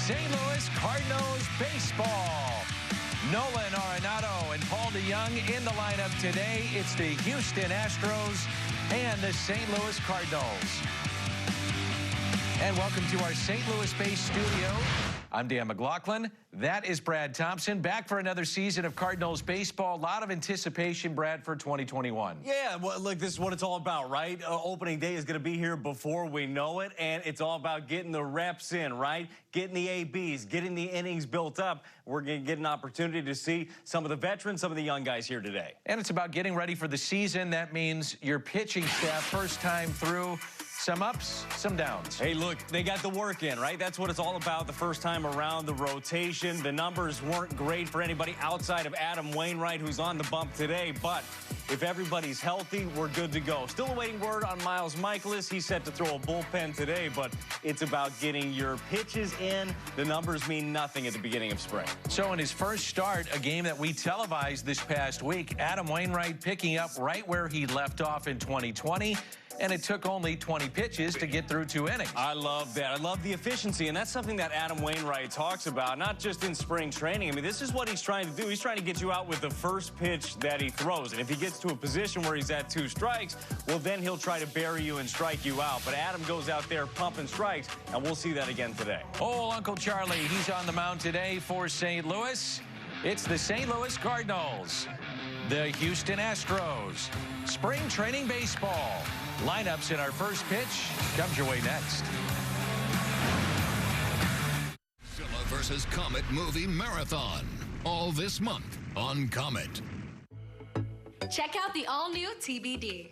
St. Louis Cardinals baseball. Nolan Arenado and Paul DeJong in the lineup today. It's the Houston Astros and the St. Louis Cardinals. And welcome to our St. Louis-based studio. I'm Dan McLaughlin. That is Brad Thompson, back for another season of Cardinals baseball. A lot of anticipation, Brad, for 2021. Yeah, well, look, this is what it's all about, right? Opening day is going to be here before we know it, and it's all about getting the reps in, right? Getting the ABs, getting the innings built up. We're going to get an opportunity to see some of the veterans, some of the young guys here today. And it's about getting ready for the season. That means your pitching staff, first time through. Some ups, some downs. Hey, look, they got the work in, right? That's what it's all about the first time around the rotation. The numbers weren't great for anybody outside of Adam Wainwright, who's on the bump today. But if everybody's healthy, we're good to go. Still awaiting word on Miles Michaelis. He's set to throw a bullpen today, but it's about getting your pitches in. The numbers mean nothing at the beginning of spring. So in his first start, a game that we televised this past week, Adam Wainwright picking up right where he left off in 2020. And it took only 20 pitches to get through 2 innings. I love that. I love the efficiency, and that's something that Adam Wainwright talks about, not just in spring training. I mean, this is what he's trying to do. He's trying to get you out with the first pitch that he throws. And if he gets to a position where he's at 2 strikes, well, then he'll try to bury you and strike you out. But Adam goes out there pumping strikes, and we'll see that again today. Oh, Uncle Charlie, he's on the mound today for St. Louis. It's the St. Louis Cardinals, the Houston Astros. Spring training baseball. Lineups in our first pitch comes your way next. Zilla versus Comet movie marathon. All this month on Comet. Check out the all-new TBD.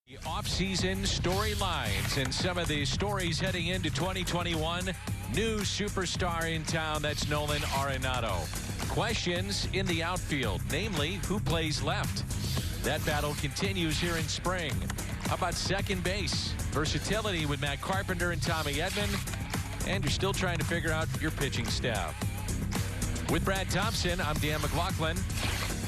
The off-season storylines and some of the stories heading into 2021. New superstar in town, that's Nolan Arenado. Questions in the outfield, namely who plays left. That battle continues here in spring. How about second base? Versatility with Matt Carpenter and Tommy Edman. And you're still trying to figure out your pitching staff. With Brad Thompson, I'm Dan McLaughlin.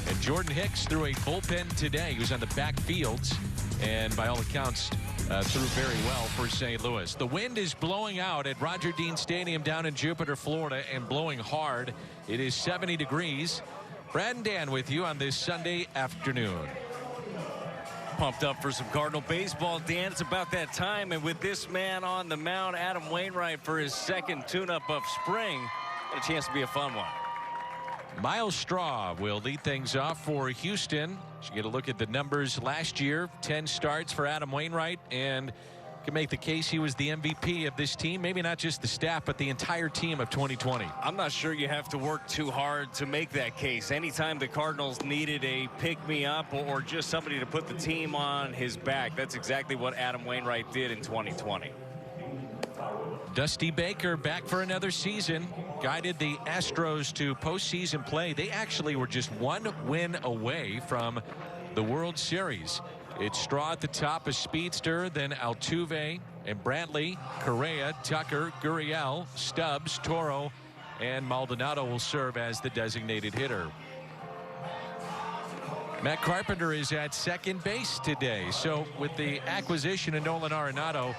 And Jordan Hicks threw a bullpen today. He was on the backfields. And by all accounts, threw very well for St. Louis. The wind is blowing out at Roger Dean Stadium down in Jupiter, Florida, and blowing hard. It is 70 degrees. Brad and Dan with you on this Sunday afternoon. Pumped up for some Cardinal baseball, Dan. It's about that time, and with this man on the mound, Adam Wainwright, for his second tune-up of spring, got a chance to be a fun one. Miles Straw will lead things off for Houston. You get a look at the numbers last year. 10 starts for Adam Wainwright, and can make the case he was the MVP of this team. Maybe not just the staff, but the entire team of 2020. I'm not sure you have to work too hard to make that case. Anytime the Cardinals needed a pick-me-up or just somebody to put the team on his back, that's exactly what Adam Wainwright did in 2020. Dusty Baker back for another season. Guided the Astros to postseason play. They actually were just 1 win away from the World Series. It's Straw at the top, a speedster, then Altuve and Brantley, Correa, Tucker, Gurriel, Stubbs, Toro, and Maldonado will serve as the designated hitter. Matt Carpenter is at second base today. So with the acquisition of Nolan Arenado,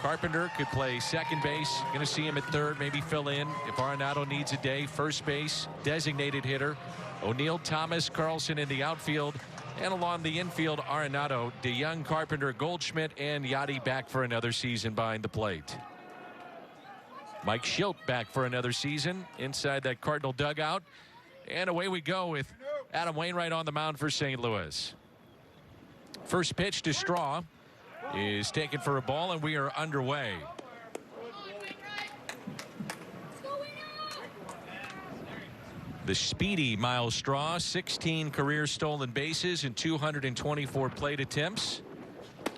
Carpenter could play second base. Going to see him at third, maybe fill in if Arenado needs a day. First base, designated hitter. O'Neill, Thomas, Carlson in the outfield. And along the infield, Arenado, DeJong, Carpenter, Goldschmidt, and Yachty back for another season behind the plate. Mike Schilt back for another season inside that Cardinal dugout. And away we go with Adam Wainwright on the mound for St. Louis. First pitch to Straw is taken for a ball, and we are underway. The speedy Miles Straw, 16 career stolen bases and 224 plate attempts.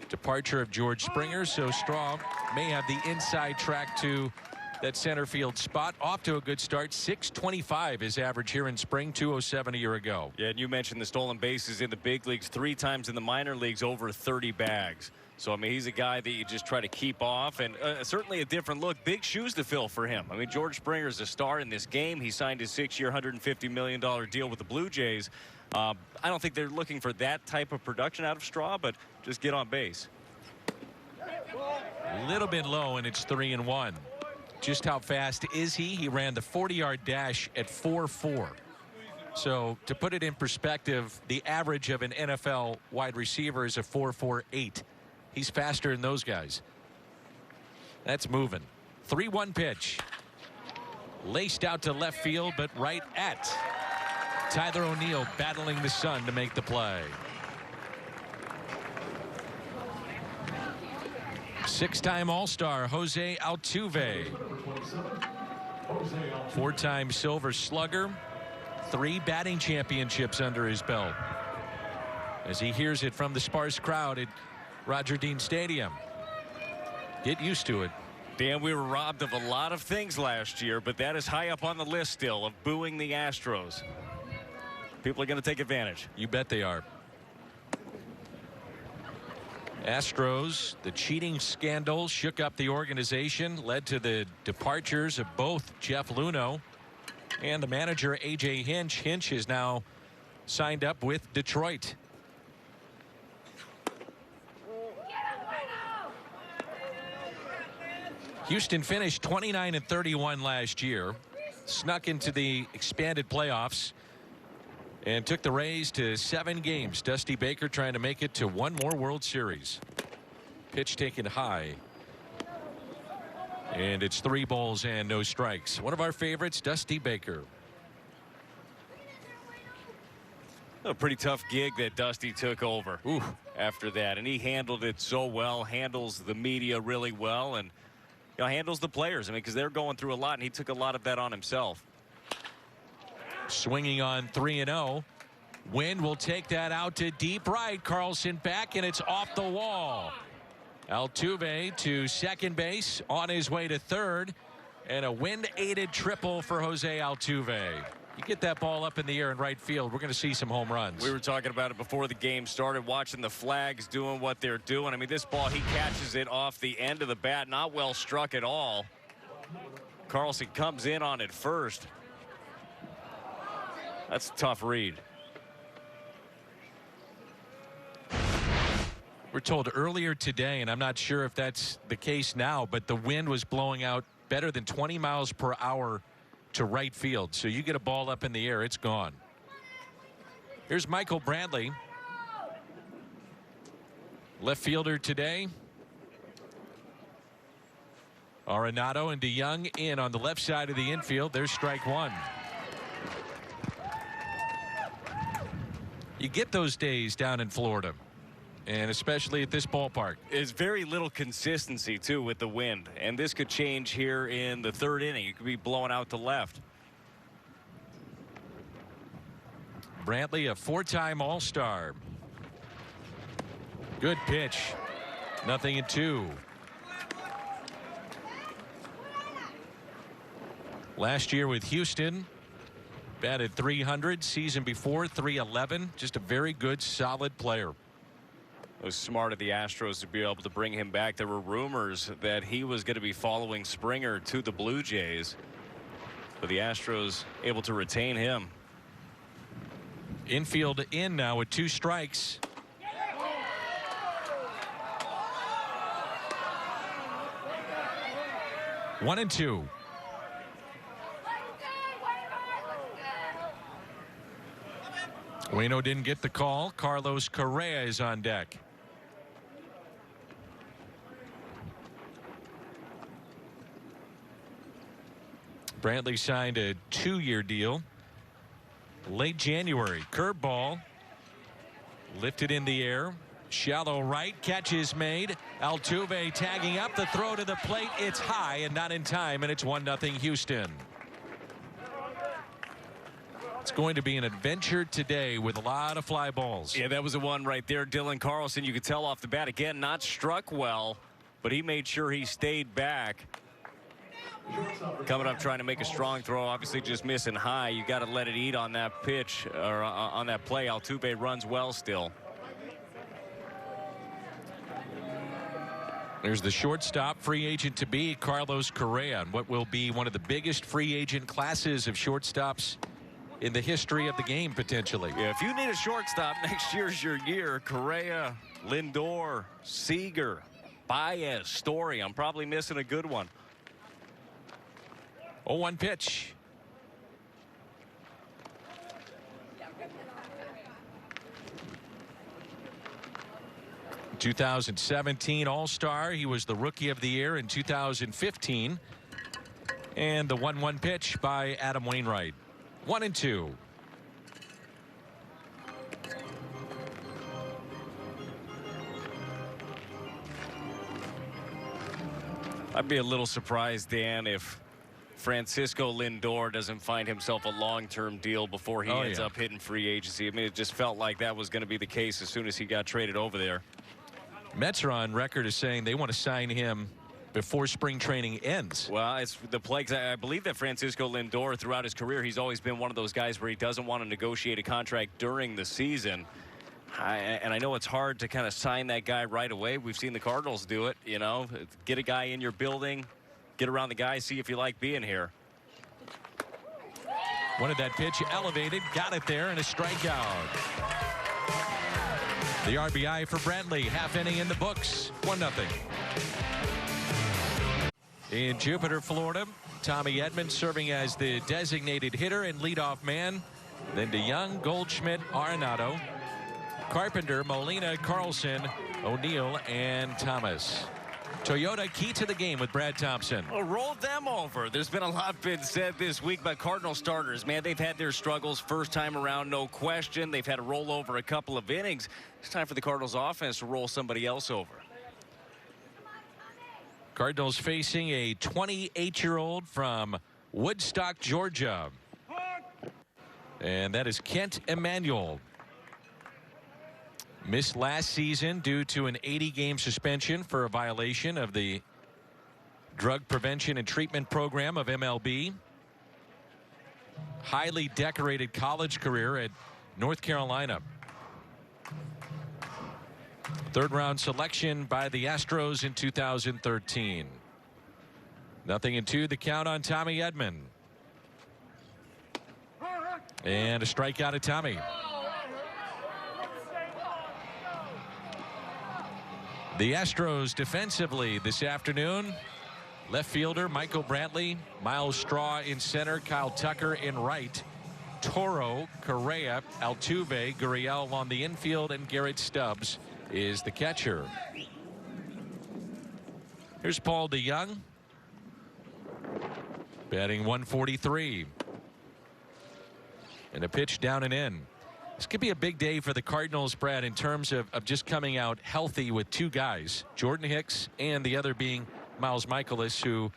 Departure of George Springer, so Straw may have the inside track to that center field spot. Off to a good start. 625 his average here in spring, 207 a year ago. Yeah, and you mentioned the stolen bases in the big leagues, 3 times in the minor leagues, over 30 bags. So, I mean, he's a guy that you just try to keep off, and certainly a different look. Big shoes to fill for him. I mean, George Springer is a star in this game. He signed his 6-year, $150 million deal with the Blue Jays. I don't think they're looking for that type of production out of Straw, but just get on base. A little bit low, and it's 3-1. Just how fast is he? He ran the 40-yard dash at 4.4. So to put it in perspective, the average of an NFL wide receiver is a 4.48. He's faster than those guys. That's moving. 3-1 pitch. Laced out to left field, but right at Tyler O'Neill, battling the sun to make the play. 6-time All-Star Jose Altuve. 4-time Silver Slugger. 3 batting championships under his belt. As he hears it from the sparse crowd at Roger Dean Stadium. Get used to it. Dan, we were robbed of a lot of things last year, but that is high up on the list still of booing the Astros. People are going to take advantage. You bet they are. Astros, the cheating scandal shook up the organization, led to the departures of both Jeff Luhnow and the manager A.J. Hinch. Hinch is now signed up with Detroit. Houston finished 29-31 last year, snuck into the expanded playoffs, and took the Rays to 7 games. Dusty Baker trying to make it to 1 more World Series. Pitch taken high. And it's 3 balls and no strikes. One of our favorites, Dusty Baker. A pretty tough gig that Dusty took over after that, and he handled it so well, handles the media really well, and handles the players. I mean, because they're going through a lot, and he took a lot of that on himself. Swinging on 3-0. Wynn will take that out to deep right. Carlson back, and it's off the wall. Altuve to second base, on his way to third, and a wind-aided triple for Jose Altuve. You get that ball up in the air in right field, we're going to see some home runs. We were talking about it before the game started, watching the flags doing what they're doing. I mean, this ball, he catches it off the end of the bat, not well struck at all. Carlson comes in on it first. That's a tough read. We're told earlier today, and I'm not sure if that's the case now, but the wind was blowing out better than 20 miles per hour to right field. So you get a ball up in the air, it's gone. Here's Michael Bradley, left fielder today. Arenado and DeYoung in on the left side of the infield. There's strike 1. You get those days down in Florida, and especially at this ballpark. There's very little consistency, too, with the wind. And this could change here in the 3rd inning. It could be blowing out to left. Brantley, a 4-time All-Star. Good pitch. 0-2. Last year with Houston, batted .300. Season before, .311. Just a very good, solid player. It was smart of the Astros to be able to bring him back. There were rumors that he was going to be following Springer to the Blue Jays, but the Astros able to retain him. Infield in now with 2 strikes. One and 2. Waino didn't get the call. Carlos Correa is on deck. Brantley signed a 2-year deal late January. Curveball lifted in the air. Shallow right. Catch is made. Altuve tagging up. The throw to the plate. It's high and not in time, and it's 1-0 Houston. It's going to be an adventure today with a lot of fly balls. Yeah, that was the one right there. Dylan Carlson, you could tell off the bat, again, not struck well, but he made sure he stayed back. Coming up trying to make a strong throw, obviously just missing high. You got to let it eat on that pitch, or on that play. Altuve runs well still. There's the shortstop, free agent to be, Carlos Correa, and what will be one of the biggest free agent classes of shortstops in the history of the game, potentially. Yeah, if you need a shortstop, next year's your year. Correa, Lindor, Seager, Baez, Story. I'm probably missing a good one. 0-1 pitch. In 2017 All-Star. He was the Rookie of the Year in 2015. And the 1-1 pitch by Adam Wainwright. 1-2. I'd be a little surprised, Dan, if Francisco Lindor doesn't find himself a long-term deal before he ends up hitting free agency. I mean, it just felt like that was going to be the case as soon as he got traded over there. Mets are on record as saying they want to sign him before spring training ends. Well, it's the plagues. I believe that Francisco Lindor, throughout his career, he's always been one of those guys where he doesn't want to negotiate a contract during the season. And I know it's hard to kind of sign that guy right away. We've seen the Cardinals do it, you know. Get a guy in your building, get around the guy, see if you like being here. Wanted that pitch elevated, got it there, and a strikeout. The RBI for Brantley, half inning in the books, 1-0. In Jupiter, Florida, Tommy Edman serving as the designated hitter and leadoff man. Then DeYoung, Goldschmidt, Arenado, Carpenter, Molina, Carlson, O'Neill, and Thomas. Toyota key to the game with Brad Thompson. Well, roll them over. There's been a lot been said this week by Cardinal starters. Man, they've had their struggles first time around, no question. They've had to roll over a couple of innings. It's time for the Cardinals offense to roll somebody else over. Cardinals facing a 28-year-old from Woodstock, Georgia. And that is Kent Emanuel. Missed last season due to an 80-game suspension for a violation of the Drug Prevention and Treatment Program of MLB. Highly decorated college career at North Carolina. Third-round selection by the Astros in 2013. 0-2, the count on Tommy Edman. And a strikeout of Tommy. The Astros defensively this afternoon. Left fielder Michael Brantley, Miles Straw in center, Kyle Tucker in right, Toro, Correa, Altuve, Gurriel on the infield, and Garrett Stubbs is the catcher. Here's Paul DeYoung, batting 143. And a pitch down and in. This could be a big day for the Cardinals, Brad, in terms of just coming out healthy with two guys, Jordan Hicks and the other being Miles Michaelis, who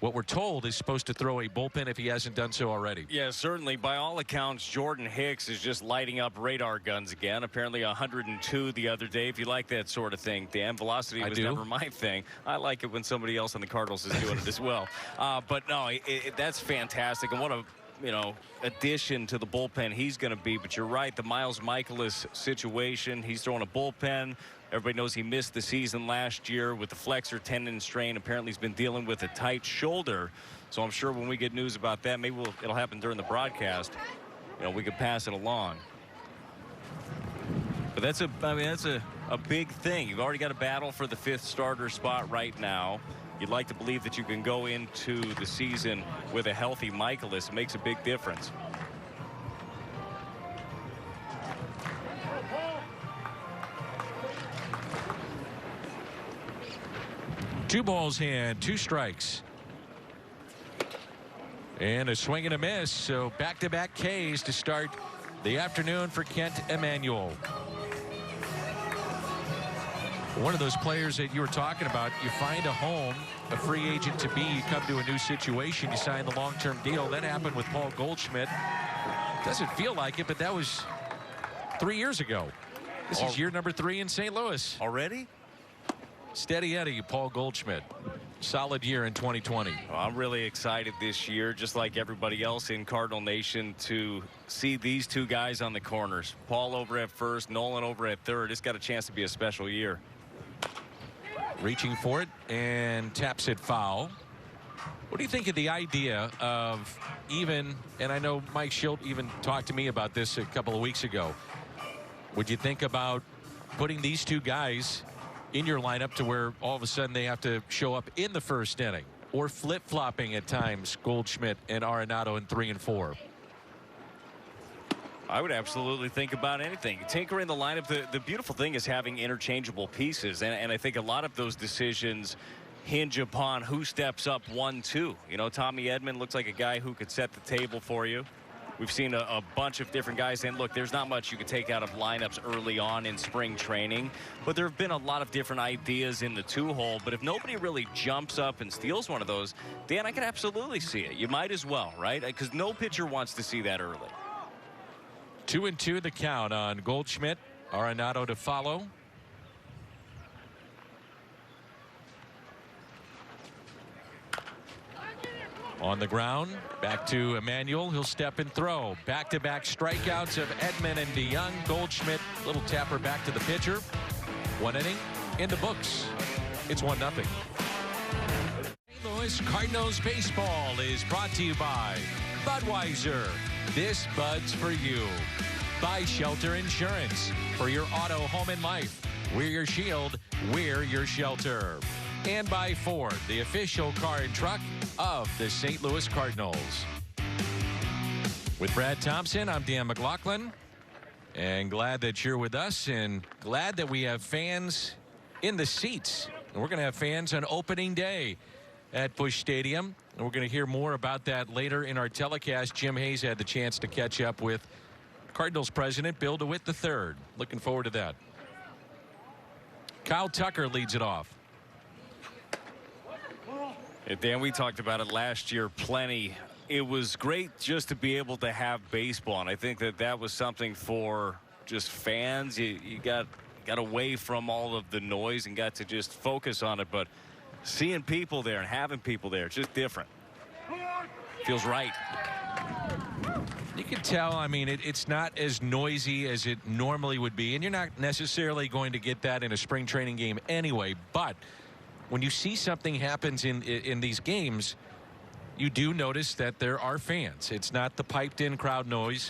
what we're told is supposed to throw a bullpen if he hasn't done so already. Yeah, certainly. By all accounts, Jordan Hicks is just lighting up radar guns again. Apparently 102 the other day. If you like that sort of thing, Dan, velocity was never my thing. I like it when somebody else on the Cardinals is doing it as well. But no, that's fantastic. And what a addition to the bullpen he's going to be. But you're right, the Miles Michaelis situation, he's throwing a bullpen. Everybody knows he missed the season last year with the flexor tendon strain. Apparently he's been dealing with a tight shoulder. So I'm sure when we get news about that, maybe it'll happen during the broadcast. You know, we could pass it along. But that's a big thing. You've already got a battle for the 5th starter spot right now. You'd like to believe that you can go into the season with a healthy Michaelis. It makes a big difference. Two balls and 2 strikes. And a swing and a miss. So back-to-back Ks to start the afternoon for Kent Emanuel. One of those players that you were talking about, you find a home, a free agent to be, you come to a new situation, you sign the long-term deal. That happened with Paul Goldschmidt. Doesn't feel like it, but that was 3 years ago. This is year number 3 in St. Louis. Already? Steady Eddie, Paul Goldschmidt. Solid year in 2020. Well, I'm really excited this year, just like everybody else in Cardinal Nation, to see these two guys on the corners. Paul over at first, Nolan over at third. It's got a chance to be a special year. Reaching for it and taps it foul. What do you think of the idea of even, and I know Mike Schilt even talked to me about this a couple of weeks ago. Would you think about putting these two guys in your lineup to where all of a sudden they have to show up in the first inning, or flip-flopping at times Goldschmidt and Arenado in 3 and 4? I would absolutely think about anything. Tinker in the lineup. The beautiful thing is having interchangeable pieces, and I think a lot of those decisions hinge upon who steps up 1-2. You know, Tommy Edman looks like a guy who could set the table for you. We've seen a bunch of different guys, and look, there's not much you can take out of lineups early on in spring training, but there have been a lot of different ideas in the 2-hole. But if nobody really jumps up and steals one of those, Dan, I can absolutely see it. You might as well, right? Because no pitcher wants to see that early. 2-2 the count on Goldschmidt. Arenado to follow. On the ground, back to Emmanuel. He'll step and throw. Back-to-back strikeouts of Edman and DeYoung. Goldschmidt, little tapper back to the pitcher. 1 inning in the books. It's 1-0. St. Louis Cardinals baseball is brought to you by Budweiser. This Bud's for you. By Shelter Insurance. For your auto, home, and life. We're your shield. We're your shelter. And by Ford, the official car and truck of the St. Louis Cardinals. With Brad Thompson, I'm Dan McLaughlin. And glad that you're with us, and glad that we have fans in the seats. And we're going to have fans on opening day at Busch Stadium. And we're going to hear more about that later in our telecast. Jim Hayes had the chance to catch up with Cardinals president Bill DeWitt III. Looking forward to that. Kyle Tucker leads it off. Dan, we talked about it last year plenty. It was great just to be able to have baseball, and I think that was something for just fans. You got away from all of the noise and got to just focus on it. But seeing people there and having people there, it's just different. Feels right. You can tell, I mean, it's not as noisy as it normally would be, and you're not necessarily going to get that in a spring training game anyway. But when you see something happens in these games, you do notice that there are fans. It's not the piped in crowd noise.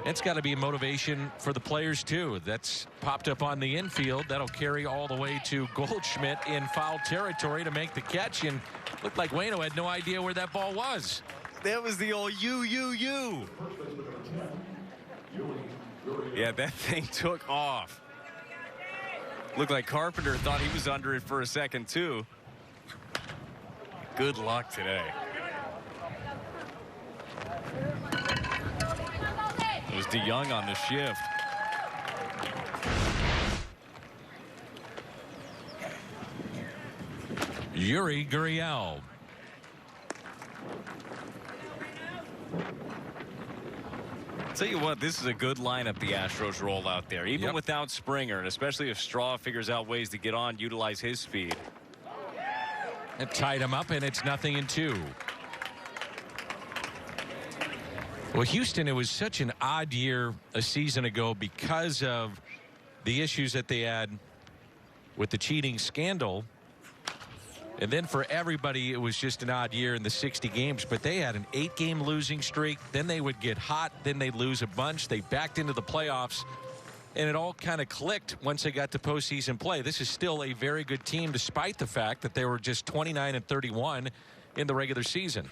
It's got to be a motivation for the players too. That's popped up on the infield. That'll carry all the way to Goldschmidt in foul territory to make the catch, and looked like Waino had no idea where that ball was. That was the old you. Yeah, that thing took off. Looked like Carpenter thought he was under it for a second too. Good luck today. It was DeYoung on the shift. Yuri Gurriel. Tell you what, this is a good lineup the Astros roll out there, even without Springer, and especially if Straw figures out ways to get on, utilize his speed. It tied him up, and it's 0-2. Well, Houston, it was such an odd year a season ago because of the issues that they had with the cheating scandal. And then for everybody, it was just an odd year in the 60 games. But they had an 8-game losing streak. Then they would get hot. Then they'd lose a bunch. They backed into the playoffs. And it all kind of clicked once they got to postseason play. This is still a very good team, despite the fact that they were just 29-31 in the regular season.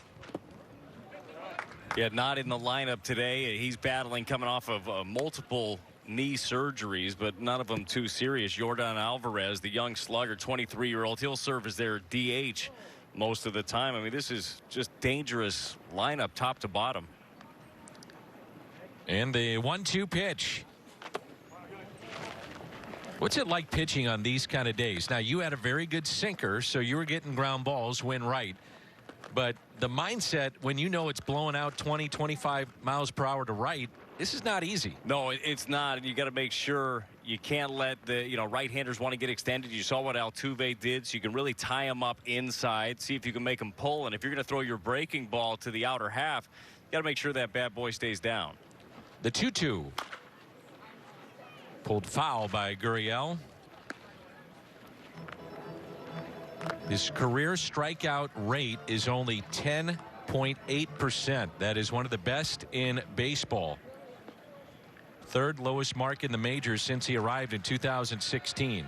Yeah, not in the lineup today. He's battling, coming off of multiple knee surgeries, but none of them too serious. Yordan Alvarez, the young slugger, 23-year-old, he'll serve as their DH most of the time. I mean, this is just dangerous lineup top to bottom. And the 1-2 pitch. What's it like pitching on these kind of days? Now, you had a very good sinker, so you were getting ground balls when right. But the mindset, when you know it's blowing out 20, 25 miles per hour to right, This is not easy. No, it's not. And you got to make sure you can't let the right-handers want to get extended. You saw what Altuve did, so you can really tie him up inside, see if you can make him pull. And if you're going to throw your breaking ball to the outer half, you got to make sure that bad boy stays down. The 2-2. Pulled foul by Gurriel. His career strikeout rate is only 10.8%. That is one of the best in baseball. Third lowest mark in the majors since he arrived in 2016.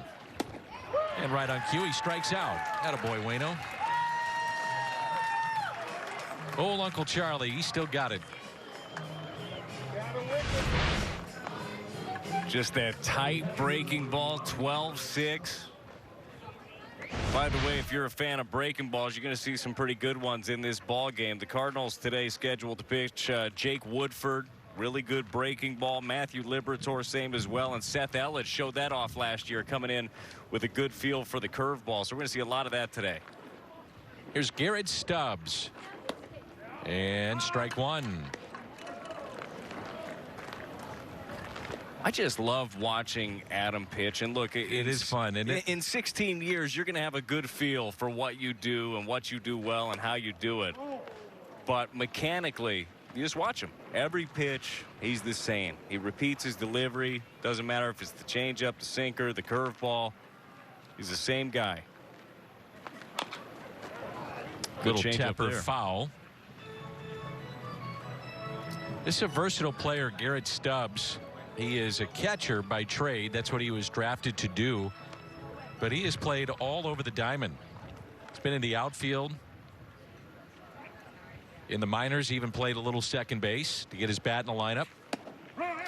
And right on cue, he strikes out. Attaboy, Waino. Old Uncle Charlie, he still got it. Just that tight breaking ball, 12-6. By the way, if you're a fan of breaking balls, you're going to see some pretty good ones in this ball game. The Cardinals today scheduled to pitch Jake Woodford. Really good breaking ball. Matthew Liberatore, same as well. And Seth Ellis showed that off last year, coming in with a good feel for the curveball. So we're going to see a lot of that today. Here's Garrett Stubbs. And strike one. I just love watching Adam pitch. And look, it is fun, isn't it? In 16 years, you're going to have a good feel for what you do and what you do well and how you do it. But mechanically, you just watch him. Every pitch, he's the same. He repeats his delivery. Doesn't matter if it's the changeup, the sinker, the curveball. He's the same guy. Little tapper foul. This is a versatile player, Garrett Stubbs. He is a catcher by trade. That's what he was drafted to do. But he has played all over the diamond. He's been in the outfield. In the minors, he even played a little second base to get his bat in the lineup.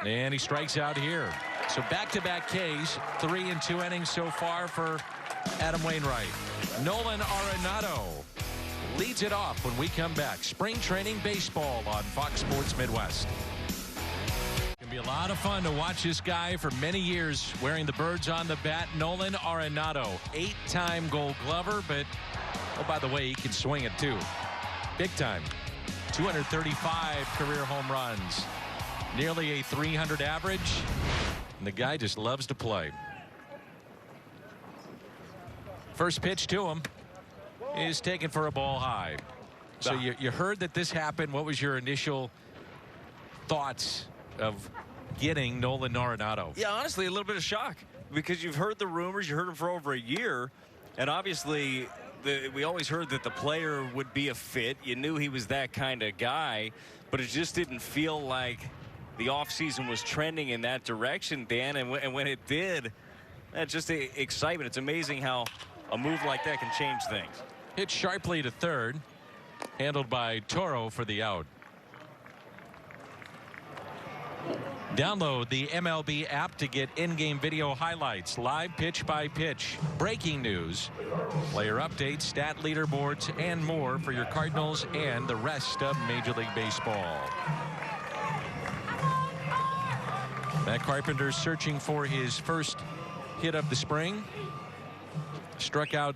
And he strikes out here. So back-to-back Ks, 3 in 2 innings so far for Adam Wainwright. Nolan Arenado leads it off when we come back. Spring training baseball on Fox Sports Midwest. It's going to be a lot of fun to watch this guy for many years wearing the birds on the bat. Nolan Arenado, 8-time Gold Glover, but, oh, by the way, he can swing it too. Big time. 235 career home runs. Nearly a 300 average. And the guy just loves to play. First pitch to him is taken for a ball high. So you heard that this happened. What was your initial thoughts of getting Nolan Arenado? Yeah, honestly, a little bit of shock. Because you've heard the rumors. You heard them for over a year. And obviously, we always heard that the player would be a fit. You knew he was that kind of guy, but it just didn't feel like the offseason was trending in that direction, Dan. And when it did, that's just excitement. It's amazing how a move like that can change things. Hit sharply to third, handled by Toro for the out. Download the MLB app to get in-game video highlights, live pitch by pitch, breaking news, player updates, stat leaderboards, and more for your Cardinals and the rest of Major League Baseball. Matt Carpenter searching for his first hit of the spring. Struck out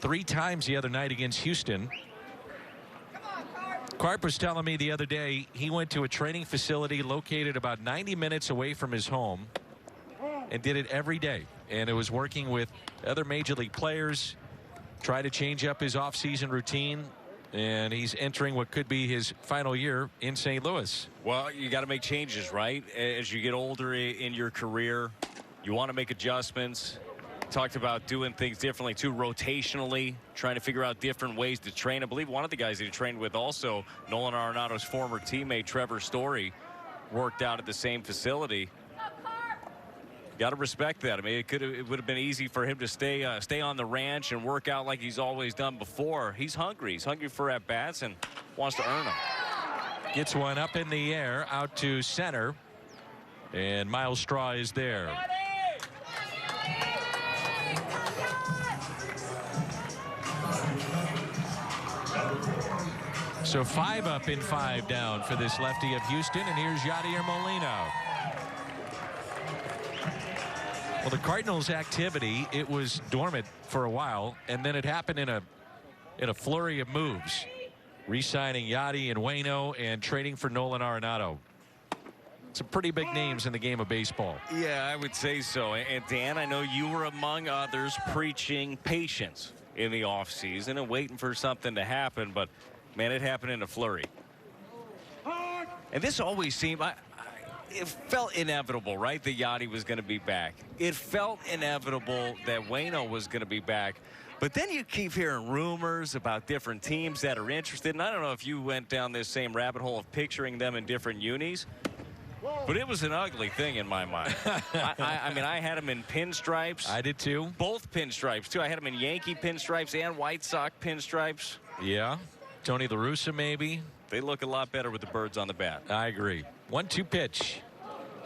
3 times the other night against Houston. Carp was telling me the other day he went to a training facility located about 90 minutes away from his home and did it every day. And it was working with other major league players, try to change up his offseason routine. And he's entering what could be his final year in St. Louis. Well, you got to make changes, right? As you get older in your career, you want to make adjustments. Talked about doing things differently too, rotationally, trying to figure out different ways to train. I believe one of the guys that he trained with also, Nolan Arenado's former teammate Trevor Story, worked out at the same facility. Got to respect that. I mean, it would have been easy for him to stay on the ranch and work out like he's always done before. He's hungry. He's hungry for at bats and wants to earn them. Gets one up in the air out to center, and Miles Straw is there. So 5 up and 5 down for this lefty of Houston, and here's Yadier Molina. Well, the Cardinals' activity, it was dormant for a while, and then it happened in a flurry of moves, re-signing Yadi and Waino and trading for Nolan Arenado. some pretty big names in the game of baseball. Yeah, I would say so. And Dan, I know you were among others preaching patience in the offseason and waiting for something to happen, but man, it happened in a flurry. And this always seemed, it felt inevitable, right? That Yachty was going to be back. It felt inevitable that Waino was going to be back. But then you keep hearing rumors about different teams that are interested. And I don't know if you went down this same rabbit hole of picturing them in different unis. But it was an ugly thing in my mind. I mean, I had them in pinstripes. I did too. Both pinstripes, too. I had them in Yankee pinstripes and White Sox pinstripes. Yeah. Tony La Russa, maybe. They look a lot better with the birds on the bat. I agree. 1-2 pitch.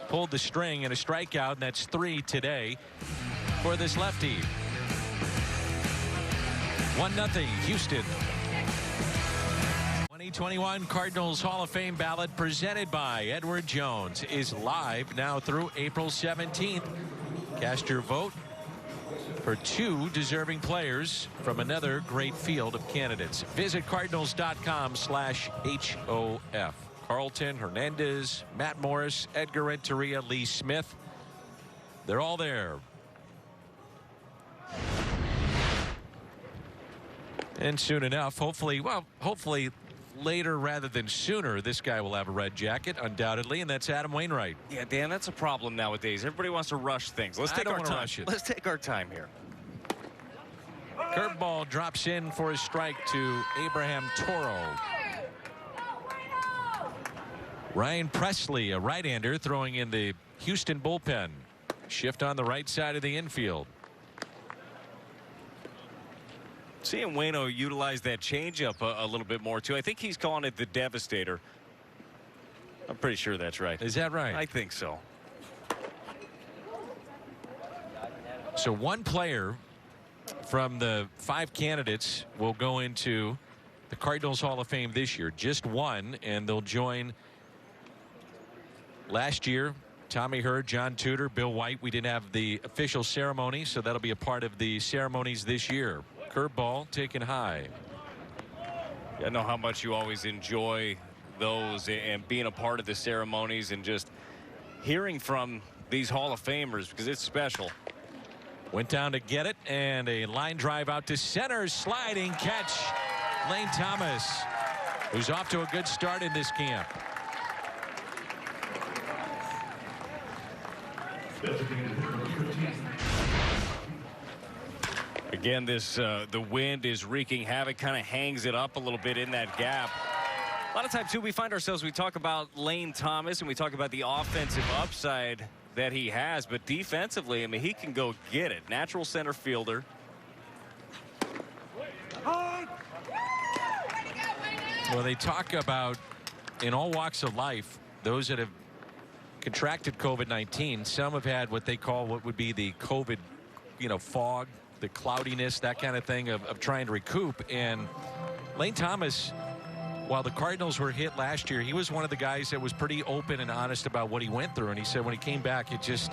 Pulled the string and a strikeout, and that's 3 today for this lefty. 1-0 Houston. 2021 Cardinals Hall of Fame ballot presented by Edward Jones is live now through April 17th. Cast your vote for 2 deserving players from another great field of candidates. Visit cardinals.com/HOF. Carlton, Hernandez, Matt Morris, Edgar Renteria, Lee Smith. They're all there. And soon enough, hopefully later rather than sooner, this guy will have a red jacket, undoubtedly, and that's Adam Wainwright. Yeah, Dan, that's a problem nowadays. Everybody wants to rush things. Let's take our time. Rush it. Let's take our time here. Curveball drops in for a strike to Abraham Toro. Ryan Presley, a right-hander, throwing in the Houston bullpen. Shift on the right side of the infield. Seeing Waino utilize that changeup a little bit more, too. I think he's calling it the Devastator. I'm pretty sure that's right. Is that right? I think so. So one player from the 5 candidates will go into the Cardinals Hall of Fame this year. Just one, and they'll join last year. Tommy Hurd, John Tudor, Bill White. We didn't have the official ceremony, so that'll be a part of the ceremonies this year. Curveball taken high. I know how much you always enjoy those and being a part of the ceremonies and just hearing from these Hall of Famers because it's special. Went down to get it, and a line drive out to center. Sliding catch. Lane Thomas, who's off to a good start in this camp. Again, this the wind is wreaking havoc, kind of hangs it up a little bit in that gap. A lot of times, too, we find ourselves, we talk about Lane Thomas and we talk about the offensive upside that he has, but defensively, I mean, he can go get it. Natural center fielder. Well, they talk about in all walks of life, those that have contracted COVID-19, some have had what they call what would be the COVID, fog, the cloudiness, that kind of thing of trying to recoup. And Lane Thomas, while the Cardinals were hit last year, he was one of the guys that was pretty open and honest about what he went through. And he said when he came back, it just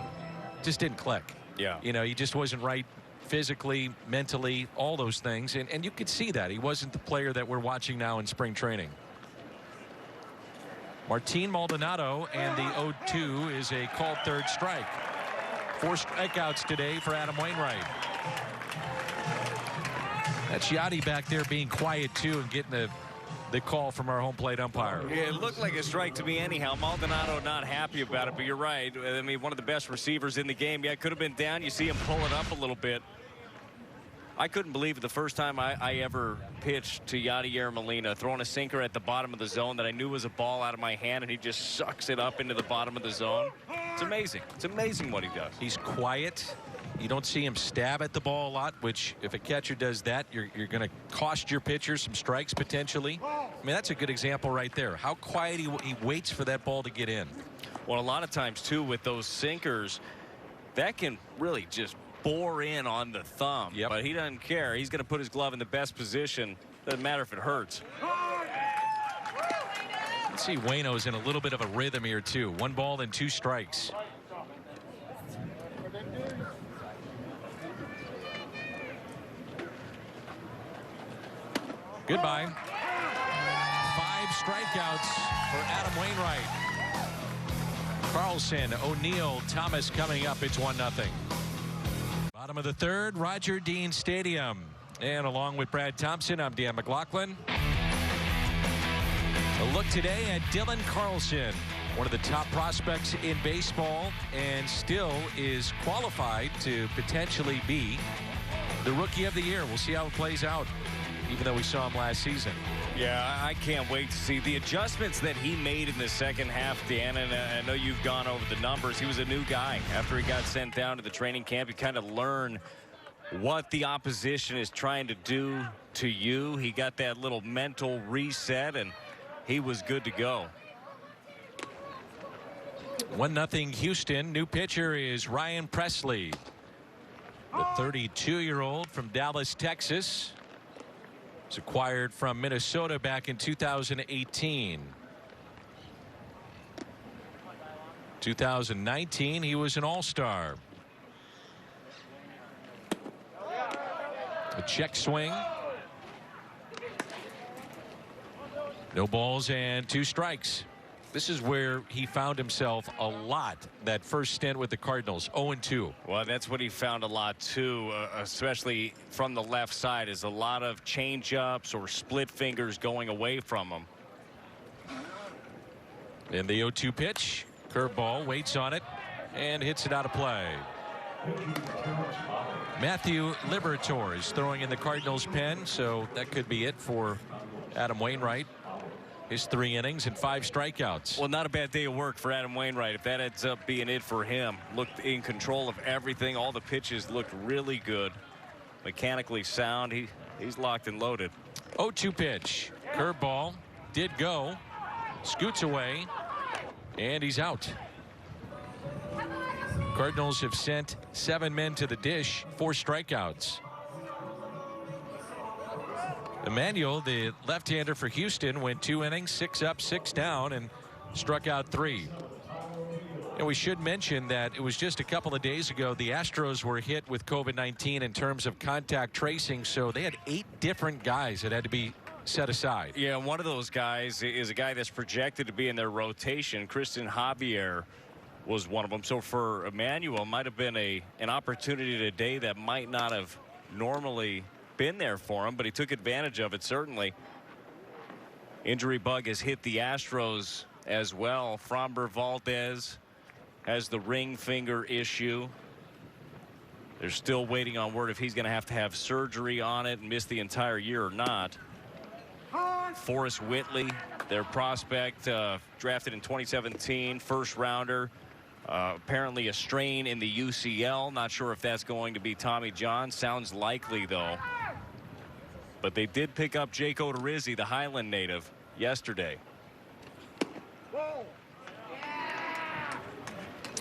didn't click. Yeah. He just wasn't right physically, mentally, all those things. And you could see that. He wasn't the player that we're watching now in spring training. Martin Maldonado, and the 0-2 is a called third strike. 4 strikeouts today for Adam Wainwright. That's Yachty back there being quiet, too, and getting the call from our home plate umpire. Yeah, it looked like a strike to me anyhow. Maldonado not happy about it, but you're right. I mean, one of the best receivers in the game. Yeah, it could have been down. You see him pull it up a little bit. I couldn't believe it the first time I ever pitched to Yadier Molina, throwing a sinker at the bottom of the zone that I knew was a ball out of my hand, and he just sucks it up into the bottom of the zone. It's amazing. It's amazing what he does. He's quiet. You don't see him stab at the ball a lot, which if a catcher does that, you're going to cost your pitcher some strikes potentially. I mean, that's a good example right there. How quiet he waits for that ball to get in. Well, a lot of times, too, with those sinkers, that can really just bore in on the thumb. Yep. But he doesn't care. He's going to put his glove in the best position. Doesn't matter if it hurts. Let's see, Waino's in a little bit of a rhythm here, too. 1 ball and 2 strikes. Goodbye. 5 strikeouts for Adam Wainwright. Carlson, O'Neill, Thomas coming up. It's 1-0. Bottom of the third, Roger Dean Stadium. And along with Brad Thompson, I'm Dan McLaughlin. A look today at Dylan Carlson, one of the top prospects in baseball, and still is qualified to potentially be the Rookie of the Year. We'll see how it plays out, even though we saw him last season. Yeah, I can't wait to see the adjustments that he made in the second half, Dan. And I know you've gone over the numbers. He was a new guy. After he got sent down to the training camp, you kind of learn what the opposition is trying to do to you. He got that little mental reset, and he was good to go. 1-0 Houston. New pitcher is Ryan Presley, the 32-year-old from Dallas, Texas. Was acquired from Minnesota back in 2018. 2019, he was an all-star. A check swing. No balls and 2 strikes. This is where he found himself a lot that first stint with the Cardinals. 0-2. Well, that's what he found a lot too, especially from the left side, is a lot of change-ups or split fingers going away from him. And the 0-2 pitch, curveball, waits on it and hits it out of play. Matthew Liberatore is throwing in the Cardinals pen, so that could be it for Adam Wainwright. His 3 innings and 5 strikeouts. Well, not a bad day of work for Adam Wainwright. If that ends up being it for him, looked in control of everything. All the pitches looked really good, mechanically sound. He's locked and loaded. 0-2 pitch, curveball, did go, scoots away, and he's out. Cardinals have sent 7 men to the dish, 4 strikeouts. Emmanuel, the left-hander for Houston, went 2 innings, 6 up, 6 down, and struck out 3. And we should mention that it was just a couple of days ago the Astros were hit with COVID-19 in terms of contact tracing, so they had 8 different guys that had to be set aside. Yeah, one of those guys is a guy that's projected to be in their rotation. Christian Javier was one of them. So for Emmanuel, might have been an opportunity today that might not have normally been there for him, but he took advantage of it, certainly. Injury bug has hit the Astros as well. Framber Valdez has the ring finger issue. They're still waiting on word if he's going to have surgery on it and miss the entire year or not. Forrest Whitley, their prospect, drafted in 2017, first rounder. Apparently a strain in the UCL. Not sure if that's going to be Tommy John. Sounds likely, though. But they did pick up Jake Odorizzi, the Highland native, yesterday.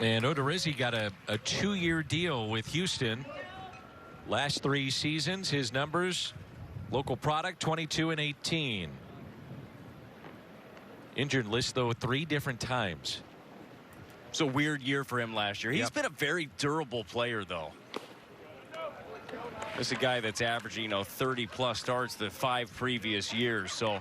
And Odorizzi got a 2-year deal with Houston. Last 3 seasons, his numbers, local product, 22 and 18. Injured list, though, 3 different times. It's a weird year for him last year. He's been a very durable player, though. This is a guy that's averaging, 30+ starts the 5 previous years. So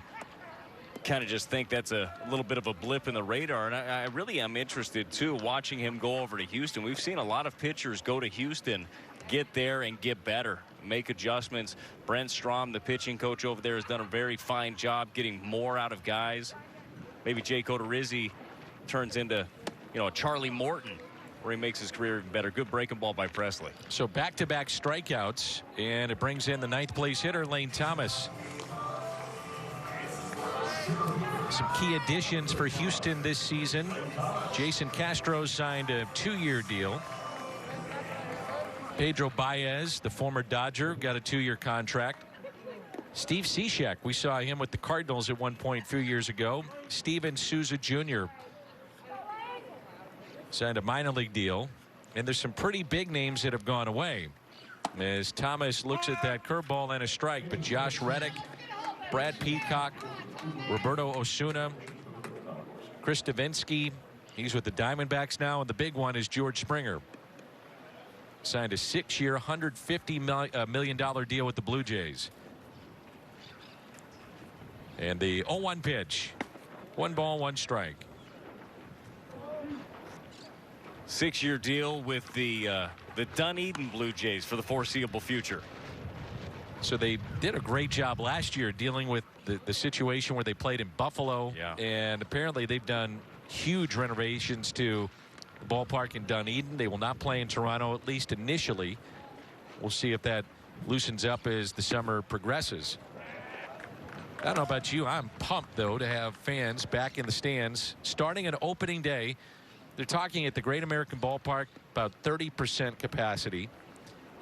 kind of just think that's a little bit of a blip in the radar. And I really am interested, too, watching him go over to Houston. We've seen a lot of pitchers go to Houston, get there and get better, make adjustments. Brent Strom, the pitching coach over there, has done a very fine job getting more out of guys. Maybe Jake Odorizzi turns into, a Charlie Morton, where he makes his career even better. Good breaking ball by Presley. So back-to-back strikeouts, and it brings in the 9th place hitter, Lane Thomas. Some key additions for Houston this season. Jason Castro signed a 2-year deal. Pedro Baez, the former Dodger, got a 2-year contract. Steve Cishek, we saw him with the Cardinals at one point a few years ago. Steven Souza Jr. signed a minor league deal. And there's some pretty big names that have gone away as Thomas looks at that curveball and a strike. But Josh Reddick, Brad Peacock, Roberto Osuna, Chris Davinsky, he's with the Diamondbacks now, and the big one is George Springer. Signed a 6-year, $150 million deal with the Blue Jays. And the 0-1 pitch. 1 ball, 1 strike. 6-year deal with the Dunedin Blue Jays for the foreseeable future. So they did a great job last year dealing with the situation where they played in Buffalo. Yeah. And apparently they've done huge renovations to the ballpark in Dunedin. They will not play in Toronto, at least initially. We'll see if that loosens up as the summer progresses. I don't know about you. I'm pumped, though, to have fans back in the stands starting at opening day. They're talking at the Great American Ballpark about 30% capacity.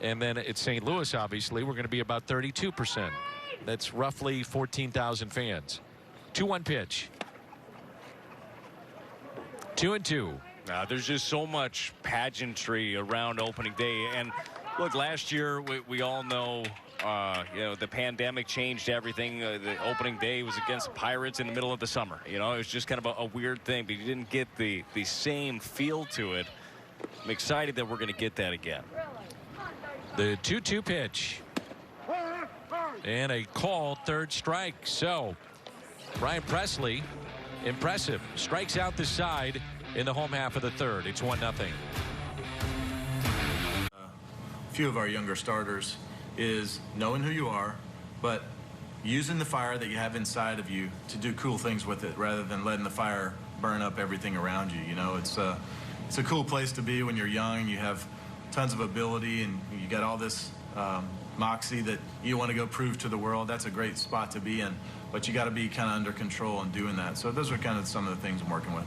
And then at St. Louis, obviously, we're going to be about 32%. That's roughly 14,000 fans. 2-1 pitch. 2-2. There's just so much pageantry around opening day. And look, last year, we all know, the pandemic changed everything. The opening day was against the Pirates in the middle of the summer. It was just kind of a weird thing, but you didn't get the same feel to it. I'm excited that we're going to get that again. The 2-2 pitch. And a called third strike. So Brian Presley, impressive, strikes out the side in the home half of the third. It's 1-0. A few of our younger starters is knowing who you are, but using the fire that you have inside of you to do cool things with it rather than letting the fire burn up everything around you. It's a cool place to be when you're young. You have tons of ability and you got all this moxie that you want to go prove to the world. That's a great spot to be in, but you got to be kind of under control in doing that. So those are kind of some of the things I'm working with.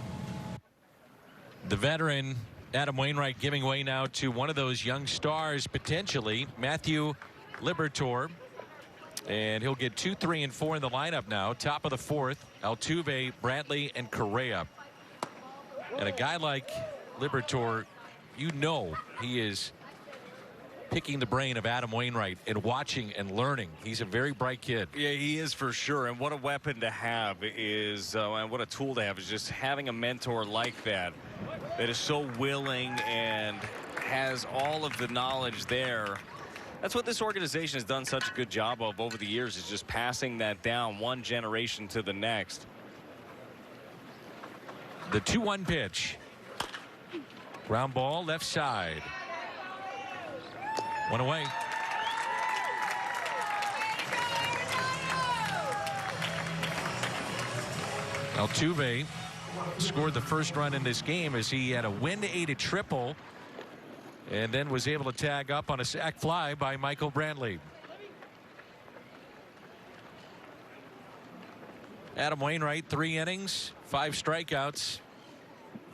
The veteran Adam Wainwright giving way now to one of those young stars potentially, Matthew Liberatore, and he'll get 2, 3, and 4 in the lineup now. Top of the fourth, Altuve, Brantley, and Correa. And a guy like Liberatore, he is picking the brain of Adam Wainwright and watching and learning. He's a very bright kid. Yeah, he is for sure. And what a weapon to have is, and what a tool to have is just having a mentor like that is so willing and has all of the knowledge there. That's what this organization has done such a good job of over the years, is just passing that down one generation to the next. The 2-1 pitch. Ground ball left side. One away. Altuve scored the first run in this game as he had a wind-aided triple and then was able to tag up on a sac fly by Michael Brantley. Adam Wainwright, 3 innings, 5 strikeouts.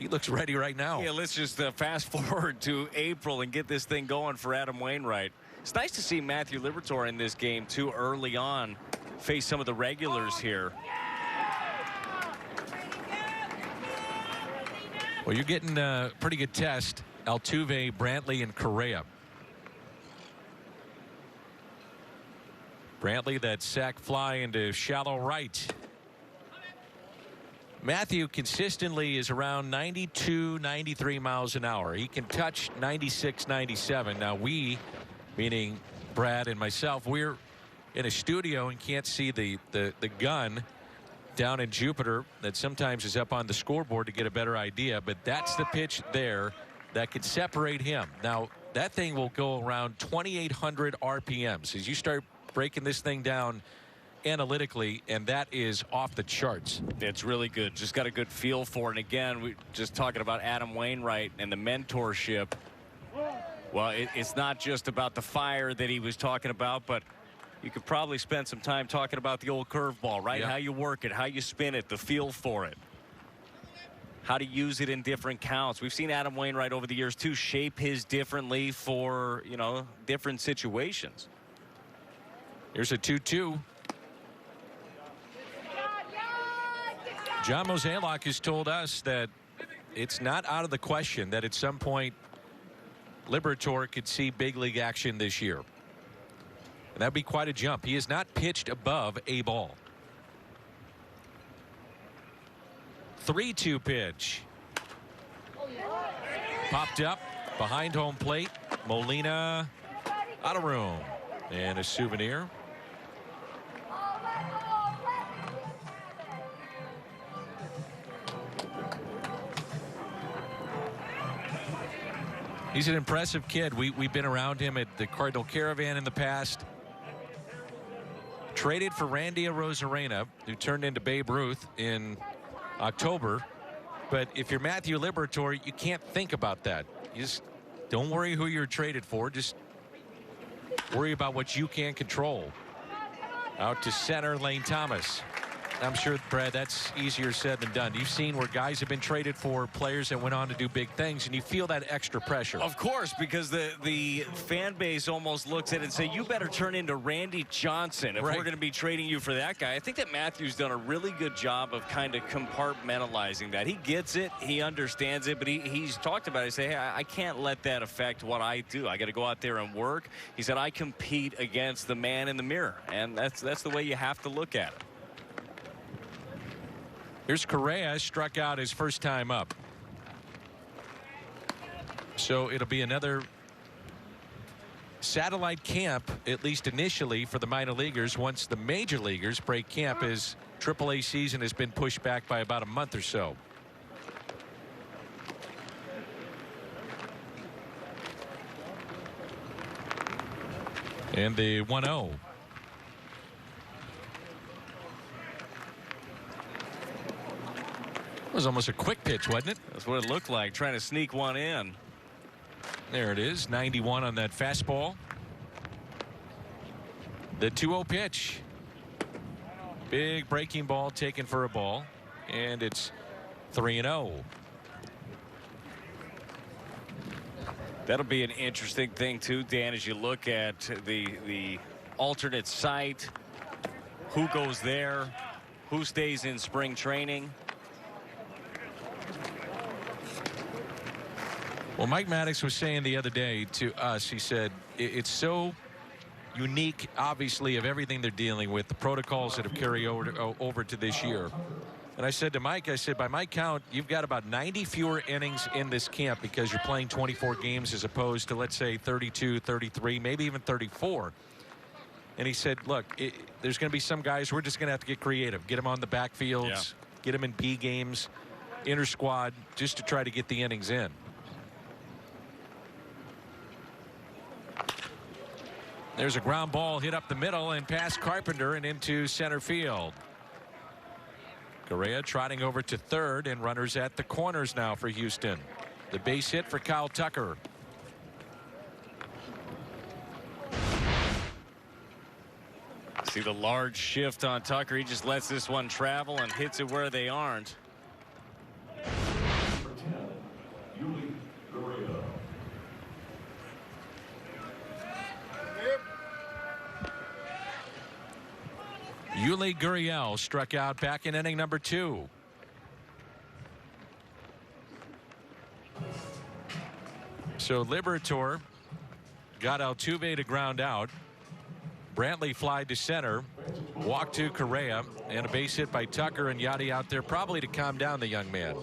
He looks ready right now. Yeah, let's just fast forward to April and get this thing going for Adam Wainwright. It's nice to see Matthew Liberatore in this game too early on, face some of the regulars here. Well, you're getting a pretty good test. Altuve, Brantley, and Correa. Brantley, that sac fly into shallow right. Matthew consistently is around 92, 93 miles an hour. He can touch 96, 97. Now we, meaning Brad and myself, we're in a studio and can't see the gun down in Jupiter that sometimes is up on the scoreboard to get a better idea. But that's the pitch there that could separate him. Now that thing will go around 2,800 RPMs as you start breaking this thing down analytically, and that is off the charts. It's really good. Just got a good feel for it. And again, we just talking about Adam Wainwright and the mentorship. Well, it's not just about the fire that he was talking about, but you could probably spend some time talking about the old curveball, right? Yeah. How you work it, how you spin it, the feel for it, how to use it in different counts. We've seen Adam Wainwright over the years too shape his differently for, different situations. Here's a 2-2. John Mozeliak has told us that it's not out of the question that at some point Liberatore could see big league action this year. And that'd be quite a jump. He has not pitched above a ball. 3-2 pitch. Popped up behind home plate. Molina out of room. And a souvenir. He's an impressive kid. We've been around him at the Cardinal Caravan in the past. Traded for Randy Arozarena, who turned into Babe Ruth in October. But if you're Matthew Liberatore, you can't think about that. You just don't worry who you're traded for. Just worry about what you can control. Out to center, Lane Thomas. I'm sure, Brad, that's easier said than done. You've seen where guys have been traded for players that went on to do big things, and you feel that extra pressure. Of course, because the fan base almost looks at it and say, you better turn into Randy Johnson if we're going to be trading you for that guy. I think that Matthew's done a really good job of kind of compartmentalizing that. He gets it, he understands it, but he's talked about it. He said, hey, I can't let that affect what I do. I got to go out there and work. He said, I compete against the man in the mirror, and that's the way you have to look at it. Here's Correa, struck out his first time up. So it'll be another satellite camp, at least initially, for the minor leaguers once the major leaguers break camp, as AAA season has been pushed back by about a month or so. And the 1-0. It was almost a quick pitch, wasn't it? That's what it looked like, trying to sneak one in. There it is, 91 on that fastball. The 2-0 pitch. Big breaking ball taken for a ball, and it's 3-0. That'll be an interesting thing too, Dan, as you look at the alternate site. Who goes there? Who stays in spring training? Well, Mike Maddox was saying the other day to us, he said, it's so unique, obviously, of everything they're dealing with, the protocols that have carried over to this year. And I said to Mike, I said, by my count, you've got about 90 fewer innings in this camp because you're playing 24 games as opposed to, let's say, 32, 33, maybe even 34. And he said, look, there's going to be some guys we're just going to have to get creative, get them on the backfields, get them in B games, inter squad, just to try to get the innings in. There's a ground ball hit up the middle and past Carpenter and into center field. Correa trotting over to third, and runners at the corners now for Houston. The base hit for Kyle Tucker. See the large shift on Tucker. He just lets this one travel and hits it where they aren't. Yuli Gurriel struck out back in inning number 2. So Liberatore got Altuve to ground out. Brantley flied to center, walked to Correa, and a base hit by Tucker, and Yachty out there probably to calm down the young man,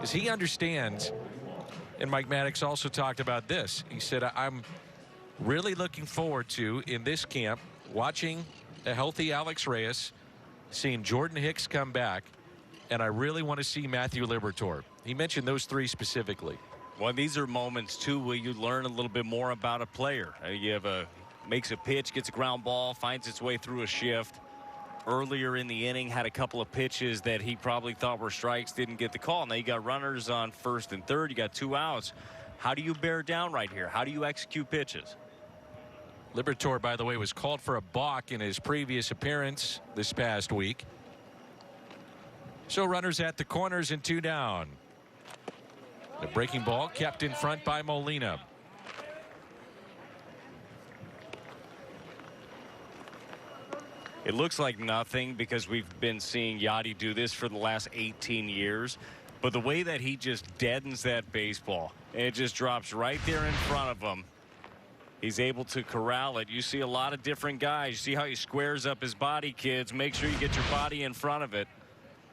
as he understands. And Mike Maddox also talked about this. He said, I'm really looking forward to, in this camp, watching a healthy Alex Reyes, seeing Jordan Hicks come back, and I really want to see Matthew Liberatore. He mentioned those three specifically. Well, these are moments too where you learn a little bit more about a player. You have makes a pitch, gets a ground ball, finds its way through a shift. Earlier in the inning, had a couple of pitches that he probably thought were strikes, didn't get the call. Now you got runners on first and third, you got 2 outs. How do you bear down right here? How do you execute pitches? Liberatore, by the way, was called for a balk in his previous appearance this past week. So runners at the corners and 2 down. The breaking ball kept in front by Molina. It looks like nothing because we've been seeing Yachty do this for the last 18 years. But the way that he just deadens that baseball, and it just drops right there in front of him. He's able to corral it. You see a lot of different guys. You see how he squares up his body, kids. Make sure you get your body in front of it.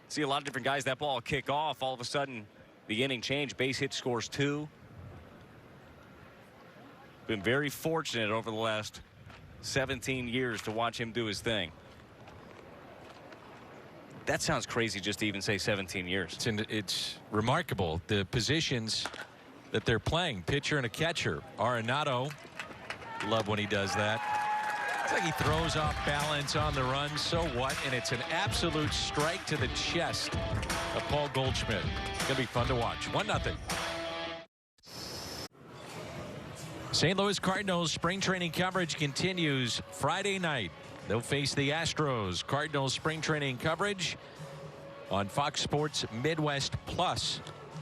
See a lot of different guys. That ball kick off. All of a sudden, the inning change. Base hit, scores 2. Been very fortunate over the last 17 years to watch him do his thing. That sounds crazy just to even say 17 years. It's remarkable. The positions that they're playing. Pitcher and a catcher. Arenado, love when he does that. It's like he throws off balance on the run. So what? And it's an absolute strike to the chest of Paul Goldschmidt. It's going to be fun to watch. 1-0. St. Louis Cardinals spring training coverage continues Friday night. They'll face the Astros. Cardinals spring training coverage on Fox Sports Midwest Plus.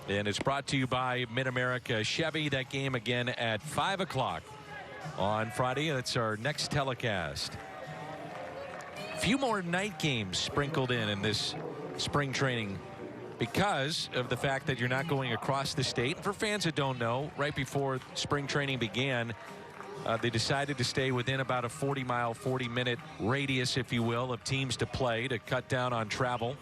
And it's brought to you by Mid-America Chevy. That game again at 5 o'clock on Friday. That's our next telecast. A few more night games sprinkled in this spring training because of the fact that you're not going across the state. And for fans that don't know, right before spring training began, they decided to stay within about a 40-mile, 40-minute radius, if you will, of teams to play to cut down on travel.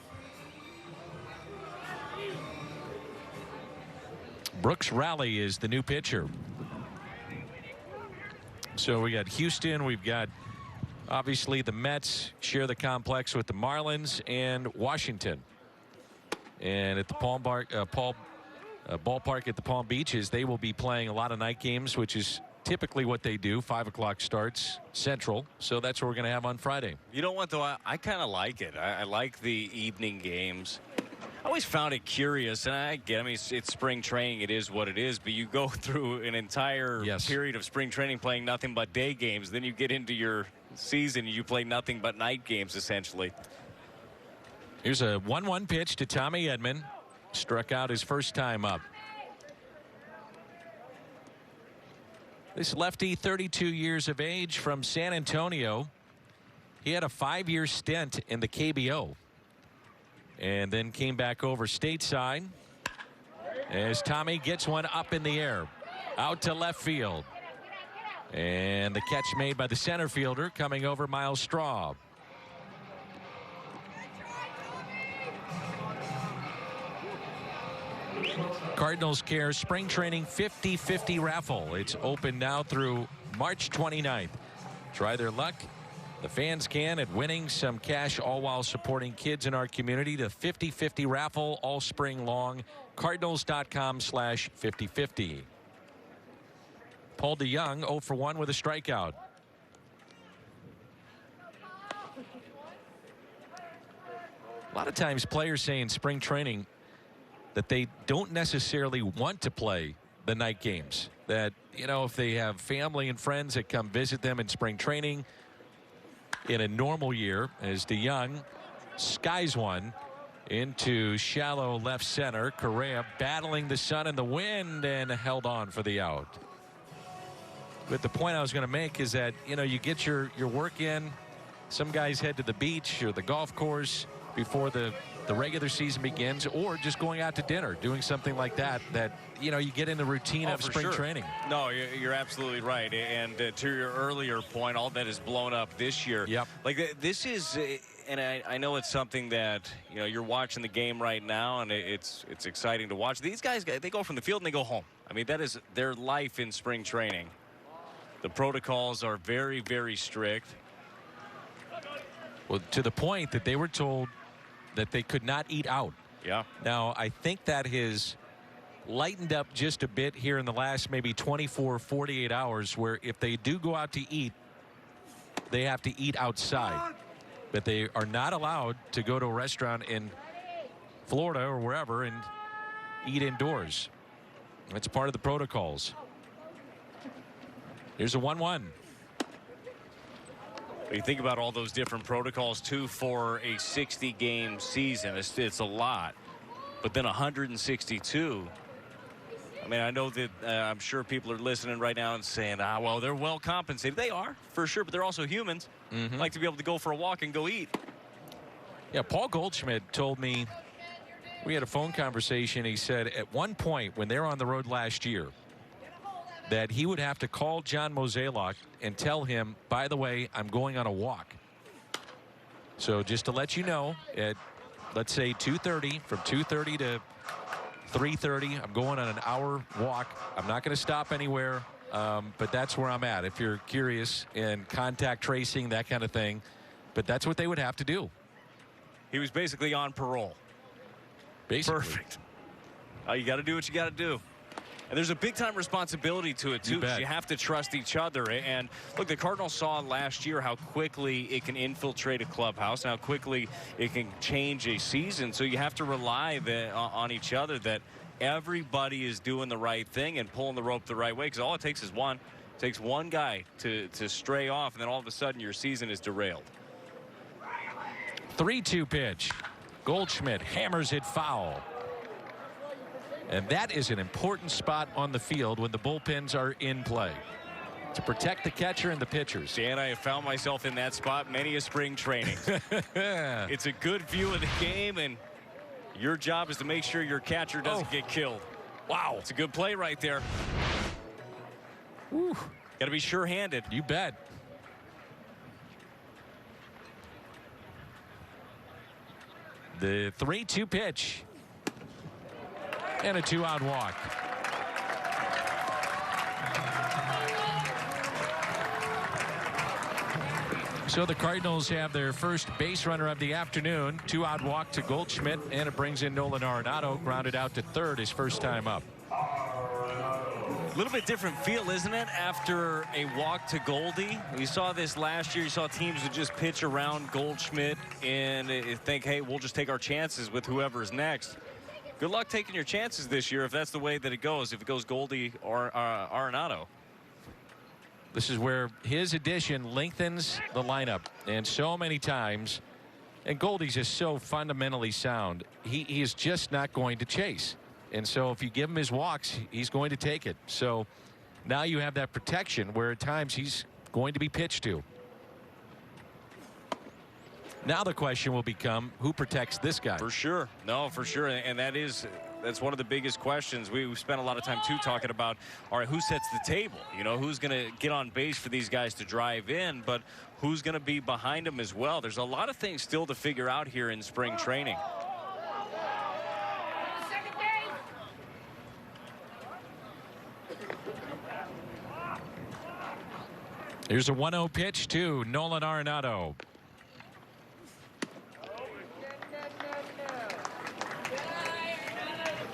Brooks Raleigh is the new pitcher. So we got Houston, we've got obviously the Mets share the complex with the Marlins and Washington. And at the ballpark at the Palm Beaches, they will be playing a lot of night games, which is typically what they do. 5 o'clock starts Central. So that's what we're going to have on Friday. You know what, though? I kind of like it. I like the evening games. I always found it curious, and I mean, it's spring training. It is what it is. But you go through an entire period of spring training playing nothing but day games. Then you get into your season, and you play nothing but night games, essentially. Here's a 1-1 pitch to Tommy Edman. Struck out his first time up. This lefty, 32 years of age, from San Antonio. He had a 5-year stint in the KBO. And then came back over stateside as Tommy gets one up in the air. Out to left field. And the catch made by the center fielder coming over Miles Straub. Cardinals Care Spring Training 50-50 raffle. It's open now through March 29th. Try their luck. The fans can at winning some cash, all while supporting kids in our community. The 50-50 raffle all spring long. Cardinals.com/5050. Paul DeYoung 0 for 1 with a strikeout. A lot of times players say in spring training that they don't necessarily want to play the night games. That, you know, if they have family and friends that come visit them in spring training in a normal year, as DeYoung skies one into shallow left center. Correa battling the sun and the wind and held on for the out. But the point I was going to make is that, you know, you get your work in. Some guys head to the beach or the golf course before the regular season begins, or just going out to dinner, doing something like that, you know, you get in the routine of spring training. No, you're absolutely right. And to your earlier point, all that is blown up this year. Yep. Like this is, and I know it's something that, you know, you're watching the game right now, and it's exciting to watch. These guys, they go from the field and they go home. I mean, that is their life in spring training. The protocols are very, very strict. Well, to the point that they were told that they could not eat out. Yeah. Now, I think that has lightened up just a bit here in the last maybe 24, 48 hours, where if they do go out to eat, they have to eat outside. But they are not allowed to go to a restaurant in Florida or wherever and eat indoors. That's part of the protocols. Here's a 1-1. You think about all those different protocols too for a 60-game season. It's a lot, but then 162. I mean, I know that I'm sure people are listening right now and saying, well, they're well compensated. They are, for sure, but they're also humans. Like to be able to go for a walk and go eat. Yeah, Paul Goldschmidt told me, we had a phone conversation. He said at one point when they were on the road last year, that he would have to call John Mozeliak and tell him, by the way, I'm going on a walk. So just to let you know, at let's say 2:30, from 2:30 to 3:30, I'm going on an hour walk. I'm not going to stop anywhere, but that's where I'm at. If you're curious, and contact tracing, that kind of thing. But that's what they would have to do. He was basically on parole. Basically. Perfect. You got to do what you got to do. And there's a big-time responsibility to it, too, because you have to trust each other. And, look, the Cardinals saw last year how quickly it can infiltrate a clubhouse and how quickly it can change a season. So you have to rely on each other, that everybody is doing the right thing and pulling the rope the right way, because all it takes is one. It takes one guy to stray off, and then all of a sudden your season is derailed. 3-2 pitch. Goldschmidt hammers it foul. And that is an important spot on the field when the bullpens are in play, to protect the catcher and the pitchers. Dan, I have found myself in that spot many a spring training. It's a good view of the game, and your job is to make sure your catcher doesn't get killed. Wow, it's a good play right there. Got to be sure-handed. You bet. The 3-2 pitch. And a 2-out walk. So the Cardinals have their first base runner of the afternoon. 2-out walk to Goldschmidt, and it brings in Nolan Arenado, grounded out to third his first time up. A little bit different feel, isn't it, after a walk to Goldie? You saw this last year. You saw teams would just pitch around Goldschmidt and think, hey, we'll just take our chances with whoever's next. Good luck taking your chances this year if that's the way that it goes, if it goes Goldie or Arenado. This is where his addition lengthens the lineup, and so many times, and Goldie's is so fundamentally sound, he is just not going to chase. And so if you give him his walks, he's going to take it. So now you have that protection where at times he's going to be pitched to. Now the question will become, who protects this guy? For sure. No, for sure. And that's one of the biggest questions. We've spent a lot of time too talking about, all right, who sets the table? You know, who's going to get on base for these guys to drive in, but who's going to be behind them as well? There's a lot of things still to figure out here in spring training. Here's a 1-0 pitch to Nolan Arenado.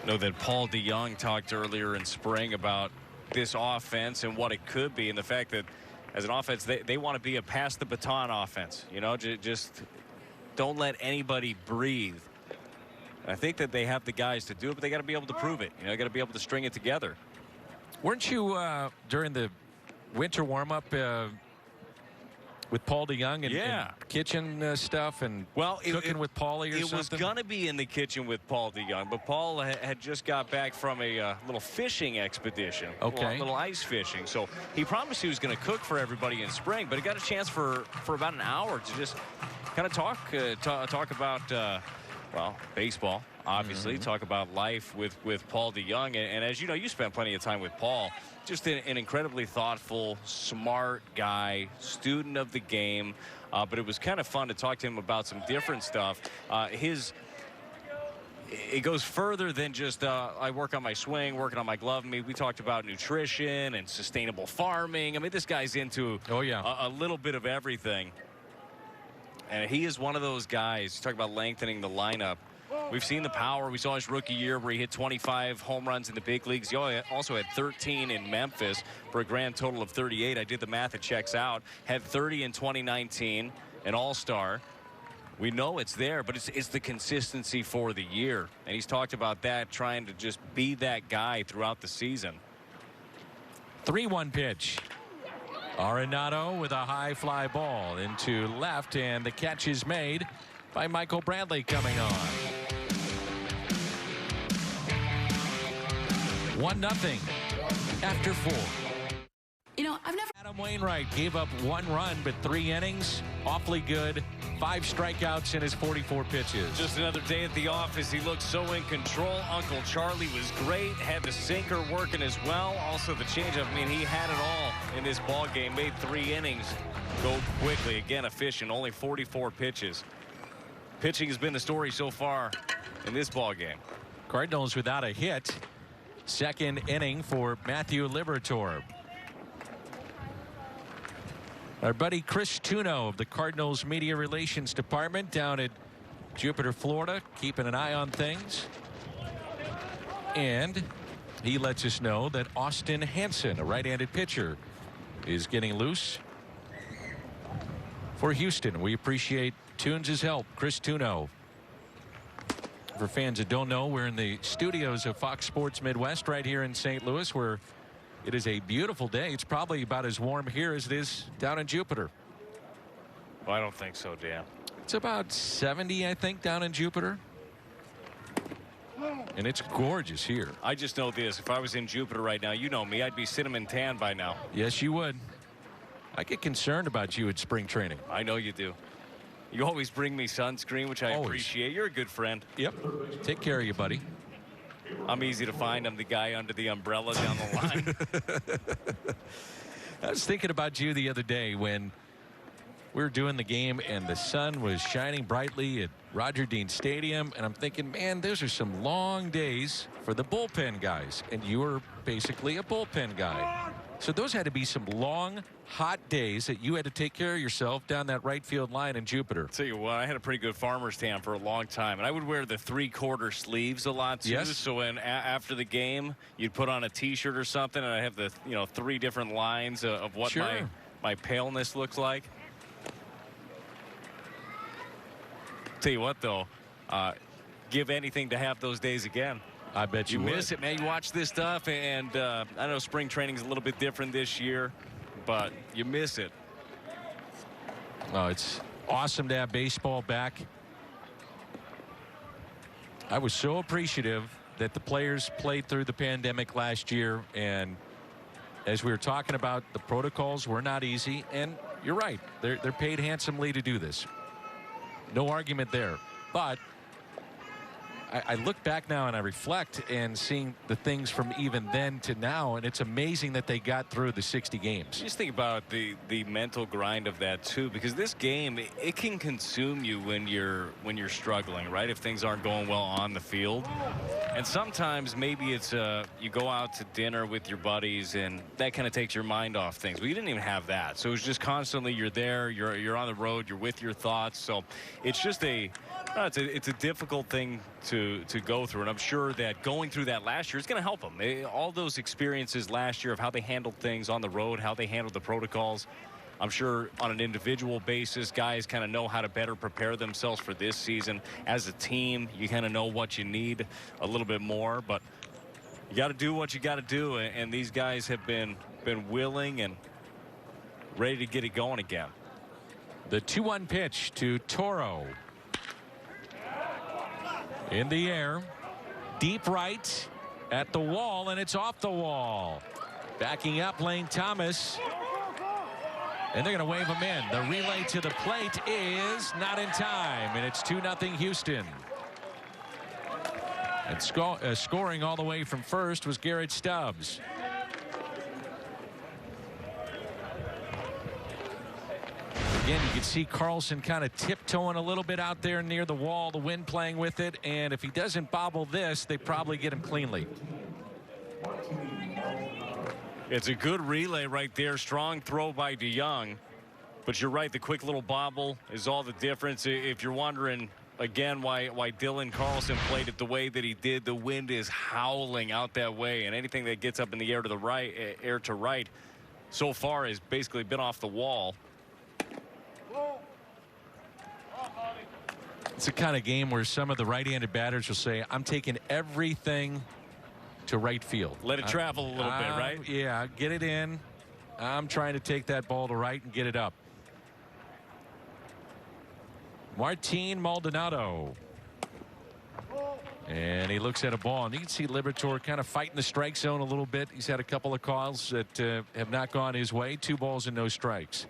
Know that Paul DeYoung talked earlier in spring about this offense and what it could be, and the fact that as an offense they want to be a pass the baton offense. You know, just don't let anybody breathe. And I think that they have the guys to do it, but they got to be able to prove it. You know, got to be able to string it together. Weren't you during the winter warm-up with Paul DeYoung and kitchen stuff and cooking with Paulie or something? It was going to be in the kitchen with Paul DeYoung, but Paul had just got back from a little fishing expedition. Okay. A little ice fishing. So he promised he was going to cook for everybody in spring, but he got a chance for about an hour to just kind of talk about, well, baseball, obviously, talk about life with Paul DeYoung. And as you know, you spent plenty of time with Paul. Just an incredibly thoughtful, smart guy, student of the game. But it was kind of fun to talk to him about some different stuff. It goes further than just I work on my swing, working on my glove. I mean, we talked about nutrition and sustainable farming. I mean, this guy's into a little bit of everything. And he is one of those guys. You talk about lengthening the lineup. We've seen the power. We saw his rookie year where he hit 25 home runs in the big leagues. He also had 13 in Memphis for a grand total of 38. I did the math. It checks out. Had 30 in 2019, an all-star. We know it's there, but it's the consistency for the year. And he's talked about that, trying to just be that guy throughout the season. 3-1 pitch. Arenado with a high fly ball into left, and the catch is made by Michael Bradley coming on. 1-0 after 4. You know, I've never... Adam Wainwright gave up 1 run, but 3 innings. Awfully good. 5 strikeouts in his 44 pitches. Just another day at the office. He looked so in control. Uncle Charlie was great. Had the sinker working as well. Also the changeup. I mean, he had it all in this ball game. Made 3 innings go quickly. Again, efficient. Only 44 pitches. Pitching has been the story so far in this ball game. Cardinals without a hit. Second inning for Matthew Liberatore. Our buddy Chris Tuno of the Cardinals Media Relations Department down at Jupiter, Florida, keeping an eye on things. And he lets us know that Austin Hansen, a right-handed pitcher, is getting loose for Houston. We appreciate Tunes' help. Chris Tuno. For fans that don't know, we're in the studios of Fox Sports Midwest right here in St. Louis, where it is a beautiful day. It's probably about as warm here as it is down in Jupiter. Well, I don't think so, Dan. It's about 70, I think, down in Jupiter. And it's gorgeous here. I just know this. If I was in Jupiter right now, you know me, I'd be cinnamon tan by now. Yes, you would. I get concerned about you at spring training. I know you do. You always bring me sunscreen, which I appreciate. You're a good friend. Yep. Take care of you, buddy. I'm easy to find. I'm the guy under the umbrella down the line. I was thinking about you the other day when we were doing the game and the sun was shining brightly at Roger Dean Stadium, and I'm thinking, man, those are some long days for the bullpen guys, and you were basically a bullpen guy. So those had to be some long, hot days that you had to take care of yourself down that right field line in Jupiter. Tell you what, I had a pretty good farmer's tan for a long time, and I would wear the 3/4 sleeves a lot too. Yes. So when after the game, you'd put on a T-shirt or something, and I have the 3 different lines of what my paleness looks like. Tell you what, though, give anything to have those days again. I bet you would. Miss it, man. You watch this stuff, and I know spring training's a little bit different this year, but you miss it. Oh, it's awesome to have baseball back. I was so appreciative that the players played through the pandemic last year, and as we were talking about, the protocols were not easy, and you're right. They're paid handsomely to do this. No argument there. But I look back now and I reflect and seeing the things from even then to now, and it's amazing that they got through the 60 games. Just think about the mental grind of that too, because this game, it can consume you when you're struggling, right? If things aren't going well on the field. And sometimes maybe it's you go out to dinner with your buddies and that kind of takes your mind off things. Well, you didn't even have that. So it's just constantly you're there, you're on the road, you're with your thoughts. So it's just it's a difficult thing to go through, and I'm sure that going through that last year is going to help them. All those experiences last year of how they handled things on the road, how they handled the protocols, I'm sure on an individual basis, guys kind of know how to better prepare themselves for this season. As a team, you kind of know what you need a little bit more, but you got to do what you got to do, and these guys have been willing and ready to get it going again. The 2-1 pitch to Toro. In the air, deep right at the wall, and it's off the wall. Backing up, Lane Thomas. And they're going to wave him in. The relay to the plate is not in time, and it's 2-0 Houston. And scoring all the way from first was Garrett Stubbs. Again, you can see Carlson kind of tiptoeing a little bit out there near the wall, the wind playing with it, and if he doesn't bobble this, they probably get him cleanly. It's a good relay right there. Strong throw by DeYoung. But you're right, the quick little bobble is all the difference. If you're wondering, again, why Dylan Carlson played it the way that he did, the wind is howling out that way, and anything that gets up in the air to the right, so far has basically been off the wall. It's the kind of game where some of the right-handed batters will say, I'm taking everything to right field. Let it travel a little bit, right? Yeah, get it in. I'm trying to take that ball to right and get it up. Martin Maldonado. And he looks at a ball, and you can see Liberatore kind of fighting the strike zone a little bit. He's had a couple of calls that have not gone his way. 2 balls and no strikes.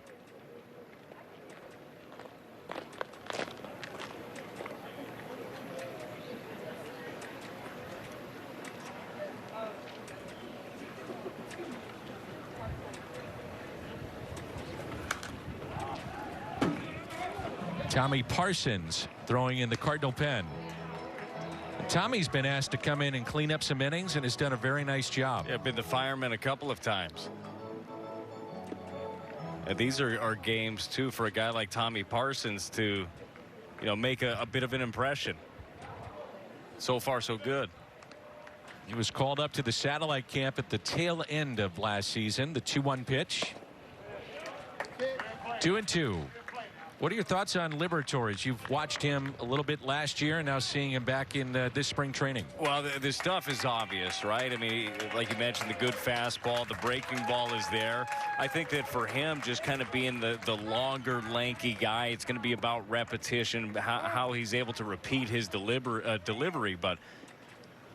Tommy Parsons throwing in the Cardinal pen. And Tommy's been asked to come in and clean up some innings and has done a very nice job. Yeah, been the fireman a couple of times. And these are games too for a guy like Tommy Parsons to, make a bit of an impression. So far, so good. He was called up to the satellite camp at the tail end of last season. The 2-1 pitch. 2-2. What are your thoughts on Liberatore? You've watched him a little bit last year and now seeing him back in this spring training. Well, the stuff is obvious, right? I mean, like you mentioned, the good fastball, the breaking ball is there. I think that for him, just kind of being the longer, lanky guy, it's going to be about repetition, how he's able to repeat his delivery. But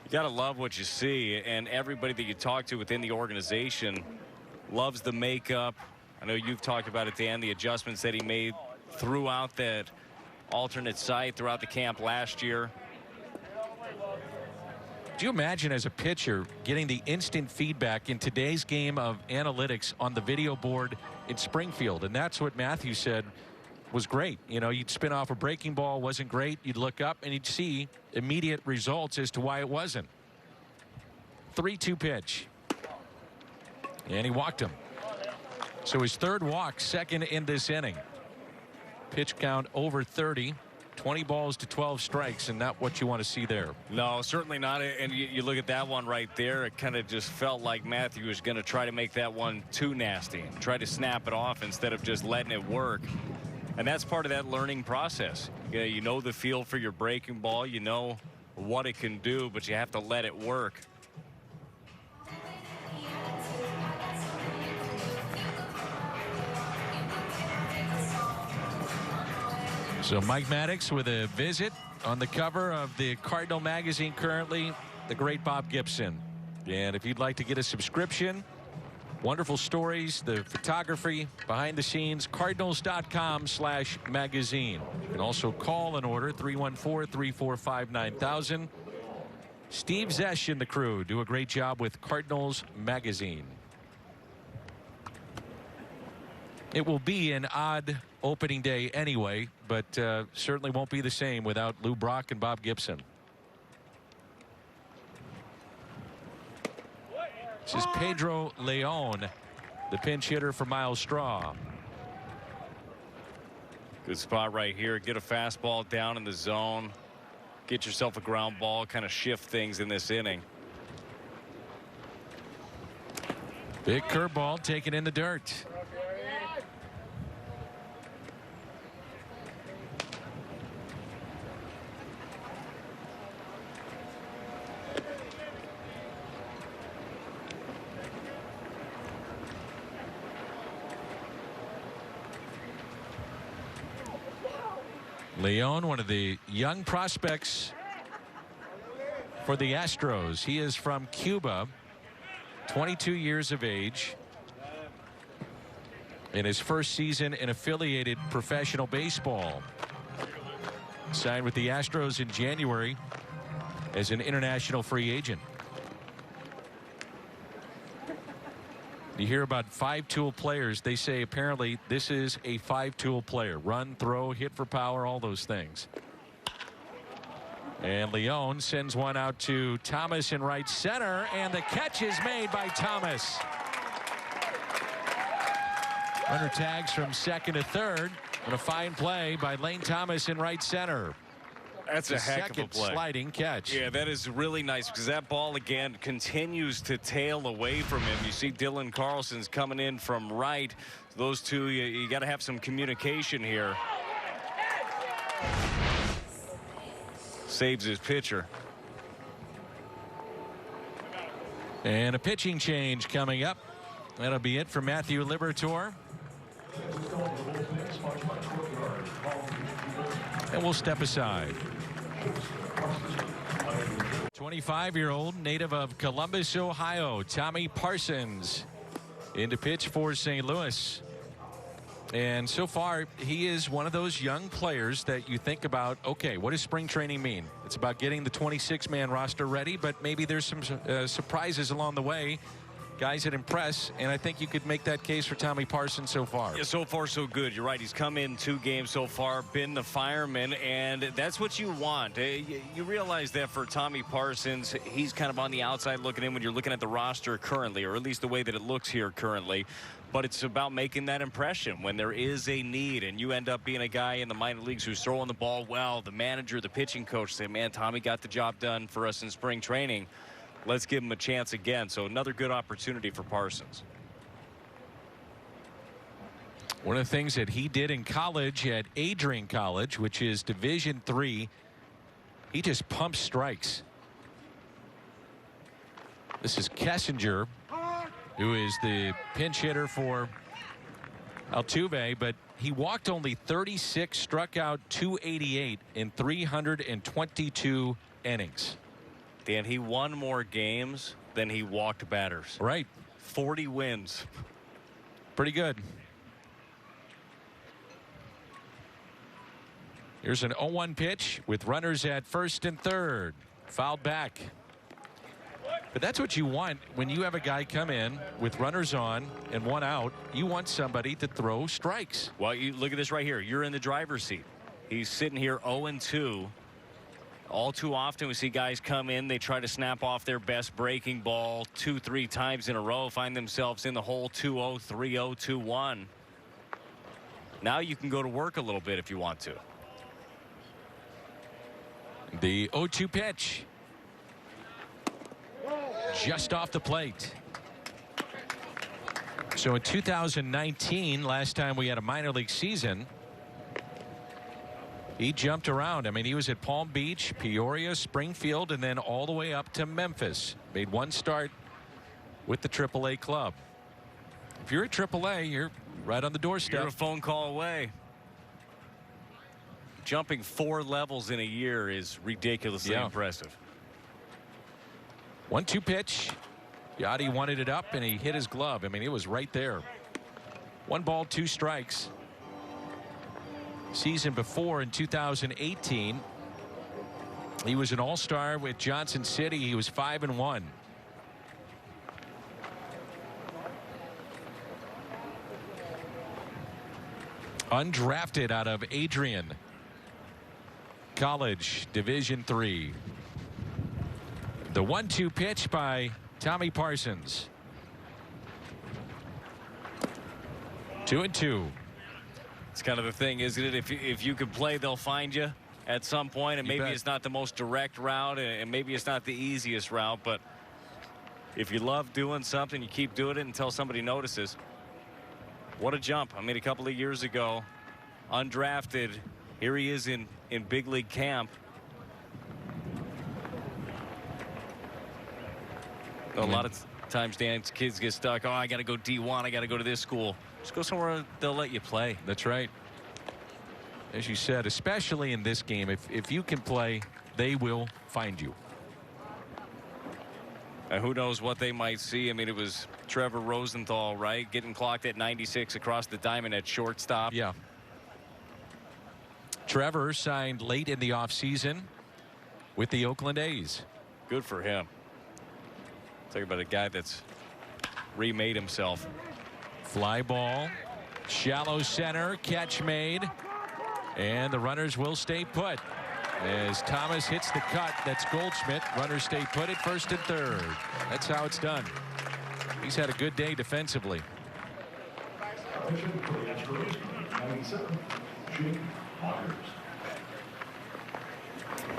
you got to love what you see, and everybody that you talk to within the organization loves the makeup. I know you've talked about it, Dan, the adjustments that he made throughout that alternate site throughout the camp last year. Do you imagine as a pitcher getting the instant feedback in today's game of analytics on the video board in Springfield? And that's what Matthew said was great. You know, you'd spin off a breaking ball, wasn't great. You'd look up and you'd see immediate results as to why it wasn't. 3-2 pitch. And he walked him. So his third walk, second in this inning. Pitch count over 30. 20 balls to 12 strikes, and not what you want to see there. No, certainly not. And you look at that one right there, it kind of just felt like Matthew was going to try to make that one too nasty, try to snap it off instead of just letting it work. And that's part of that learning process. You know the feel for your breaking ball, you know what it can do, but you have to let it work. So Mike Maddox with a visit on the cover of the Cardinal magazine currently, the great Bob Gibson. And if you'd like to get a subscription, wonderful stories, the photography, behind the scenes, cardinals.com/magazine. You can also call and order 314-345-9000. Steve Zesh and the crew do a great job with Cardinals magazine. It will be an odd opening day anyway, but certainly won't be the same without Lou Brock and Bob Gibson. This is Pedro Leon, the pinch hitter for Miles Straw. Good spot right here. Get a fastball down in the zone. Get yourself a ground ball, kind of shift things in this inning. Big curveball taken in the dirt. Leon, one of the young prospects for the Astros. He is from Cuba, 22 years of age. In his first season in affiliated professional baseball. Signed with the Astros in January as an international free agent. You hear about five-tool players. They say apparently this is a five-tool player. Run, throw, hit for power, all those things. And Leon sends one out to Thomas in right center, and the catch is made by Thomas. Runner tags from second to third, and a fine play by Lane Thomas in right center. That's a heck of a play. Sliding catch. Yeah, that is really nice because that ball again continues to tail away from him. You see Dylan Carlson's coming in from right. Those two, you got to have some communication here. Saves his pitcher. And a pitching change coming up. That'll be it for Matthew Liberatore. And we'll step aside. 25-year-old native of Columbus, Ohio, Tommy Parsons in to pitch for St. Louis. And so far, he is one of those young players that you think about, okay, what does spring training mean? It's about getting the 26-man roster ready, but maybe there's some surprises along the way. Guys that impress, and I think you could make that case for Tommy Parsons so far. Yeah, so far so good. You're right. He's come in 2 games so far, been the fireman, and that's what you want. You realize that for Tommy Parsons, he's kind of on the outside looking in when you're looking at the roster currently, or at least the way that it looks here currently. But it's about making that impression when there is a need, and you end up being a guy in the minor leagues who's throwing the ball well. The manager, the pitching coach say, man, Tommy got the job done for us in spring training. let's give him a chance again. So another good opportunity for Parsons. One of the things that he did in college at Adrian College, which is Division III, he just pumps strikes. This is Kessinger, who is the pinch hitter for Altuve, but he walked only 36, struck out 288 in 322 innings. Dan, he won more games than he walked batters. Right. 40 wins. Pretty good. Here's an 0-1 pitch with runners at first and third. Fouled back. But that's what you want when you have a guy come in with runners on and one out. You want somebody to throw strikes. Well, you look at this right here. You're in the driver's seat. He's sitting here 0-2. All too often we see guys come in, they try to snap off their best breaking ball 2-3 times in a row, find themselves in the hole 2-0, 3-0, 2-1. Now you can go to work a little bit if you want to. The 0-2 pitch. Just off the plate. So in 2019, last time we had a minor league season, he jumped around. I mean, he was at Palm Beach, Peoria, Springfield, and then all the way up to Memphis. Made one start with the AAA club. If you're at AAA, you're right on the doorstep. You're a phone call away. Jumping 4 levels in a year is ridiculously impressive. 1-2 pitch. Yachty wanted it up and he hit his glove. I mean, it was right there. 1 ball, 2 strikes. Season before in 2018, he was an all-star with Johnson City. He was 5-1. Undrafted out of Adrian College, Division III. The 1-2 pitch by Tommy Parsons. 2-2. It's kind of the thing, isn't it? If you can play, they'll find you at some point, and maybe it's not the most direct route, and maybe it's not the easiest route, but if you love doing something, you keep doing it until somebody notices. What a jump. I mean, a couple of years ago, undrafted, here he is in big league camp. A lot of times, Dan, kids get stuck. Oh, I got to go D1. I got to go to this school. Just go somewhere they'll let you play. That's right. As you said, especially in this game, if you can play, they will find you. And who knows what they might see. I mean, it was Trevor Rosenthal, right? Getting clocked at 96 across the diamond at shortstop. Yeah. Trevor signed late in the offseason with the Oakland A's. Good for him. Talk about a guy that's remade himself. Fly ball, shallow center, catch made, and the runners will stay put. As Thomas hits the cut, that's Goldschmidt. Runners stay put at first and third. That's how it's done. He's had a good day defensively.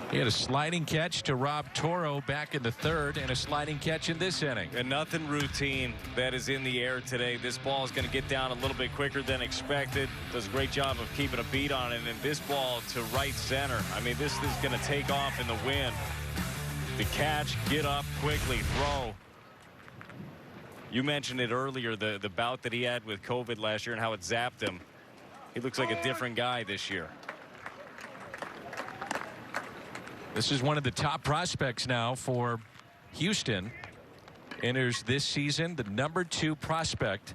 He had a sliding catch to Rob Toro back in the third, and a sliding catch in this inning. And nothing routine that is in the air today. This ball is going to get down a little bit quicker than expected. Does a great job of keeping a beat on it. And this ball to right center. I mean, this is going to take off in the wind. The catch, get up quickly, throw. You mentioned it earlier, the bout that he had with COVID last year and how it zapped him. He looks like a different guy this year. This is one of the top prospects now for Houston. Enters this season the #2 prospect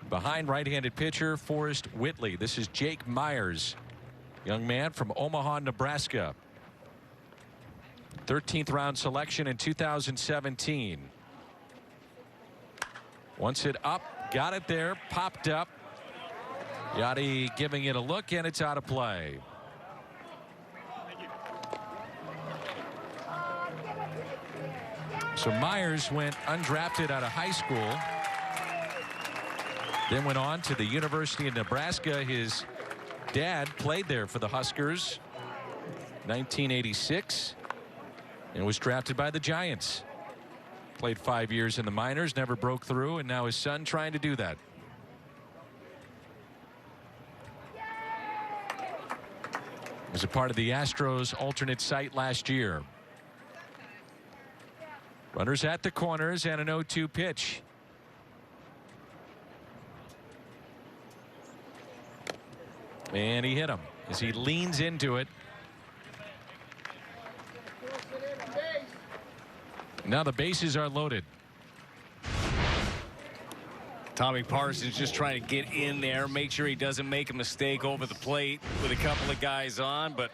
behind right-handed pitcher Forrest Whitley. This is Jake Myers, young man from Omaha, Nebraska. 13th round selection in 2017. Once it up, got it there, popped up. Yachty giving it a look, and it's out of play. So Myers went undrafted out of high school, then went on to the University of Nebraska. His dad played there for the Huskers 1986 and was drafted by the Giants. Played 5 years in the minors, never broke through, and now his son trying to do that. Was a part of the Astros alternate site last year. Runners at the corners and an 0-2 pitch. And he hit him as he leans into it. Now the bases are loaded. Tommy Parsons just trying to get in there, make sure he doesn't make a mistake over the plate with a couple of guys on, but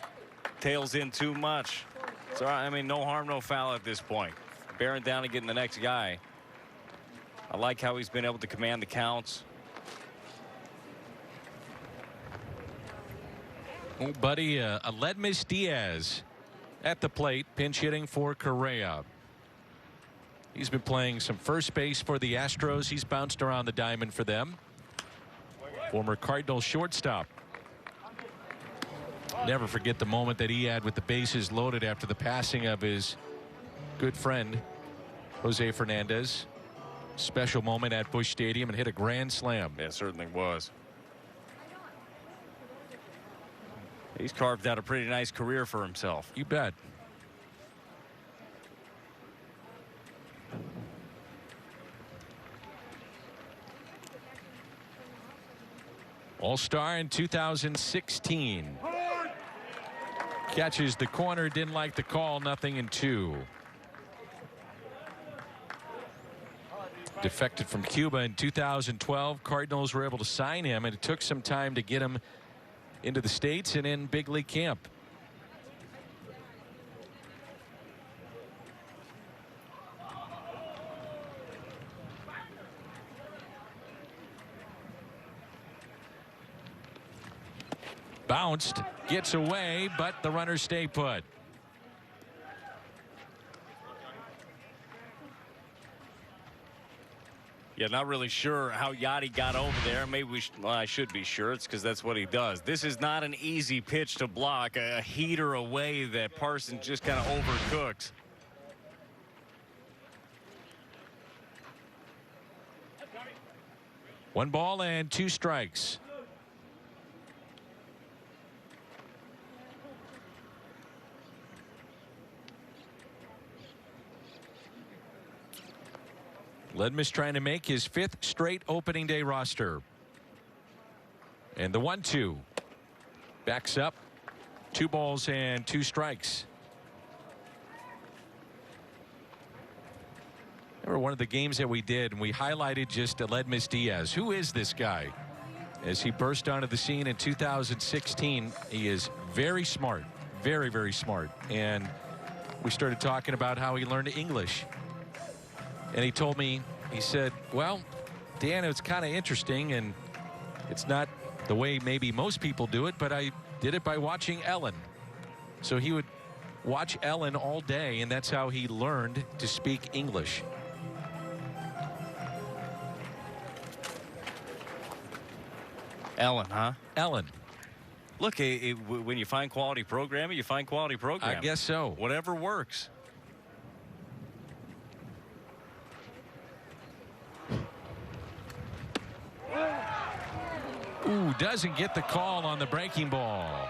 tails in too much. It's all right. I mean, no harm, no foul at this point. Bearing down and getting the next guy. I like how he's been able to command the counts. Oh, buddy, Aledmys Diaz at the plate, pinch hitting for Correa. He's been playing some first base for the Astros. He's bounced around the diamond for them. Former Cardinals shortstop. Never forget the moment that he had with the bases loaded after the passing of his good friend Jose Fernandez. Special moment at Busch Stadium, and hit a grand slam. Yeah, it certainly was. He's carved out a pretty nice career for himself. You bet. All-star in 2016. Catches the corner, didn't like the call, 0-2. Defected from Cuba in 2012. Cardinals were able to sign him, and it took some time to get him into the States and in big league camp. Bounced, gets away, but the runners stay put. Yeah, not really sure how Yachty got over there. Maybe well, I should be sure. It's because that's what he does. This is not an easy pitch to block. A heater away that Parsons just kind of overcooked. One ball and 2 strikes. Aledmys trying to make his 5th straight opening day roster. And the 1-2 backs up. 2 balls and 2 strikes. Remember one of the games that we did, and we highlighted just Aledmys Diaz. Who is this guy? As he burst onto the scene in 2016, he is very smart, very, very smart. And we started talking about how he learned English. And he told me, he said, well, Dan, it's kind of interesting, and it's not the way maybe most people do it, but I did it by watching Ellen. So he would watch Ellen all day, and that's how he learned to speak English. Ellen, huh? Ellen. Look, when you find quality programming, you find quality programming. I guess so. Whatever works. Ooh, doesn't get the call on the breaking ball.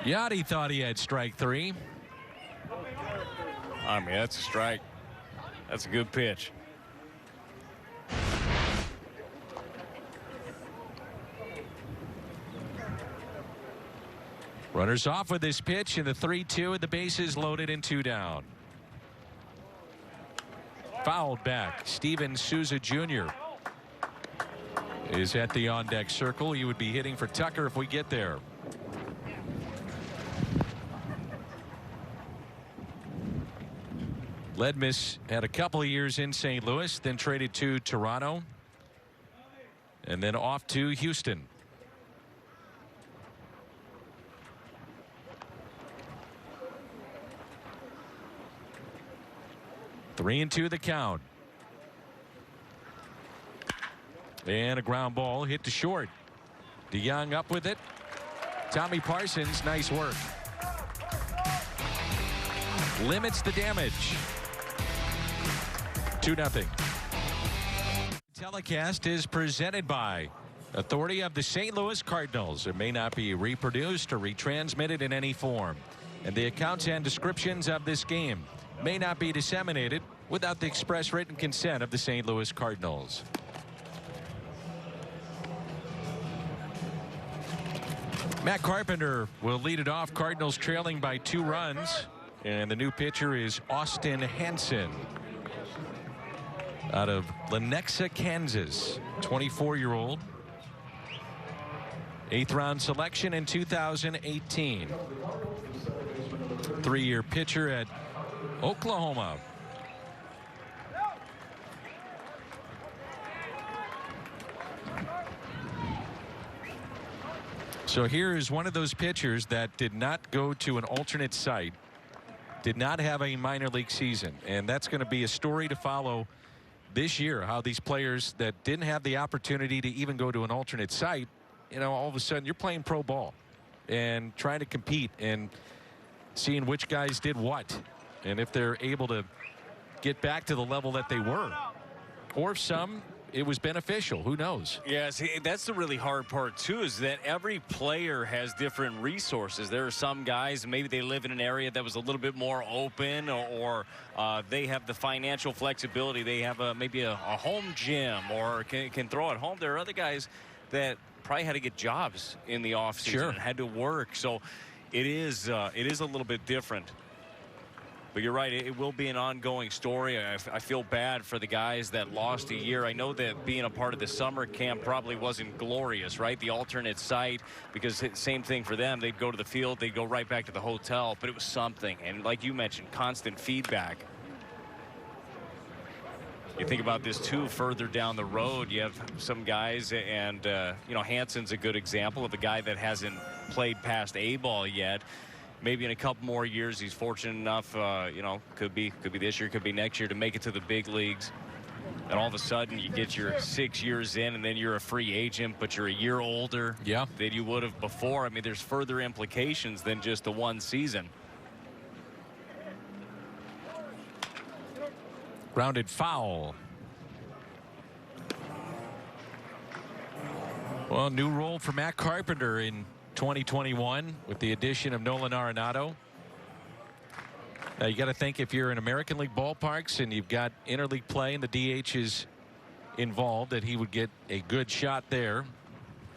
Yachty thought he had strike 3. I mean, that's a strike. That's a good pitch. Runners off with this pitch, and the 3-2, and the bases loaded and 2 down. Fouled back. Steven Souza Jr. is at the on-deck circle. He would be hitting for Tucker if we get there. Aledmys had a couple of years in St. Louis, then traded to Toronto, and then off to Houston. Three and 2 the count. And a ground ball hit to short. DeYoung up with it. Tommy Parsons, nice work. Limits the damage. 2-0. Telecast is presented by authority of the St. Louis Cardinals. It may not be reproduced or retransmitted in any form. And the accounts and descriptions of this game may not be disseminated without the express written consent of the St. Louis Cardinals. Matt Carpenter will lead it off. Cardinals trailing by 2 runs. And the new pitcher is Austin Hansen out of Lenexa, Kansas. 24-year-old. 8th round selection in 2018. 3-year pitcher at Oklahoma. So here is one of those pitchers that did not go to an alternate site, did not have a minor league season, and that's going to be a story to follow this year, how these players that didn't have the opportunity to even go to an alternate site, you know, all of a sudden you're playing pro ball and trying to compete and seeing which guys did what, and if they're able to get back to the level that they were, or if some it was beneficial. Who knows? Yeah, see, that's the really hard part too, is that every player has different resources. There are some guys, maybe they live in an area that was a little bit more open, or they have the financial flexibility. They have maybe a home gym, or can throw at home. There are other guys that probably had to get jobs in the offseason. Sure. And had to work. So it is a little bit different. But you're right, it will be an ongoing story. I feel bad for the guys that lost a year. I know that being a part of the summer camp probably wasn't glorious, right? The alternate site, because same thing for them. They'd go to the field, they'd go right back to the hotel, but it was something. And like you mentioned, constant feedback. You think about this too, further down the road, you have some guys, and you know, Hansen's a good example of a guy that hasn't played past A-ball yet. Maybe in a couple more years, he's fortunate enough, you know, could be this year, could be next year, to make it to the big leagues. And all of a sudden, you get your 6 years in, and then you're a free agent, but you're a year older than you would have before. I mean, there's further implications than just the one season. Grounded foul. Well, new role for Matt Carpenter in 2021 with the addition of Nolan Arenado. Now you got to think, if you're in American League ballparks and you've got interleague play and the DH is involved, that he would get a good shot there.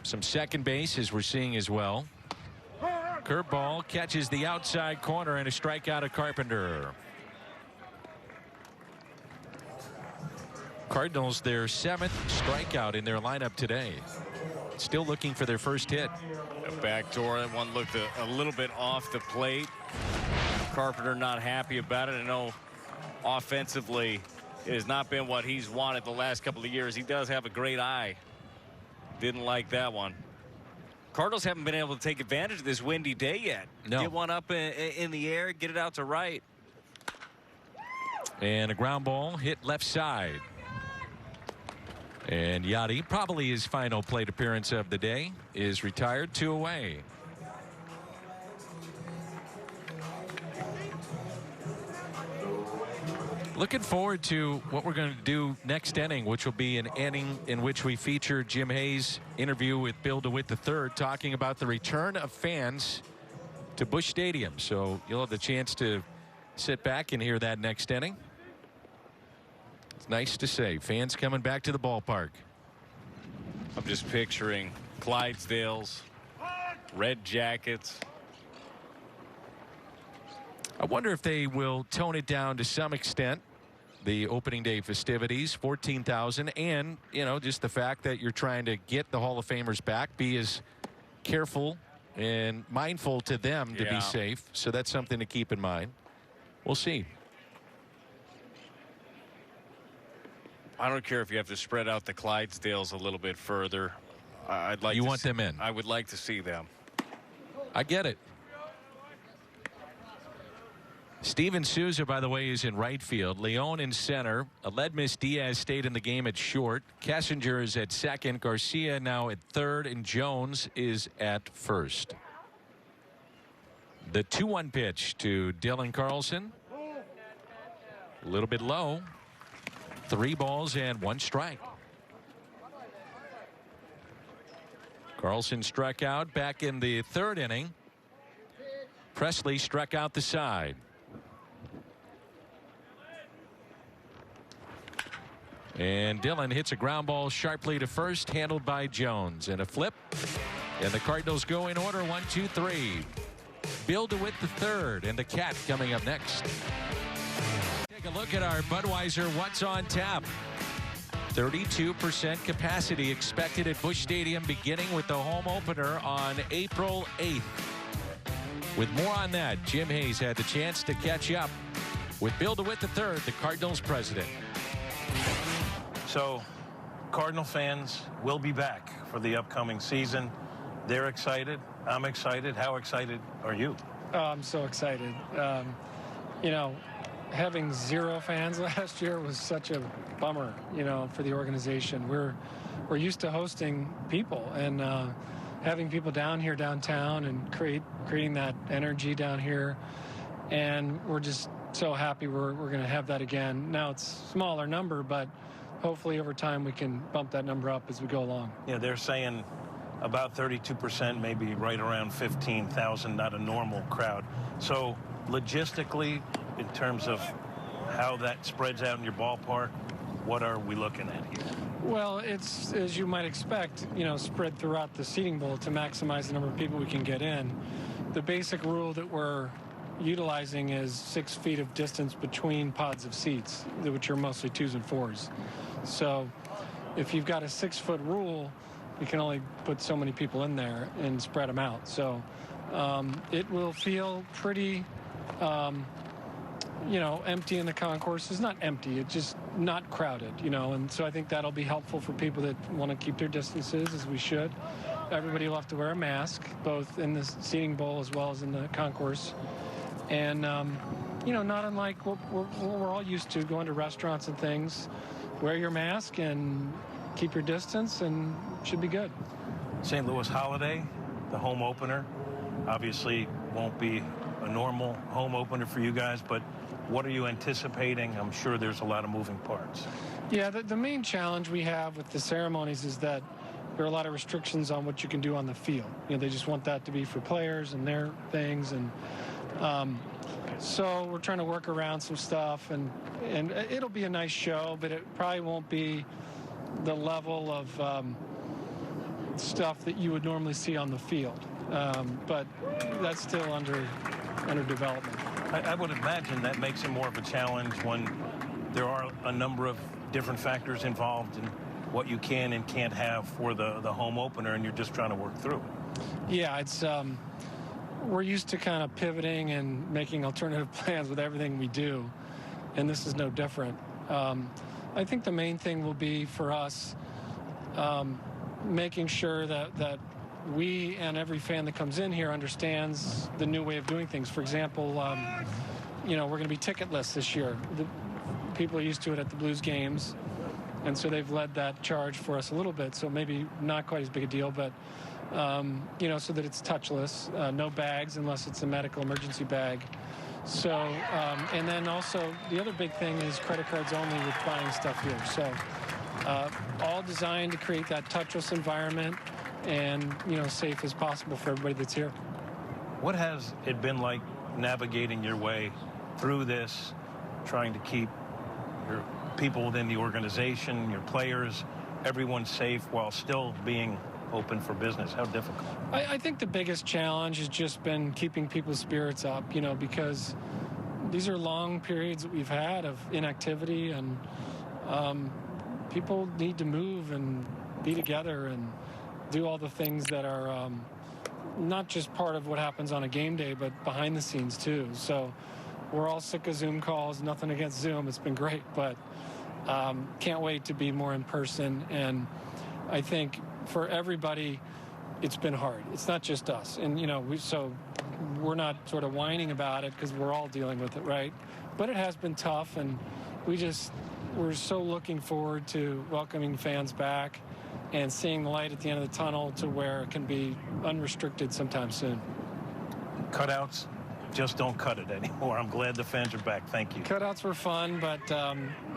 Some second base, as we're seeing as well. Curveball catches the outside corner, and a strikeout of Carpenter. Cardinals, their 7th strikeout in their lineup today. Still looking for their first hit. A backdoor. That one looked a little bit off the plate. Carpenter not happy about it. I know offensively it has not been what he's wanted the last couple of years. He does have a great eye. Didn't like that one. Cardinals haven't been able to take advantage of this windy day yet. No. Get one up in the air, get it out to right. And a ground ball hit left side. And Yachty, probably his final plate appearance of the day, is retired. 2 away. Looking forward to what we're going to do next inning, which will be an inning in which we feature Jim Hayes' interview with Bill DeWitt III, talking about the return of fans to Busch Stadium. So you'll have the chance to sit back and hear that next inning. It's nice to say, fans coming back to the ballpark. I'm just picturing Clydesdales, red jackets. I wonder if they will tone it down to some extent. The opening day festivities, 14,000, and, you know, just the fact that you're trying to get the Hall of Famers back, be as careful and mindful to them to be safe. So that's something to keep in mind. We'll see. I don't care if you have to spread out the Clydesdales a little bit further. I'd like. You want them in? I would like to see them. I get it. Steven Souza, by the way, is in right field. Leon in center. Aledmus Diaz stayed in the game at short. Kessinger is at second. Garcia now at third, and Jones is at first. The 2-1 pitch to Dylan Carlson. A little bit low. 3 balls and 1 strike. Carlson struck out back in the 3rd inning. Presley struck out the side. And Dylan hits a ground ball sharply to first, handled by Jones, and a flip. And the Cardinals go in order, 1, 2, 3. Bill DeWitt the 3rd, and the Cat coming up next. Take a look at our Budweiser What's on Tap. 32% capacity expected at Busch Stadium, beginning with the home opener on April 8th. With more on that, Jim Hayes had the chance to catch up with Bill DeWitt III, the Cardinals president. So, Cardinal fans will be back for the upcoming season. They're excited. I'm excited. How excited are you? Oh, I'm so excited. You know, having 0 fans last year was such a bummer, you know, for the organization. We're used to hosting people and having people down here downtown and creating that energy down here. And we're just so happy we're going to have that again. Now it's a smaller number, but hopefully over time we can bump that number up as we go along. Yeah, they're saying about 32%, maybe right around 15,000, not a normal crowd. So logistically, in terms of how that spreads out in your ballpark, what are we looking at here? Well, it's, as you might expect, you know, spread throughout the seating bowl to maximize the number of people we can get in. The basic rule that we're utilizing is 6 feet of distance between pods of seats, which are mostly 2s and 4s. So if you've got a 6-foot rule, you can only put so many people in there and spread them out. So it will feel pretty, you know, empty in the concourse. It's not empty, it's just not crowded, you know, and so I think that'll be helpful for people that want to keep their distances, as we should. Everybody will have to wear a mask, both in the seating bowl as well as in the concourse. And, you know, not unlike what we're all used to, going to restaurants and things. Wear your mask and keep your distance, and should be good. St. Louis holiday, the home opener, obviously won't be a normal home opener for you guys, but what are you anticipating? I'm sure there's a lot of moving parts. Yeah, the main challenge we have with the ceremonies is that there are a lot of restrictions on what you can do on the field. You know, they just want that to be for players and their things, and so we're trying to work around some stuff, and it'll be a nice show, but it probably won't be the level of stuff that you would normally see on the field. But that's still under development. I would imagine that makes it more of a challenge when there are a number of different factors involved in what you can and can't have for the home opener, and you're just trying to work through it. Yeah, it's we're used to kind of pivoting and making alternative plans with everything we do, and this is no different. I think the main thing will be for us making sure that we and every fan that comes in here understands the new way of doing things. For example, you know, we're going to be ticketless this year. People are used to it at the Blues games, and so they've led that charge for us a little bit, so maybe not quite as big a deal, but you know, so that it's touchless, no bags unless it's a medical emergency bag. So, and then also the other big thing is credit cards only with buying stuff here. So all designed to create that touchless environment and, you know, safe as possible for everybody that's here. What has it been like navigating your way through this, trying to keep your people within the organization, your players, everyone safe while still being open for business? How difficult? I think the biggest challenge has just been keeping people's spirits up, you know, because these are long periods that we've had of inactivity, and people need to move and be together and do all the things that are not just part of what happens on a game day, but behind the scenes too. So we're all sick of Zoom calls. Nothing against Zoom. It's been great, but can't wait to be more in person. And I think for everybody, it's been hard. It's not just us. And, you know, we're not sort of whining about it because we're all dealing with it, right? But it has been tough, and we're so looking forward to welcoming fans back and seeing the light at the end of the tunnel to where it can be unrestricted sometime soon. Cutouts just don't cut it anymore. I'm glad the fans are back. Thank you. Cutouts were fun, but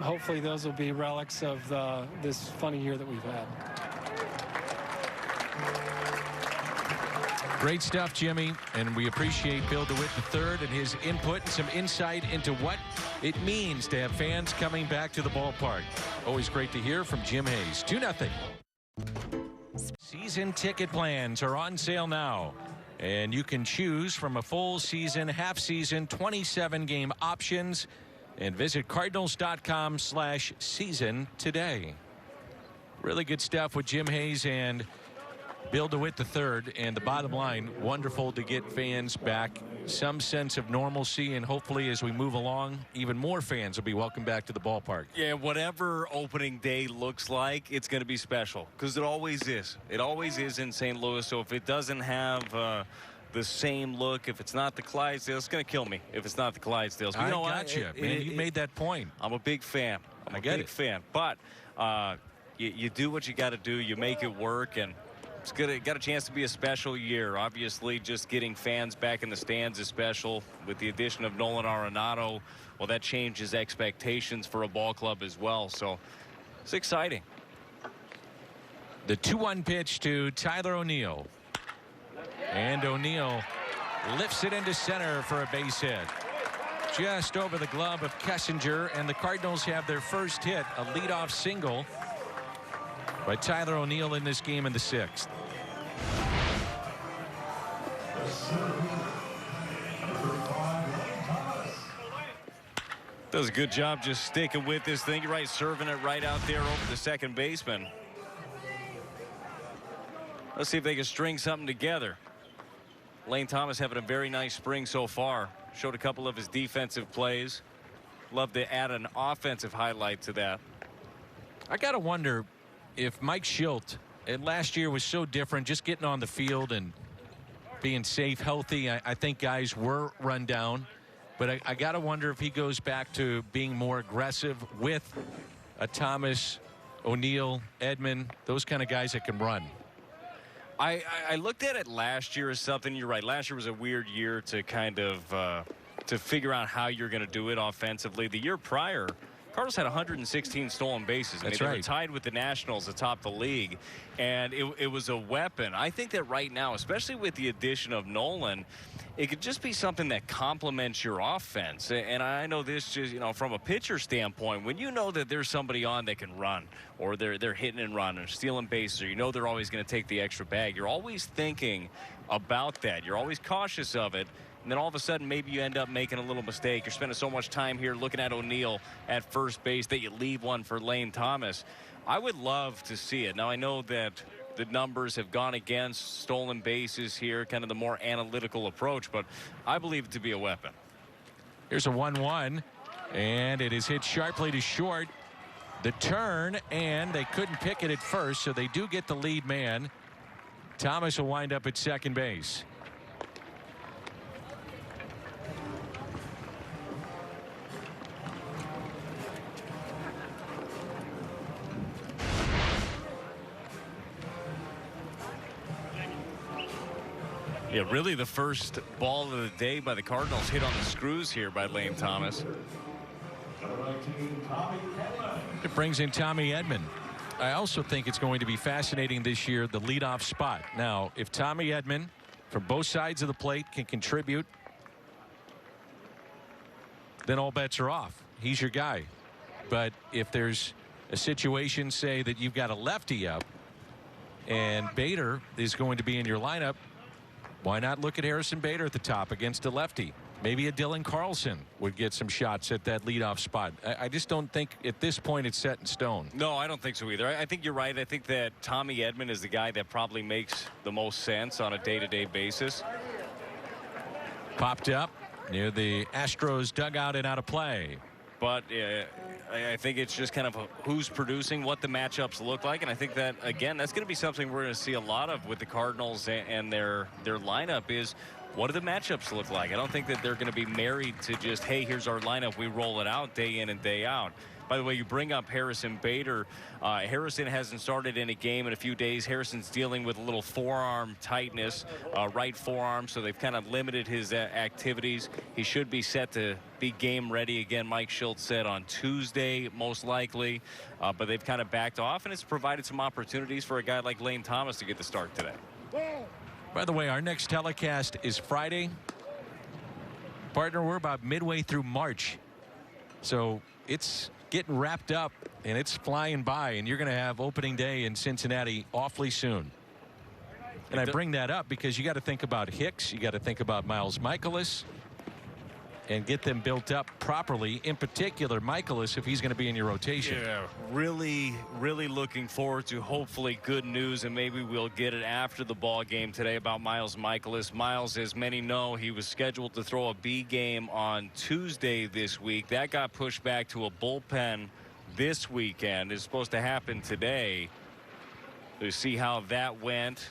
hopefully those will be relics of this funny year that we've had. Great stuff, Jimmy, and we appreciate Bill DeWitt III and his input and some insight into what it means to have fans coming back to the ballpark. Always great to hear from Jim Hayes. 2-0. Season ticket plans are on sale now, and you can choose from a full season, half season, 27 game options, and visit cardinals.com/season today. Really good stuff with Jim Hayes and Bill DeWitt III, and the bottom line, wonderful to get fans back, some sense of normalcy, and hopefully as we move along, even more fans will be welcome back to the ballpark. Yeah, whatever opening day looks like, it's going to be special, because it always is. It always is in St. Louis, so if it doesn't have the same look, if it's not the Clydesdales, it's going to kill me if it's not the Clydesdales. I got you, man. You made that point. I'm a big fan. I'm a big fan. But you do what you got to do. You make it work, and it's got a chance to be a special year. Obviously, just getting fans back in the stands is special. With the addition of Nolan Arenado, well, that changes expectations for a ball club as well. So it's exciting. The 2-1 pitch to Tyler O'Neill. And O'Neill lifts it into center for a base hit. Just over the glove of Kessinger, and the Cardinals have their first hit, a leadoff single by Tyler O'Neill in this game in the 6th. Does a good job just sticking with this thing. You're right, serving it right out there over the second baseman. Let's see if they can string something together. Lane Thomas having a very nice spring so far. Showed a couple of his defensive plays. Love to add an offensive highlight to that. I got to wonder if Mike Schilt, and last year was so different, just getting on the field and being safe, healthy. I think guys were run down, but I got to wonder if he goes back to being more aggressive with a Thomas, O'Neill, Edman, those kind of guys that can run. I looked at it last year as something. You're right. Last year was a weird year to kind of to figure out how you're going to do it offensively. The year prior, Cardinals had 116 stolen bases. That's they right. were tied with the Nationals atop the league, and it was a weapon. I think that right now, especially with the addition of Nolan, it could just be something that complements your offense. And I know this just, from a pitcher standpoint, when you know that there's somebody on that can run, or they're hitting and running, or stealing bases, or they're always going to take the extra bag, you're always thinking about that. You're always cautious of it. And then all of a sudden, maybe you end up making a little mistake. You're spending so much time here looking at O'Neill at first base that you leave one for Lane Thomas. I would love to see it. Now, I know that the numbers have gone against stolen bases here, kind of the more analytical approach, but I believe it to be a weapon. Here's a 1-1, and it is hit sharply to short. The turn, and they couldn't pick it at first, so they do get the lead man. Thomas will wind up at second base. Yeah, really the first ball of the day by the Cardinals hit on the screws here by Lane Thomas. It brings in Tommy Edman. I also think it's going to be fascinating this year, the leadoff spot. Now, if Tommy Edman from both sides of the plate can contribute, then all bets are off. He's your guy. But if there's a situation, say, that you've got a lefty up and Bader is going to be in your lineup, why not look at Harrison Bader at the top against a lefty? Maybe a Dylan Carlson would get some shots at that leadoff spot. I just don't think at this point it's set in stone. No, I don't think so either. I think you're right. I think that Tommy Edman is the guy that probably makes the most sense on a day-to-day basis. Popped up near the Astros dugout and out of play. But I think it's just kind of who's producing, what the matchups look like. And I think that, again, that's going to be something we're going to see a lot of with the Cardinals and their lineup is, what do the matchups look like? I don't think that they're going to be married to just, hey, here's our lineup, we roll it out day in and day out. By the way, you bring up Harrison Bader. Harrison hasn't started in a game in a few days. Harrison's dealing with a little forearm tightness, right forearm, so they've kind of limited his activities. He should be set to be game ready again, Mike Shildt said, on Tuesday, most likely. But they've kind of backed off, and it's provided some opportunities for a guy like Lane Thomas to get the start today. By the way, our next telecast is Friday. Partner, we're about midway through March. So it's getting wrapped up, and it's flying by, and you're going to have opening day in Cincinnati awfully soon. And I bring that up because you got to think about Hicks. You got to think about Miles Michaelis and get them built up properly, in particular Michaelis, if he's going to be in your rotation. Yeah, really looking forward to hopefully good news, and maybe we'll get it after the ball game today about Miles Michaelis. Miles, as many know, he was scheduled to throw a B game on Tuesday this week. That got pushed back to a bullpen this weekend. It's supposed to happen today. To see how that went.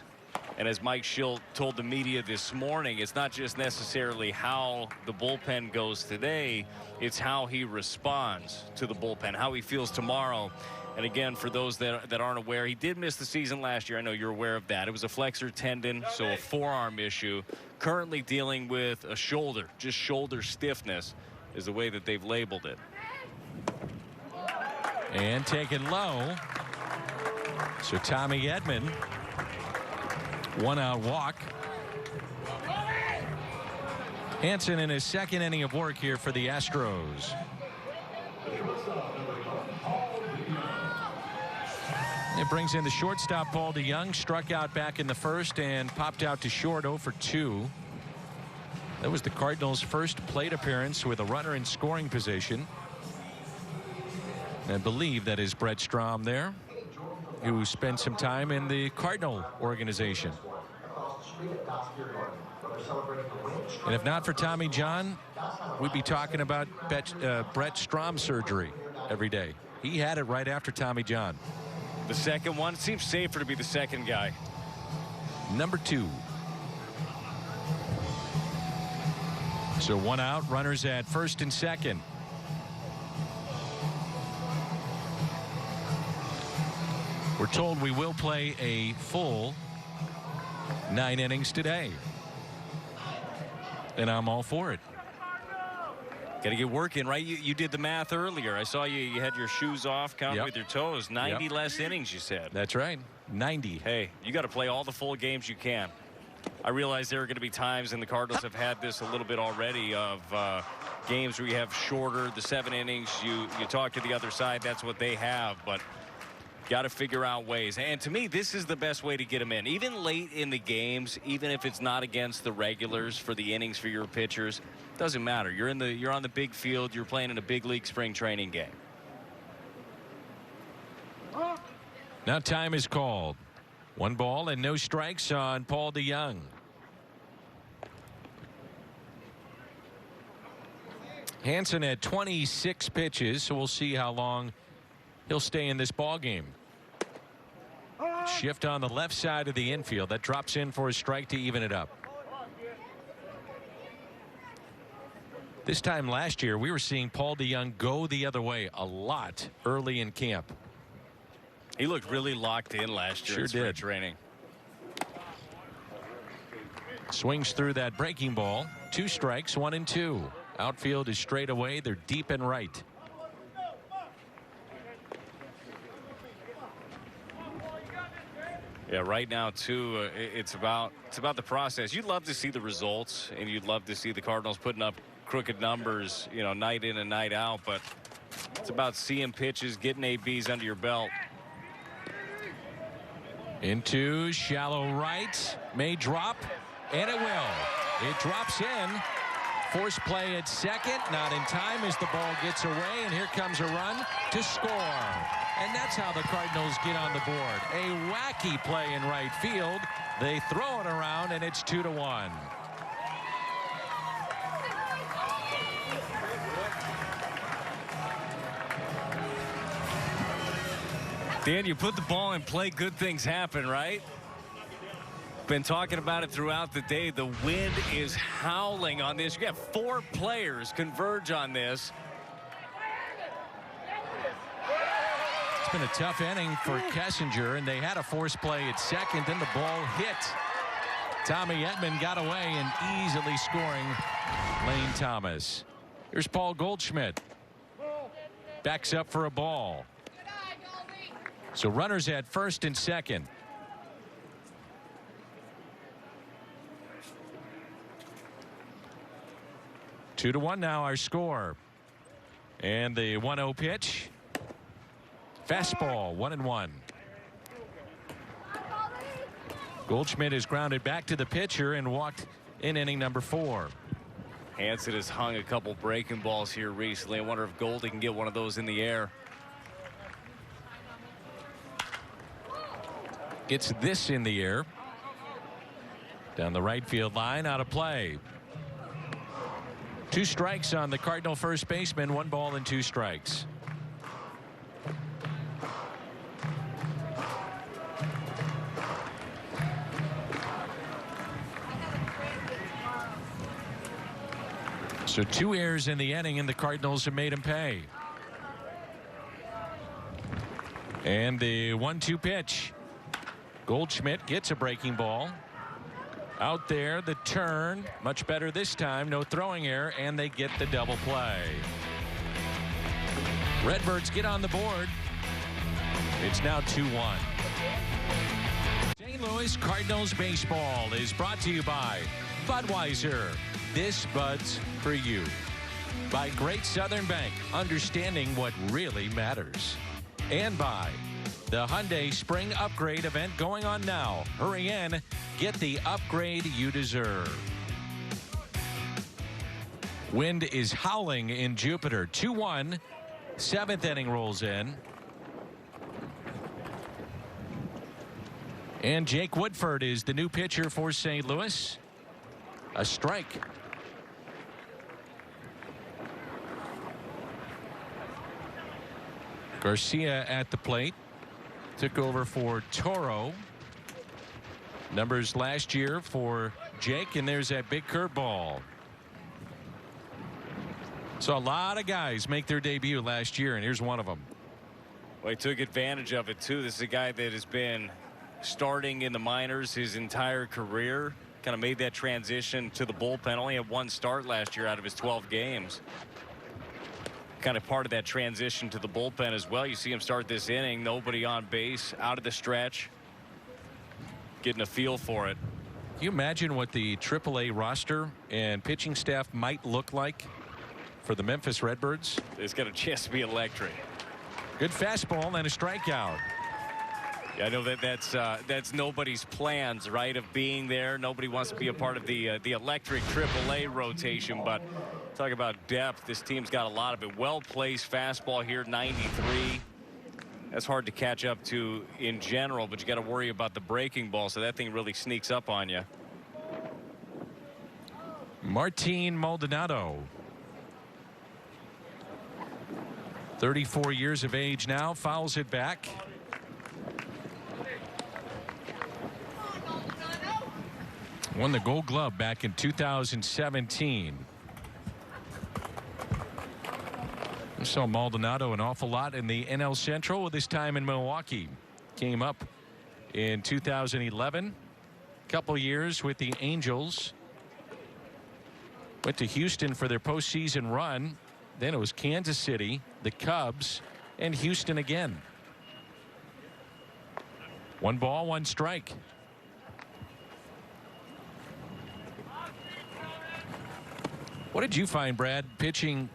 And as Mike Shildt told the media this morning, it's not just necessarily how the bullpen goes today, it's how he responds to the bullpen, how he feels tomorrow. And again, for those that aren't aware, he did miss the season last year. I know you're aware of that. It was a flexor tendon, so a forearm issue. Currently dealing with a shoulder, just shoulder stiffness is the way that they've labeled it. And taken low. So Tommy Edman. 1-out walk. Hansen in his second inning of work here for the Astros. It brings in the shortstop Paul DeYoung, struck out back in the first and popped out to short 0 for 2. That was the Cardinals' first plate appearance with a runner in scoring position. I believe that is Brett Strom there, who spent some time in the Cardinal organization. And if not for Tommy John, we'd be talking about Brett Strom surgery every day. He had it right after Tommy John. The second one, it seems safer to be the second guy. Number 2. So 1 out, runners at first and second. We're told we will play a full 9 innings today. And I'm all for it. Got to get working, right? You did the math earlier. I saw you had your shoes off, counting with your toes. 90 less innings, you said. That's right. 90. Hey, you got to play all the full games you can. I realize there are going to be times, and the Cardinals have had this a little bit already, of games where you have shorter, the 7 innings. You talk to the other side, that's what they have. But got to figure out ways. And to me, this is the best way to get them in. Even late in the games, even if it's not against the regulars for the innings for your pitchers, doesn't matter. You're on the big field. You're playing in a big league spring training game. Now time is called. 1 ball and no strikes on Paul DeYoung. Hansen had 26 pitches, so we'll see how long he'll stay in this ball game. Shift on the left side of the infield. That drops in for a strike to even it up. This time last year, we were seeing Paul DeYoung go the other way a lot early in camp. He looked really locked in last year. Sure in spring did. Training. Swings through that breaking ball. 2 strikes, 1 and 2. Outfield is straight away. They're deep and right. Yeah, right now too, it's about the process. You'd love to see the results, and you'd love to see the Cardinals putting up crooked numbers, you know, night in and night out. But it's about seeing pitches, getting ABs under your belt. Into shallow right, may drop, and it will. It drops in. Force play at second, not in time as the ball gets away, and here comes a run to score. And that's how the Cardinals get on the board. A wacky play in right field. They throw it around, and it's 2-1. Dan, you put the ball in play, good things happen, right? Been talking about it throughout the day. The wind is howling on this. You got 4 players converge on this. been a tough inning for Kessinger, and they had a forced play at second. Then the ball hit. Tommy Edman got away and easily scoring Lane Thomas. Here's Paul Goldschmidt. Backs up for a ball. So runners at first and second. Two to one now our score. And the 1-0 pitch. Fastball 1-1. Goldschmidt is grounded back to the pitcher and walked in inning number 4. Hansen has hung a couple breaking balls here recently. I wonder if Goldie can get one of those in the air. Gets this in the air. Down the right field line, out of play. 2 strikes on the Cardinal first baseman. 1 ball and 2 strikes. So 2 errors in the inning, and the Cardinals have made him pay. And the 1-2 pitch. Goldschmidt gets a breaking ball. Out there, the turn. Much better this time. No throwing error, and they get the double play. Redbirds get on the board. It's now 2-1. St. Louis Cardinals baseball is brought to you by Budweiser. This Bud's for you. By Great Southern Bank, understanding what really matters. And by the Hyundai Spring Upgrade event going on now. Hurry in, get the upgrade you deserve. Wind is howling in Jupiter. 2-1. 7th inning rolls in. And Jake Woodford is the new pitcher for St. Louis. A strike. Garcia at the plate. Took over for Toro. Numbers last year for Jake, and there's that big curveball. So a lot of guys make their debut last year, and here's one of them. Well, he took advantage of it too. This is a guy that has been starting in the minors his entire career. Kind of made that transition to the bullpen. Only had 1 start last year out of his 12 games. Kind of part of that transition to the bullpen as well. You see him start this inning. Nobody on base, out of the stretch. Getting a feel for it. Can you imagine what the AAA roster and pitching staff might look like for the Memphis Redbirds? It's got a chance to be electric. Good fastball and a strikeout. Yeah, I know that's nobody's plans, right, of being there. Nobody wants to be a part of the electric AAA rotation, but talk about depth. This team's got a lot of it. Well-placed fastball here, 93. That's hard to catch up to in general, but you got to worry about the breaking ball, so that thing really sneaks up on you. Martin Maldonado. 34 years of age now, fouls it back. Won the Gold Glove back in 2017. We saw Maldonado an awful lot in the NL Central with his time in Milwaukee. Came up in 2011. Couple years with the Angels. Went to Houston for their postseason run. Then it was Kansas City, the Cubs, and Houston again. 1 ball, 1 strike. What did you find, Brad, pitching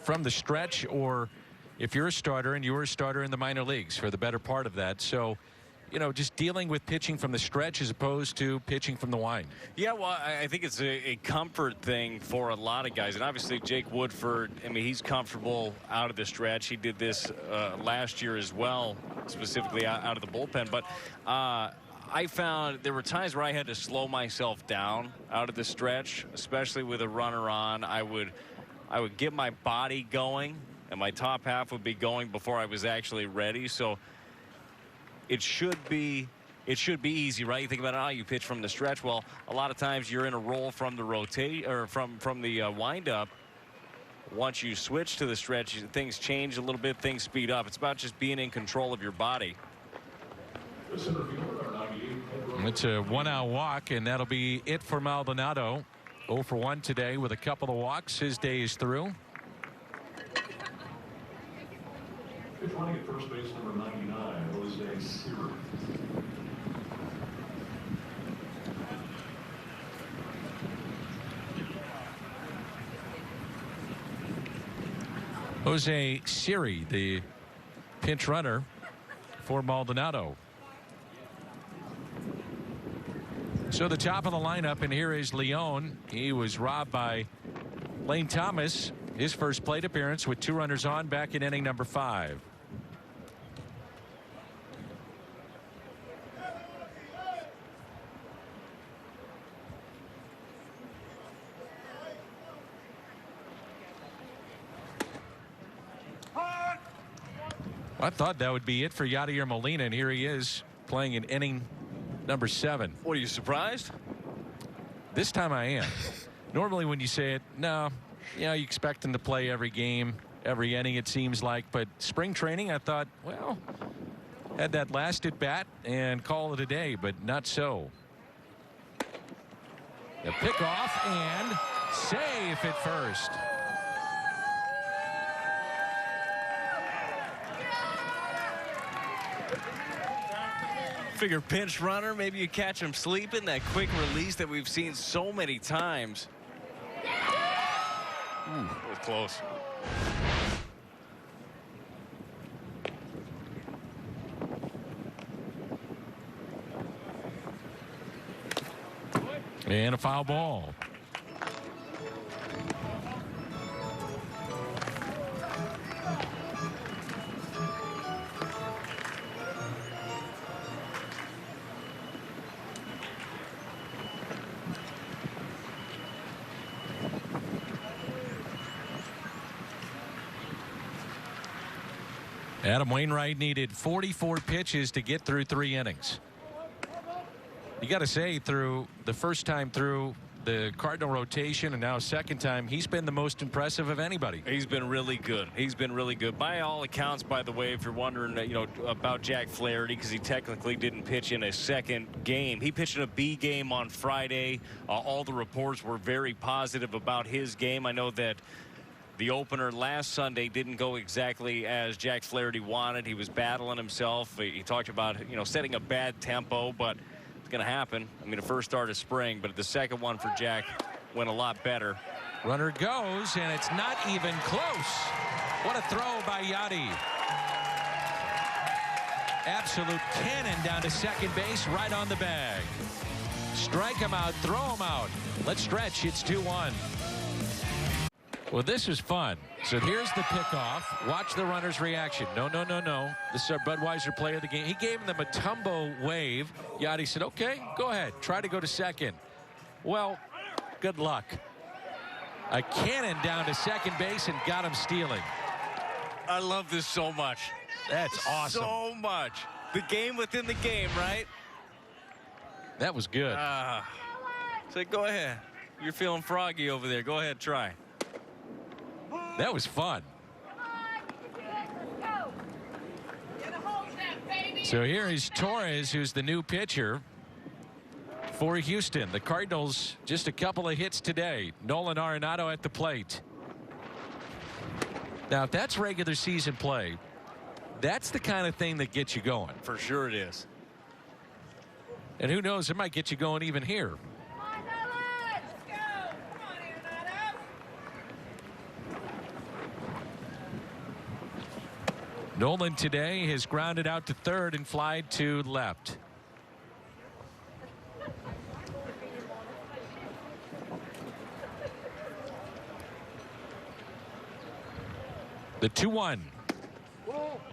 from the stretch, or if you're a starter and you were a starter in the minor leagues for the better part of that? So, you know, just dealing with pitching from the stretch as opposed to pitching from the wind. Yeah, well, I think it's a comfort thing for a lot of guys. And obviously Jake Woodford, I mean, he's comfortable out of the stretch. He did this last year as well, specifically out of the bullpen. But I found there were times where I had to slow myself down out of the stretch, especially with a runner on. I would get my body going, and my top half would be going before I was actually ready. So it should be easy, right? You think about it, oh, you pitch from the stretch. Well, a lot of times you're in a roll from the rotate or from the windup. once you switch to the stretch, things change a little bit, things speed up. It's about just being in control of your body. It's a 1-out walk, and that'll be it for Maldonado. 0 for 1 today with a couple of walks. His day is through. Running at first base, number 99, Jose Siri. Jose Siri, the pinch runner for Maldonado. So the top of the lineup, and here is Leon. He was robbed by Lane Thomas. His first plate appearance with 2 runners on back in inning number 5. I thought that would be it for Yadier Molina, and here he is playing in inning number 7. What, are you surprised? This time I am. Normally when you say it, no, you expect him to play every game, every inning, it seems like. But spring training, I thought, well, had that last at bat and call it a day, but not so. The pickoff and safe at first. Figure pinch runner, maybe you catch him sleeping. That quick release that we've seen so many times. Ooh, that was close. And a foul ball. Adam Wainwright needed 44 pitches to get through 3 innings. You got to say, through the first time through the Cardinal rotation and now second time, he's been the most impressive of anybody. He's been really good. He's been really good. By all accounts, by the way, if you're wondering, about Jack Flaherty, because he technically didn't pitch in a second game. He pitched in a B game on Friday. All the reports were very positive about his game. I know that the opener last Sunday didn't go exactly as Jack Flaherty wanted. He was battling himself. He talked about, setting a bad tempo, but it's going to happen. I mean, the first start of spring, but the second one for Jack went a lot better. Runner goes, and it's not even close. What a throw by Yadi. Absolute cannon down to second base, right on the bag. Strike him out, throw him out. Let's stretch. It's 2-1. Well, this is fun. So here's the pickoff. Watch the runner's reaction. No, no, no, no. This is our Budweiser player of the game. He gave them a Tumbo wave. Yadi said, okay, go ahead. Try to go to second. Well, good luck. A cannon down to second base and got him stealing. I love this so much. That's awesome. So much. The game within the game, right? That was good. So go ahead. You're feeling froggy over there. Go ahead, try. That was fun. So here is Torres, who's the new pitcher for Houston. The Cardinals just a couple of hits today. Nolan Arenado at the plate. Now, if that's regular season play, that's the kind of thing that gets you going. For sure it is. And who knows, it might get you going even here. Nolan today has grounded out to third and flied to left. The 2-1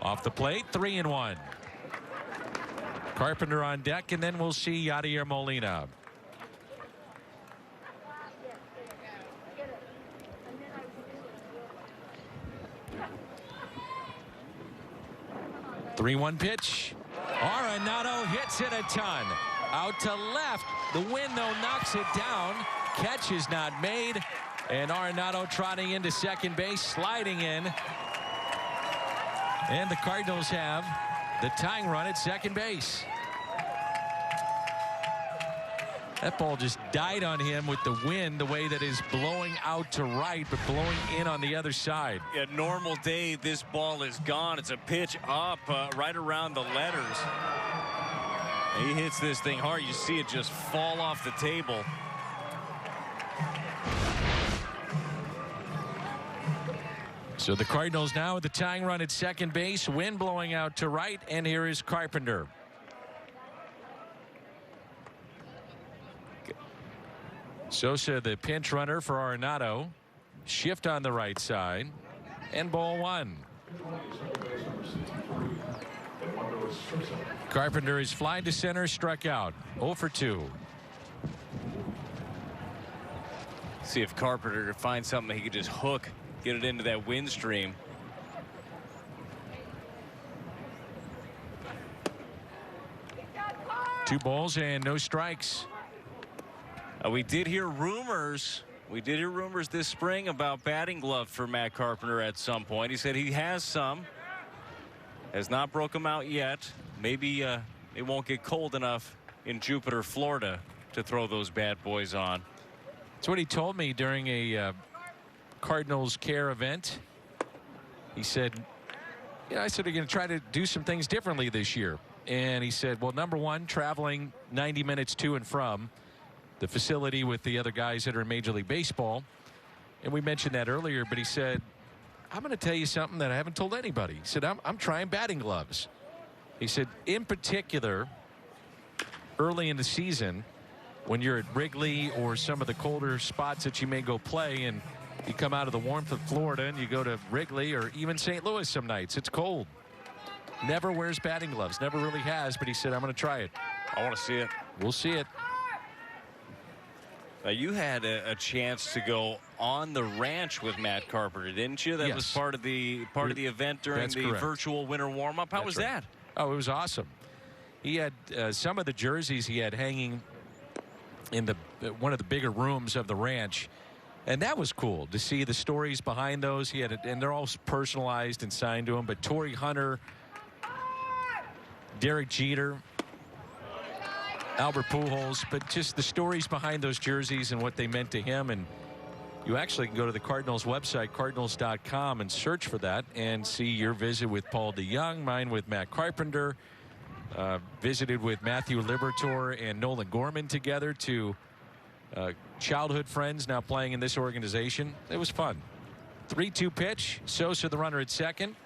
off the plate, 3-1. Carpenter on deck, and then we'll see Yadier Molina. The 3-1 pitch. Arenado hits it a ton. Out to left. The wind, though, knocks it down. Catch is not made. And Arenado trotting into second base, sliding in. And the Cardinals have the tying run at second base. That ball just died on him with the wind, the way that is blowing out to right, but blowing in on the other side. A normal day, this ball is gone. It's a pitch up right around the letters. And he hits this thing hard. You see it just fall off the table. So the Cardinals now with the tying run at second base, wind blowing out to right, and here is Carpenter. Sosa, the pinch runner for Arenado. Shift on the right side, and ball one. Carpenter is flying to center, struck out. 0 for 2. See if Carpenter could find something he could just hook, get it into that wind stream. Two balls and no strikes. We did hear rumors. We did hear rumors this spring about batting gloves for Matt Carpenter at some point. He said he has some. Has not broke them out yet. Maybe it won't get cold enough in Jupiter, Florida to throw those bad boys on. That's what he told me during a Cardinals Care event. He said, yeah, I said, you're going to try to do some things differently this year. And he said, well, number one, traveling 90 minutes to and from the facility with the other guys that are in Major League Baseball. And we mentioned that earlier, but he said, I'm going to tell you something that I haven't told anybody. He said, I'm trying batting gloves. He said, in particular, early in the season, when you're at Wrigley or some of the colder spots that you may go play, and you come out of the warmth of Florida and you go to Wrigley or even St. Louis some nights, it's cold. Never wears batting gloves, never really has, but he said, I'm going to try it. I want to see it. We'll see it. Now, you had a chance to go on the ranch with Matt Carpenter, didn't you? That Yes. was part of the event during That's the correct. virtual winter warm-up. How was that? Oh, it was awesome. He had some of the jerseys he had hanging in the one of the bigger rooms of the ranch, and that was cool to see the stories behind those. He had and they're all personalized and signed to him. But Torrey Hunter, Derek Jeter, Albert Pujols, but just the stories behind those jerseys and what they meant to him. And you actually can go to the Cardinals website, cardinals.com, and search for that and see your visit with Paul DeYoung, mine with Matt Carpenter. Visited with Matthew Liberatore and Nolan Gorman together, two childhood friends now playing in this organization. It was fun. 3-2 pitch. Sosa the runner at second.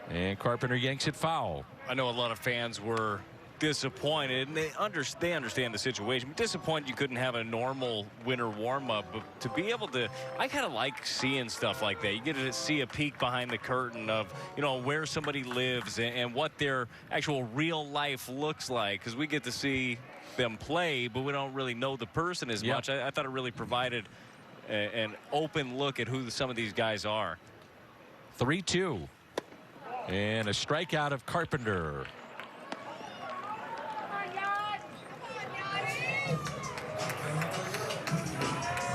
And Carpenter yanks it foul. I know a lot of fans were disappointed, and they understand the situation. Disappointed you couldn't have a normal winter warm-up, but to be able to, I kind of like seeing stuff like that. You get to see a peek behind the curtain of, you know, where somebody lives and what their actual real life looks like, because we get to see them play, but we don't really know the person as much. I thought it really provided an open look at who some of these guys are. 3-2 and a strikeout of Carpenter.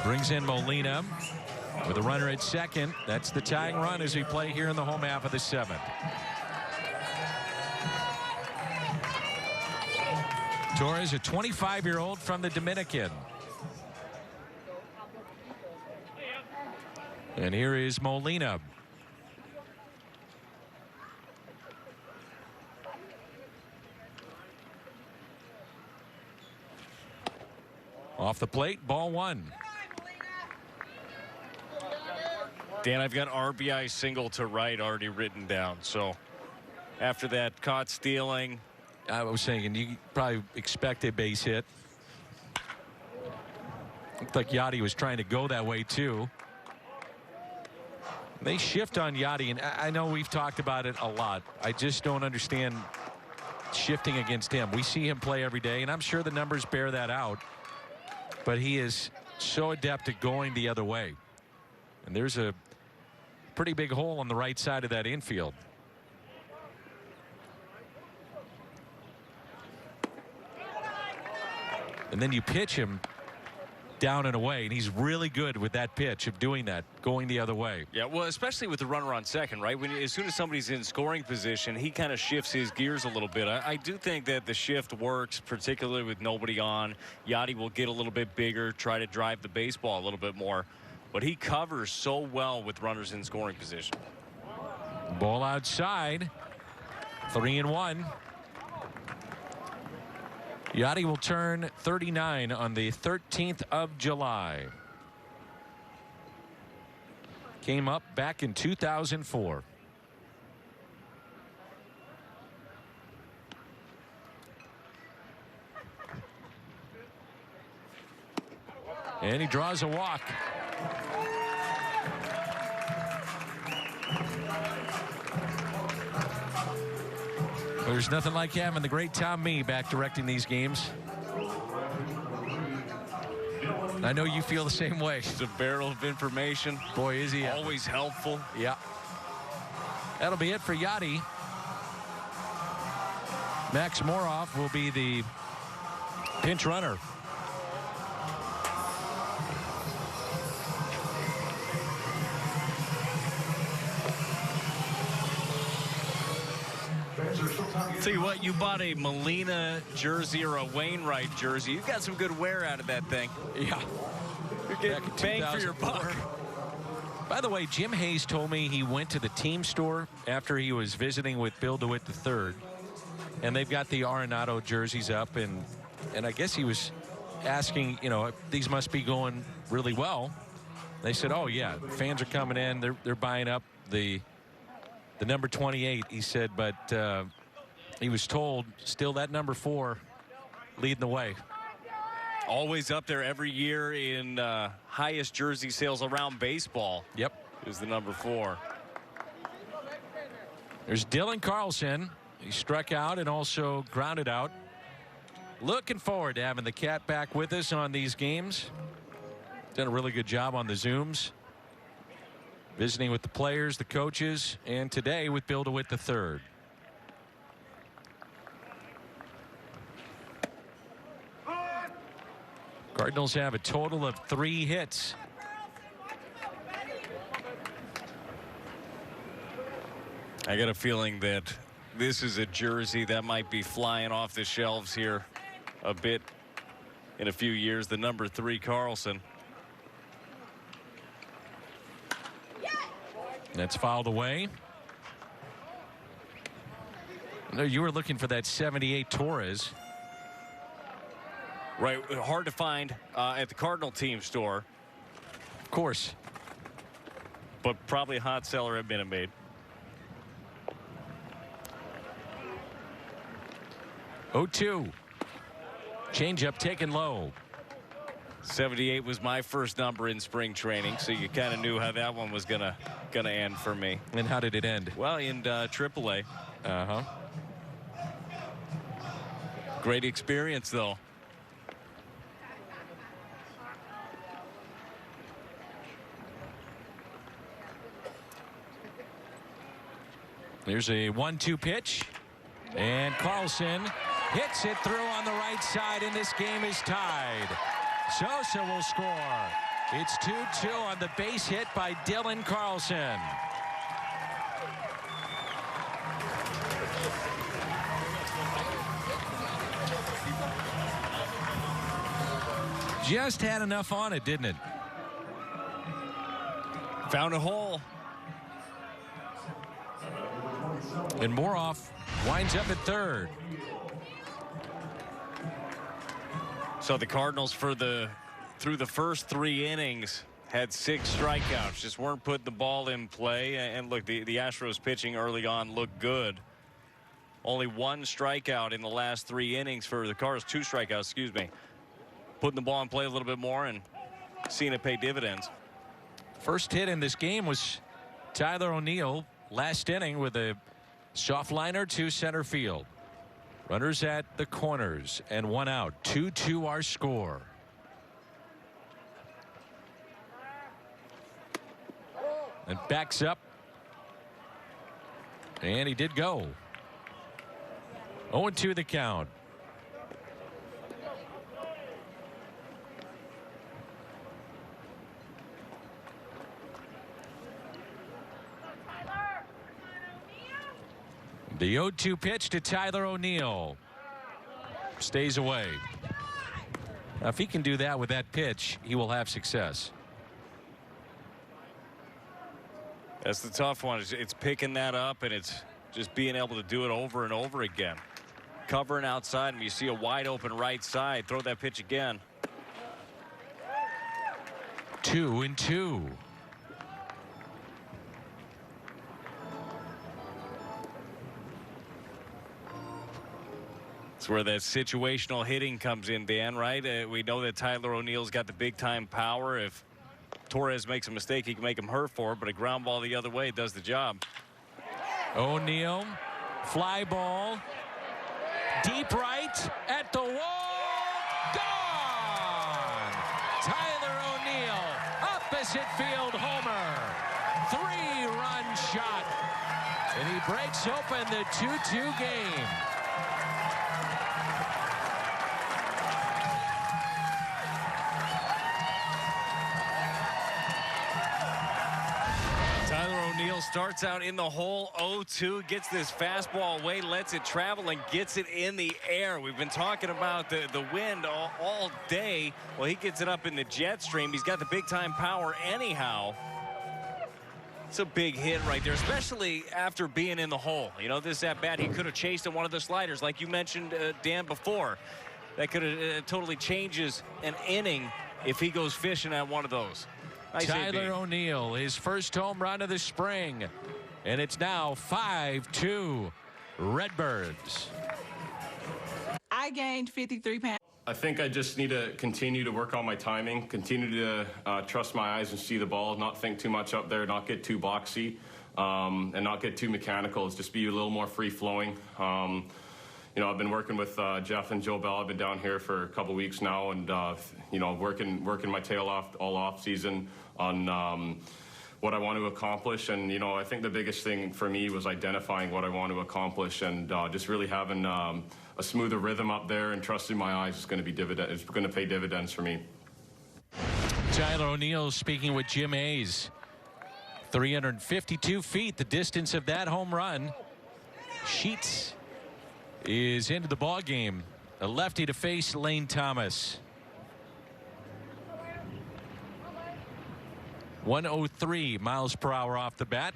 Brings in Molina with a runner at second. That's the tying run as we play here in the home half of the seventh. Torres, a 25-year-old from the Dominican. And here is Molina. Off the plate, ball one. Dan, I've got RBI single to right already written down. So after that caught stealing. I was saying, you probably expect a base hit. Looked like Yachty was trying to go that way too. They shift on Yachty, and I know we've talked about it a lot. I just don't understand shifting against him. We see him play every day, and I'm sure the numbers bear that out. But he is so adept at going the other way. And there's a pretty big hole on the right side of that infield. And then you pitch him down and away, and he's really good with that pitch of doing that, going the other way. Yeah, well, especially with the runner on second, right? As soon as somebody's in scoring position, he kind of shifts his gears a little bit. I do think that the shift works, particularly with nobody on. Yachty will get a little bit bigger, try to drive the baseball a little bit more, but he covers so well with runners in scoring position. Ball outside, 3-1. Yachty will turn 39 on the 13th of July. Came up back in 2004. And he draws a walk. There's nothing like having the great Tom Mee back directing these games. I know you feel the same way. It's a barrel of information. Boy, is he always helpful. Yeah. That'll be it for Yachty. Max Moroff will be the pinch runner. Tell you what, you bought a Molina jersey or a Wainwright jersey. You got some good wear out of that thing. Yeah. You're getting bang for your buck. By the way, Jim Hayes told me he went to the team store after he was visiting with Bill DeWitt III, and they've got the Arenado jerseys up, and I guess he was asking, you know, these must be going really well. They said, oh yeah, fans are coming in, they're buying up the number 28. He said, but he was told still that number 4 leading the way. Always up there every year in highest jersey sales around baseball. Yep. Is the number 4. There's Dylan Carlson. He struck out and also grounded out. Looking forward to having the cat back with us on these games. Done a really good job on the Zooms. Visiting with the players, the coaches, and today with Bill DeWitt III. Cardinals have a total of 3 hits. I got a feeling that this is a jersey that might be flying off the shelves here a bit in a few years. The number 3 Carlson. That's fouled away. No, you were looking for that 78 Torres. Right, hard to find at the Cardinal team store. Of course. But probably a hot seller at Minute Maid. 0-2. Changeup taken low. 78 was my first number in spring training, so you kind of knew how that one was gonna end for me. And how did it end? Well, in AAA. Uh-huh. Great experience, though. There's a 1-2 pitch, and Carlson hits it through on the right side, and this game is tied. Sosa will score. It's 2-2 on the base hit by Dylan Carlson. Just had enough on it, didn't it? Found a hole. And Moroff winds up at third. So the Cardinals through the first 3 innings had 6 strikeouts, just weren't putting the ball in play. And look, the Astros pitching early on looked good. Only 1 strikeout in the last 3 innings for the Cardinals. 2 strikeouts, excuse me. Putting the ball in play a little bit more and seeing it pay dividends. First hit in this game was Tyler O'Neill last inning with a soft liner to center field. Runners at the corners and 1 out. 2-2 our score. And backs up. And he did go. 0-2 the count. The 0-2 pitch to Tyler O'Neill. Stays away. Now, if he can do that with that pitch, he will have success. That's the tough one. It's picking that up, and it's just being able to do it over and over again. Covering outside, and you see a wide open right side. Throw that pitch again. 2-2. It's where that situational hitting comes in, Dan, right? We know that Tyler O'Neill's got the big-time power. If Torres makes a mistake, he can make him hurt for it, but a ground ball the other way does the job. O'Neill, fly ball, deep right, at the wall, gone! Tyler O'Neill, opposite field homer. 3-run shot, and he breaks open the 2-2 game. O'Neill starts out in the hole 0-2, gets this fastball away, lets it travel, and gets it in the air. We've been talking about the wind all day. Well, he gets it up in the jet stream. He's got the big-time power anyhow. It's a big hit right there, especially after being in the hole. You know, this at-bat, he could have chased at one of the sliders, like you mentioned, Dan, before. That could have totally changes an inning if he goes fishing at one of those. Tyler O'Neill, his first home run of the spring, and it's now 5-2 Redbirds. I gained 53 pounds. I think I just need to continue to work on my timing, continue to trust my eyes and see the ball, not think too much up there, not get too boxy, and not get too mechanical. It's just be a little more free-flowing. You know, I've been working with Jeff and Joe Bell. I've been down here for a couple weeks now, and you know, working my tail off all off season on what I want to accomplish. And you know, I think the biggest thing for me was identifying what I want to accomplish, and just really having a smoother rhythm up there and trusting my eyes is going to pay dividends for me. Tyler O'Neill speaking with Jim Hayes. 352 feet, the distance of that home run. Sheets is into the ball game. A lefty to face Lane Thomas. 103 miles per hour off the bat.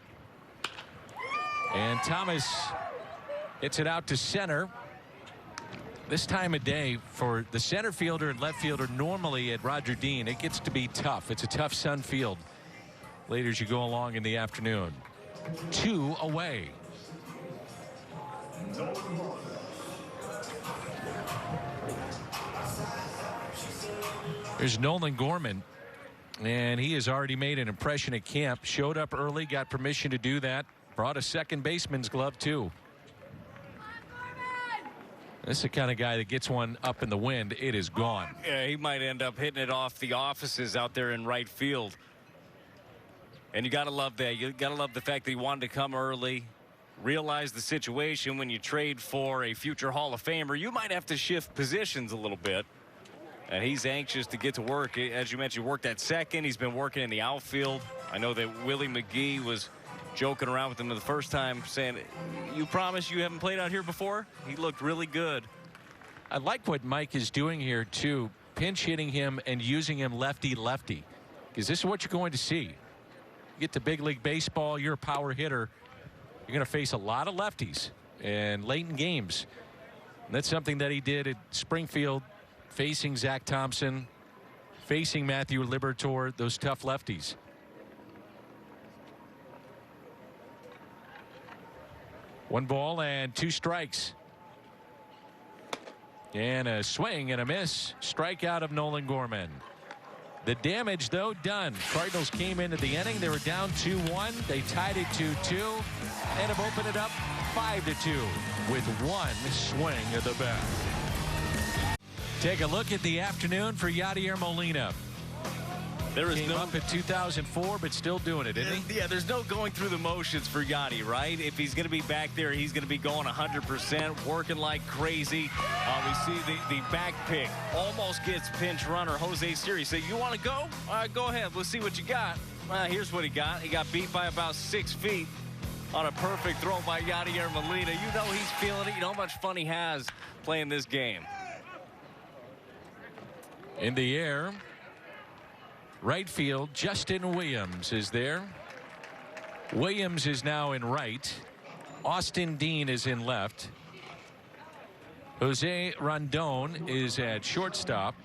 And Thomas hits it out to center. This time of day for the center fielder and left fielder normally at Roger Dean, it gets to be tough. It's a tough sun field later as you go along in the afternoon. 2 away. There's Nolan Gorman, and he has already made an impression at camp. Showed up early, got permission to do that. Brought a second baseman's glove, too. This is the kind of guy that gets one up in the wind, it is gone. Yeah, he might end up hitting it off the offices out there in right field. And you got to love that. You got to love the fact that he wanted to come early. Realize the situation when you trade for a future Hall of Famer. You might have to shift positions a little bit. And he's anxious to get to work. As you mentioned, worked at second. He's been working in the outfield. I know that Willie McGee was joking around with him the first time, saying, "You promise you haven't played out here before?" He looked really good. I like what Mike is doing here, too. Pinch hitting him and using him lefty-lefty. Because this is what you're going to see. You get to big league baseball, you're a power hitter. You're going to face a lot of lefties and late in games. And that's something that he did at Springfield, facing Zach Thompson, facing Matthew Liberatore, those tough lefties. One ball and 2 strikes. And a swing and a miss. Strikeout of Nolan Gorman. The damage, though, done. Cardinals came into the inning. They were down 2-1. They tied it 2-2 and have opened it up 5-2 with 1 swing of the bat. Take a look at the afternoon for Yadier Molina. There is Came up in 2004, but still doing it, isn't he? Yeah, there's no going through the motions for Yadi, right? If he's going to be back there, he's going to be going 100%, working like crazy. We see the back pick. Almost gets pinch runner Jose Siri. Say, you want to go? All right, go ahead. Let's see what you got. Here's what he got. He got beat by about 6 feet. on a perfect throw by Yadier Molina. You know he's feeling it. You know how much fun he has playing this game. In the air, right field, Justin Williams is there. Williams is now in right. Austin Dean is in left. Jose Rondon is at shortstop.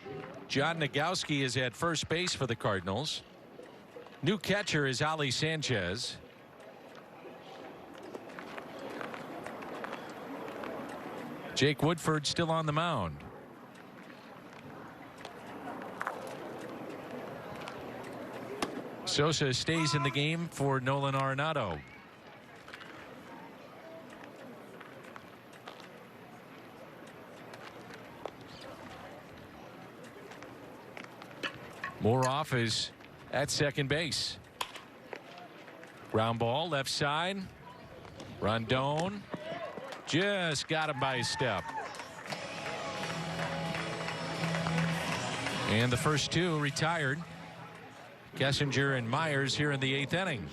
John Nagowski is at first base for the Cardinals. New catcher is Ali Sanchez. Jake Woodford still on the mound. Sosa stays in the game for Nolan Arenado. Moroff is at second base. Ground ball left side. Rondon just got him by a step. And the first two retired. Kessinger and Myers here in the 8th inning.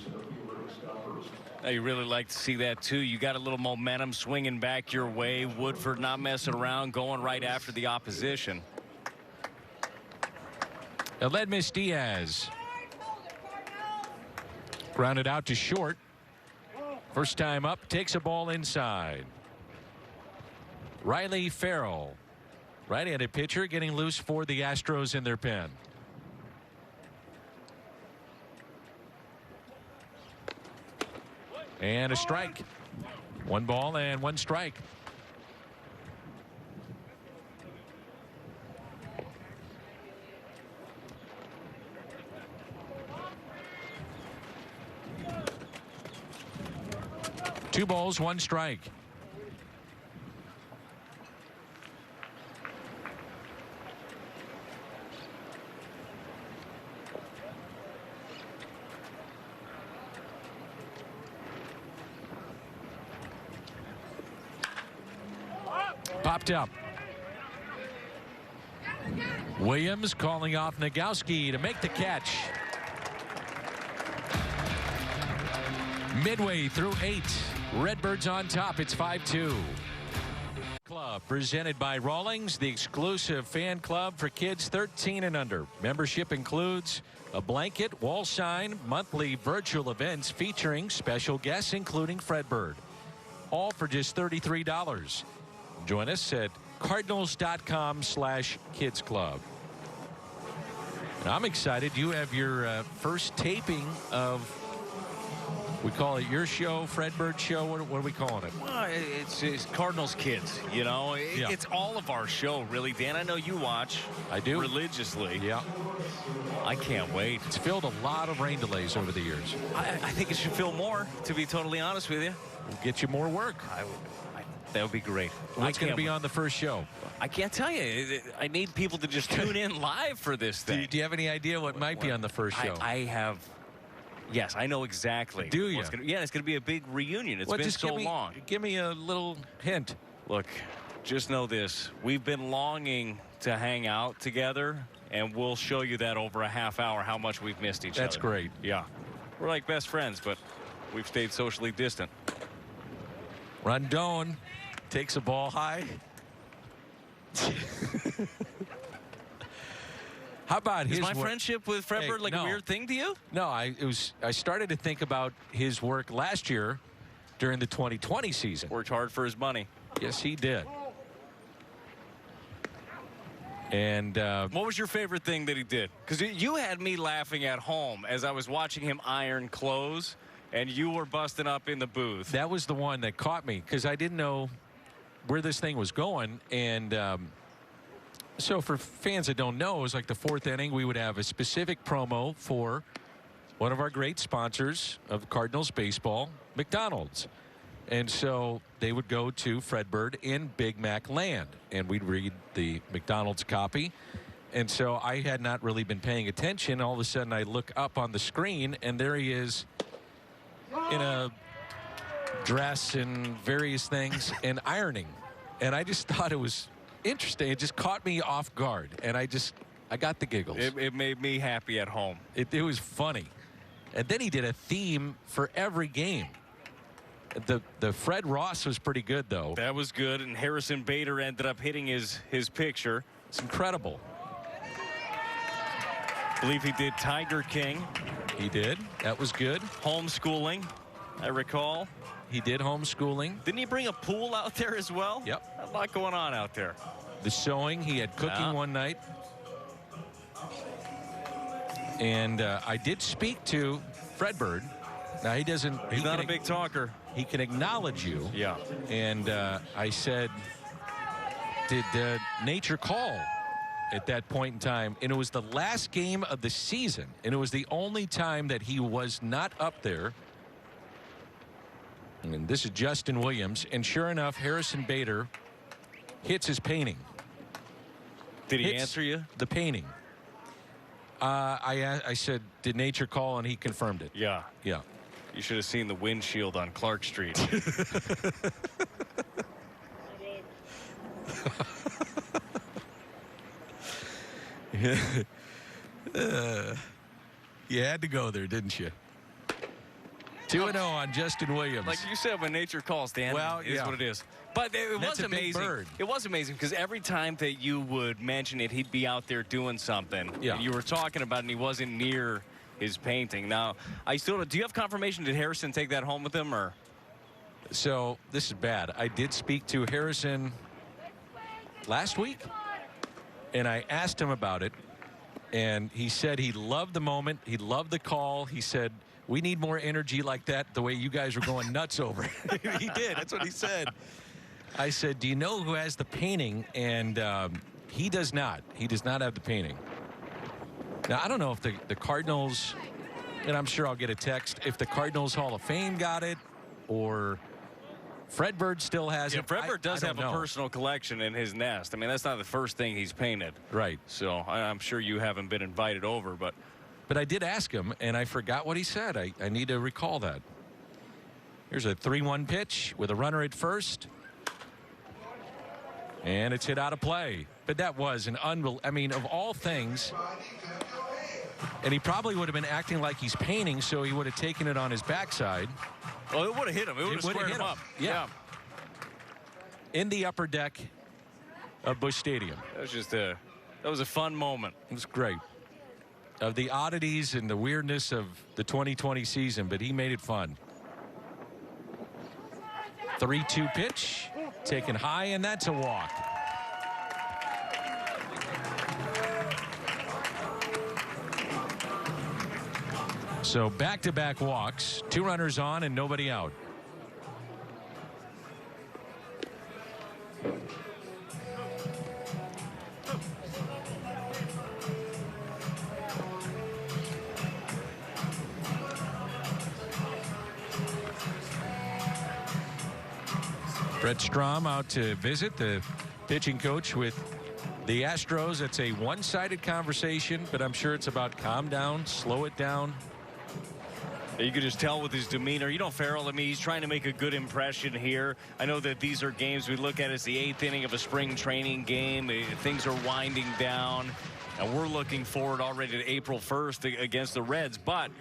You really like to see that too. You got a little momentum swinging back your way. Woodford not messing around, going right after the opposition. Aledmys Diaz grounded out to short. First time up, takes a ball inside. Riley Farrell, right-handed pitcher, getting loose for the Astros in their pen. And a strike. 1 ball and 1 strike. Two balls, 1 strike. Popped up. Williams calling off Nagowski to make the catch. Midway through 8. Redbirds on top. It's 5-2. Club presented by Rawlings, the exclusive fan club for kids 13 and under. Membership includes a blanket, wall sign, monthly virtual events featuring special guests including Fredbird. All for just $33. Join us at cardinals.com/kids club. And I'm excited. You have your first taping of, we call it your show, Fredbird show. What are we calling it? Well, it's Cardinals Kids, you know. Yeah. It's all of our show, really, Dan. I know you watch. I do. Religiously. Yeah. I can't wait. It's filled a lot of rain delays over the years. I think it should fill more, to be totally honest with you. We'll get you more work. That would be great. What's going to be on the first show? I can't tell you. I need people to just tune in live for this thing. Do you have any idea what might be on the first show? I have. Yes, I know exactly. Do you? It's going to be a big reunion. It's been so long. Give me a little hint. Look, just know this. We've been longing to hang out together, and we'll show you that over a half hour how much we've missed each other. That's great. Yeah. We're like best friends, but we've stayed socially distant. Rondon takes a ball high. How about his work? Friendship with Fredbird like a weird thing to you? No, I started to think about his work last year during the 2020 season. Worked hard for his money. Yes, he did. And what was your favorite thing that he did? Because you had me laughing at home as I was watching him iron clothes, and you were busting up in the booth. That was the one that caught me because I didn't know where this thing was going. And so for fans that don't know, it was like the 4th inning. We would have a specific promo for one of our great sponsors of Cardinals baseball, McDonald's. And so they would go to Fredbird in Big Mac Land, and we'd read the McDonald's copy. And so I had not really been paying attention. All of a sudden, I look up on the screen, and there he is in a dress and various things and ironing. And I just thought it was interesting. It just caught me off guard, and I got the giggles. It made me happy at home. It was funny. And then he did a theme for every game. The Fred Ross was pretty good, though. That was good, and Harrison Bader ended up hitting his picture. It's incredible. I believe he did Tiger King. He did. That was good. Homeschooling, I recall. He did homeschooling. Didn't he bring a pool out there as well? Yep. A lot going on out there. The sewing. He had cooking one night. And I did speak to Fred Bird. Now, he doesn't. He's not a big talker. He can acknowledge you. Yeah. And I said, did nature call at that point in time? And it was the last game of the season. And it was the only time that he was not up there. And this is Justin Williams. And sure enough, Harrison Bader hits his painting. Did he answer you? The painting. I said, did nature call? And he confirmed it. Yeah. Yeah. You should have seen the windshield on Clark Street. You had to go there, didn't you? 2-0 on Justin Williams. Like you said, when nature calls, Dan, well, is what it is. But it was amazing. It was amazing because every time that you would mention it, he'd be out there doing something. Yeah. You were talking about it, and he wasn't near his painting. Now, do you have confirmation? Did Harrison take that home with him, or? So this is bad. I did speak to Harrison last week, and I asked him about it, and he said he loved the moment. He loved the call. He said, we need more energy like that, the way you guys were going nuts over it. He did. That's what he said. I said, do you know who has the painting? And he does not. He does not have the painting. Now, I don't know if the Cardinals, and I'm sure I'll get a text, if the Cardinals Hall of Fame got it or Fred Bird still has it. Fred Bird does have a personal collection in his nest. I mean, that's not the first thing he's painted. Right. So I'm sure you haven't been invited over, but I did ask him, and I forgot what he said. I need to recall that. Here's a 3-1 pitch with a runner at first. And it's hit out of play. But that was an I mean, of all things, and he probably would have been acting like he's painting, so he would have taken it on his backside. Oh, it would have hit him. It would have squared him up. Yeah. In the upper deck of Busch Stadium. That was a fun moment. It was great. Of the oddities and the weirdness of the 2020 season, but he made it fun. 3-2 pitch, taken high, and that's a walk. So back-to-back walks, 2 runners on and nobody out. Brett Strom out to visit, the pitching coach with the Astros. It's a one-sided conversation, but I'm sure it's about calm down, slow it down. You could just tell with his demeanor. You know, Farrell, I mean, he's trying to make a good impression here. I know that these are games we look at as the 8th inning of a spring training game. Things are winding down, and we're looking forward already to April 1st against the Reds. But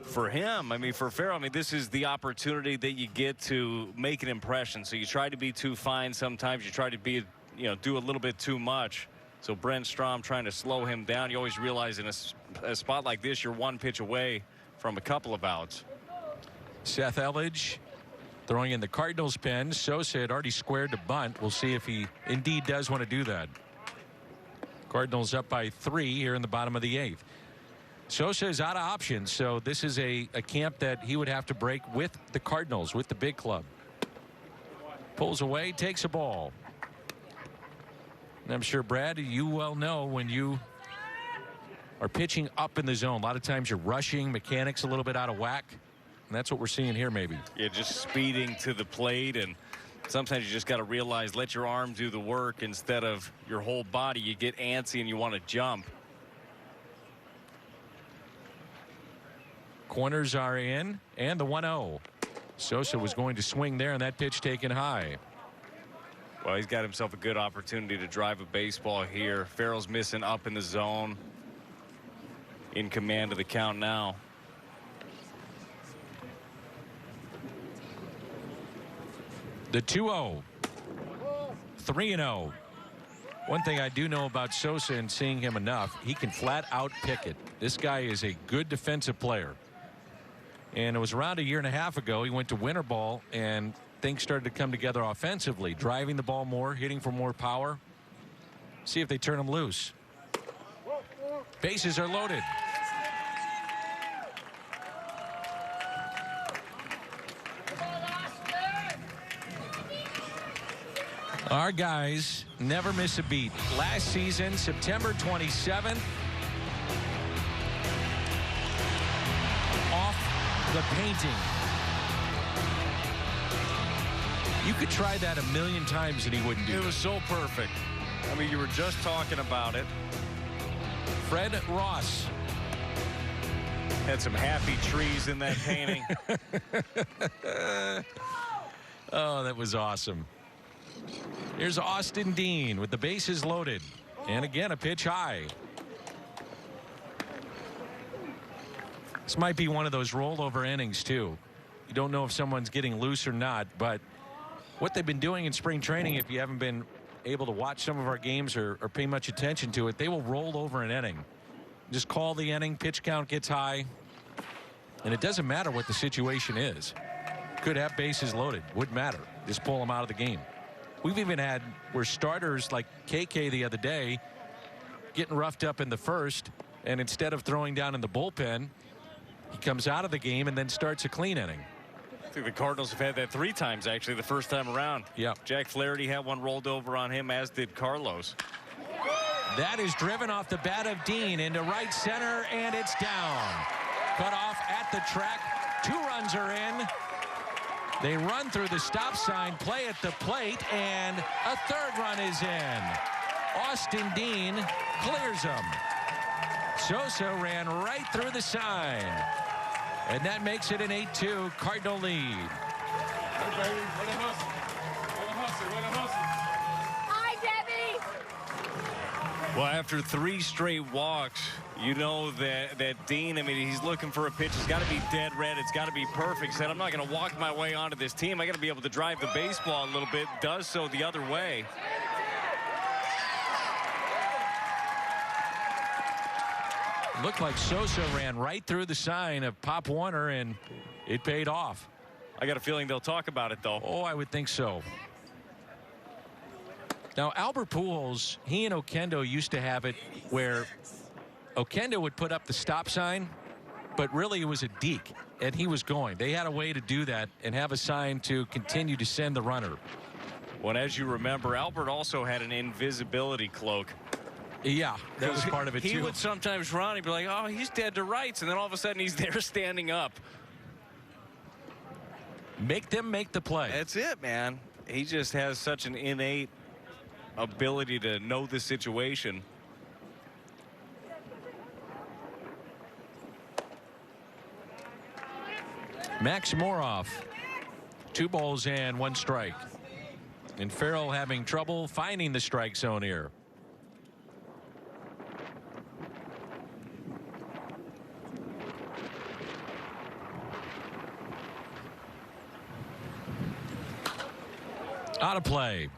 for him, I mean, for Farrell, I mean, this is the opportunity that you get to make an impression. So you try to be too fine sometimes. You try to be, do a little bit too much. So Brent Strom trying to slow him down. You always realize in a spot like this, you're one pitch away from a couple of outs. Seth Elledge throwing in the Cardinals pen. Sosa had already squared to bunt. We'll see if he indeed does want to do that. Cardinals up by 3 here in the bottom of the 8th. Sosa is out of options, so this is a camp that he would have to break with the Cardinals, with the big club. Pulls away, takes a ball. And I'm sure, Brad, you well know when you are pitching up in the zone, a lot of times you're rushing, mechanics a little bit out of whack, and that's what we're seeing here maybe. Yeah, just speeding to the plate, and sometimes you just got to realize, let your arm do the work instead of your whole body. You get antsy and you want to jump. Corners are in, and the 1-0. Sosa was going to swing there, and that pitch taken high. Well, he's got himself a good opportunity to drive a baseball here. Farrell's missing up in the zone. In command of the count now. The 2-0. 3-0. One thing I do know about Sosa and seeing him enough, he can flat out pick it. This guy is a good defensive player. And it was around a year and a half ago he went to winter ball and things started to come together offensively, driving the ball more, hitting for more power. See if they turn him loose. Bases are loaded. Our guys never miss a beat. Last season, September 27th, off the painting. You could try that a million times and he wouldn't do it. It was so perfect. I mean, you were just talking about it. Fred Ross had some happy trees in that painting. Oh, that was awesome. Here's Austin Dean with the bases loaded. And again, a pitch high. This might be one of those rollover innings, too. You don't know if someone's getting loose or not, but what they've been doing in spring training, if you haven't been able to watch some of our games or pay much attention to it, they will roll over an inning. Just call the inning, pitch count gets high, and it doesn't matter what the situation is. Could have bases loaded, wouldn't matter. Just pull them out of the game. We've even had where starters like KK the other day getting roughed up in the first, and instead of throwing down in the bullpen, he comes out of the game and then starts a clean inning. I think the Cardinals have had that 3 times, actually, the first time around. Yeah. Jack Flaherty had one rolled over on him, as did Carlos. That is driven off the bat of Dean into right center, and it's down. Cut off at the track. 2 runs are in. They run through the stop sign, play at the plate, and a 3rd run is in. Austin Dean clears them. Sosa ran right through the sign. And that makes it an 8-2 Cardinal lead. Hi, Debbie. Well, after 3 straight walks, you know that Dean, I mean, he's looking for a pitch. It's got to be dead red. It's got to be perfect. He said, I'm not going to walk my way onto this team. I got to be able to drive the baseball a little bit. Does so the other way. Looked like Sosa ran right through the sign of Pop Warner, and it paid off. I got a feeling they'll talk about it, though. Oh, I would think so. Now, Albert Pujols, he and Oquendo used to have it where Oquendo would put up the stop sign, but really it was a deke, and he was going. They had a way to do that and have a sign to continue to send the runner. Well, as you remember, Albert also had an invisibility cloak. Yeah, that was part of it, too. He would sometimes run. He'd be like, oh, he's dead to rights. And then all of a sudden he's there standing up. Make them make the play. That's it, man. He just has such an innate ability to know the situation. Max Moroff. 2 balls and 1 strike. And Farrell having trouble finding the strike zone here. Out of play.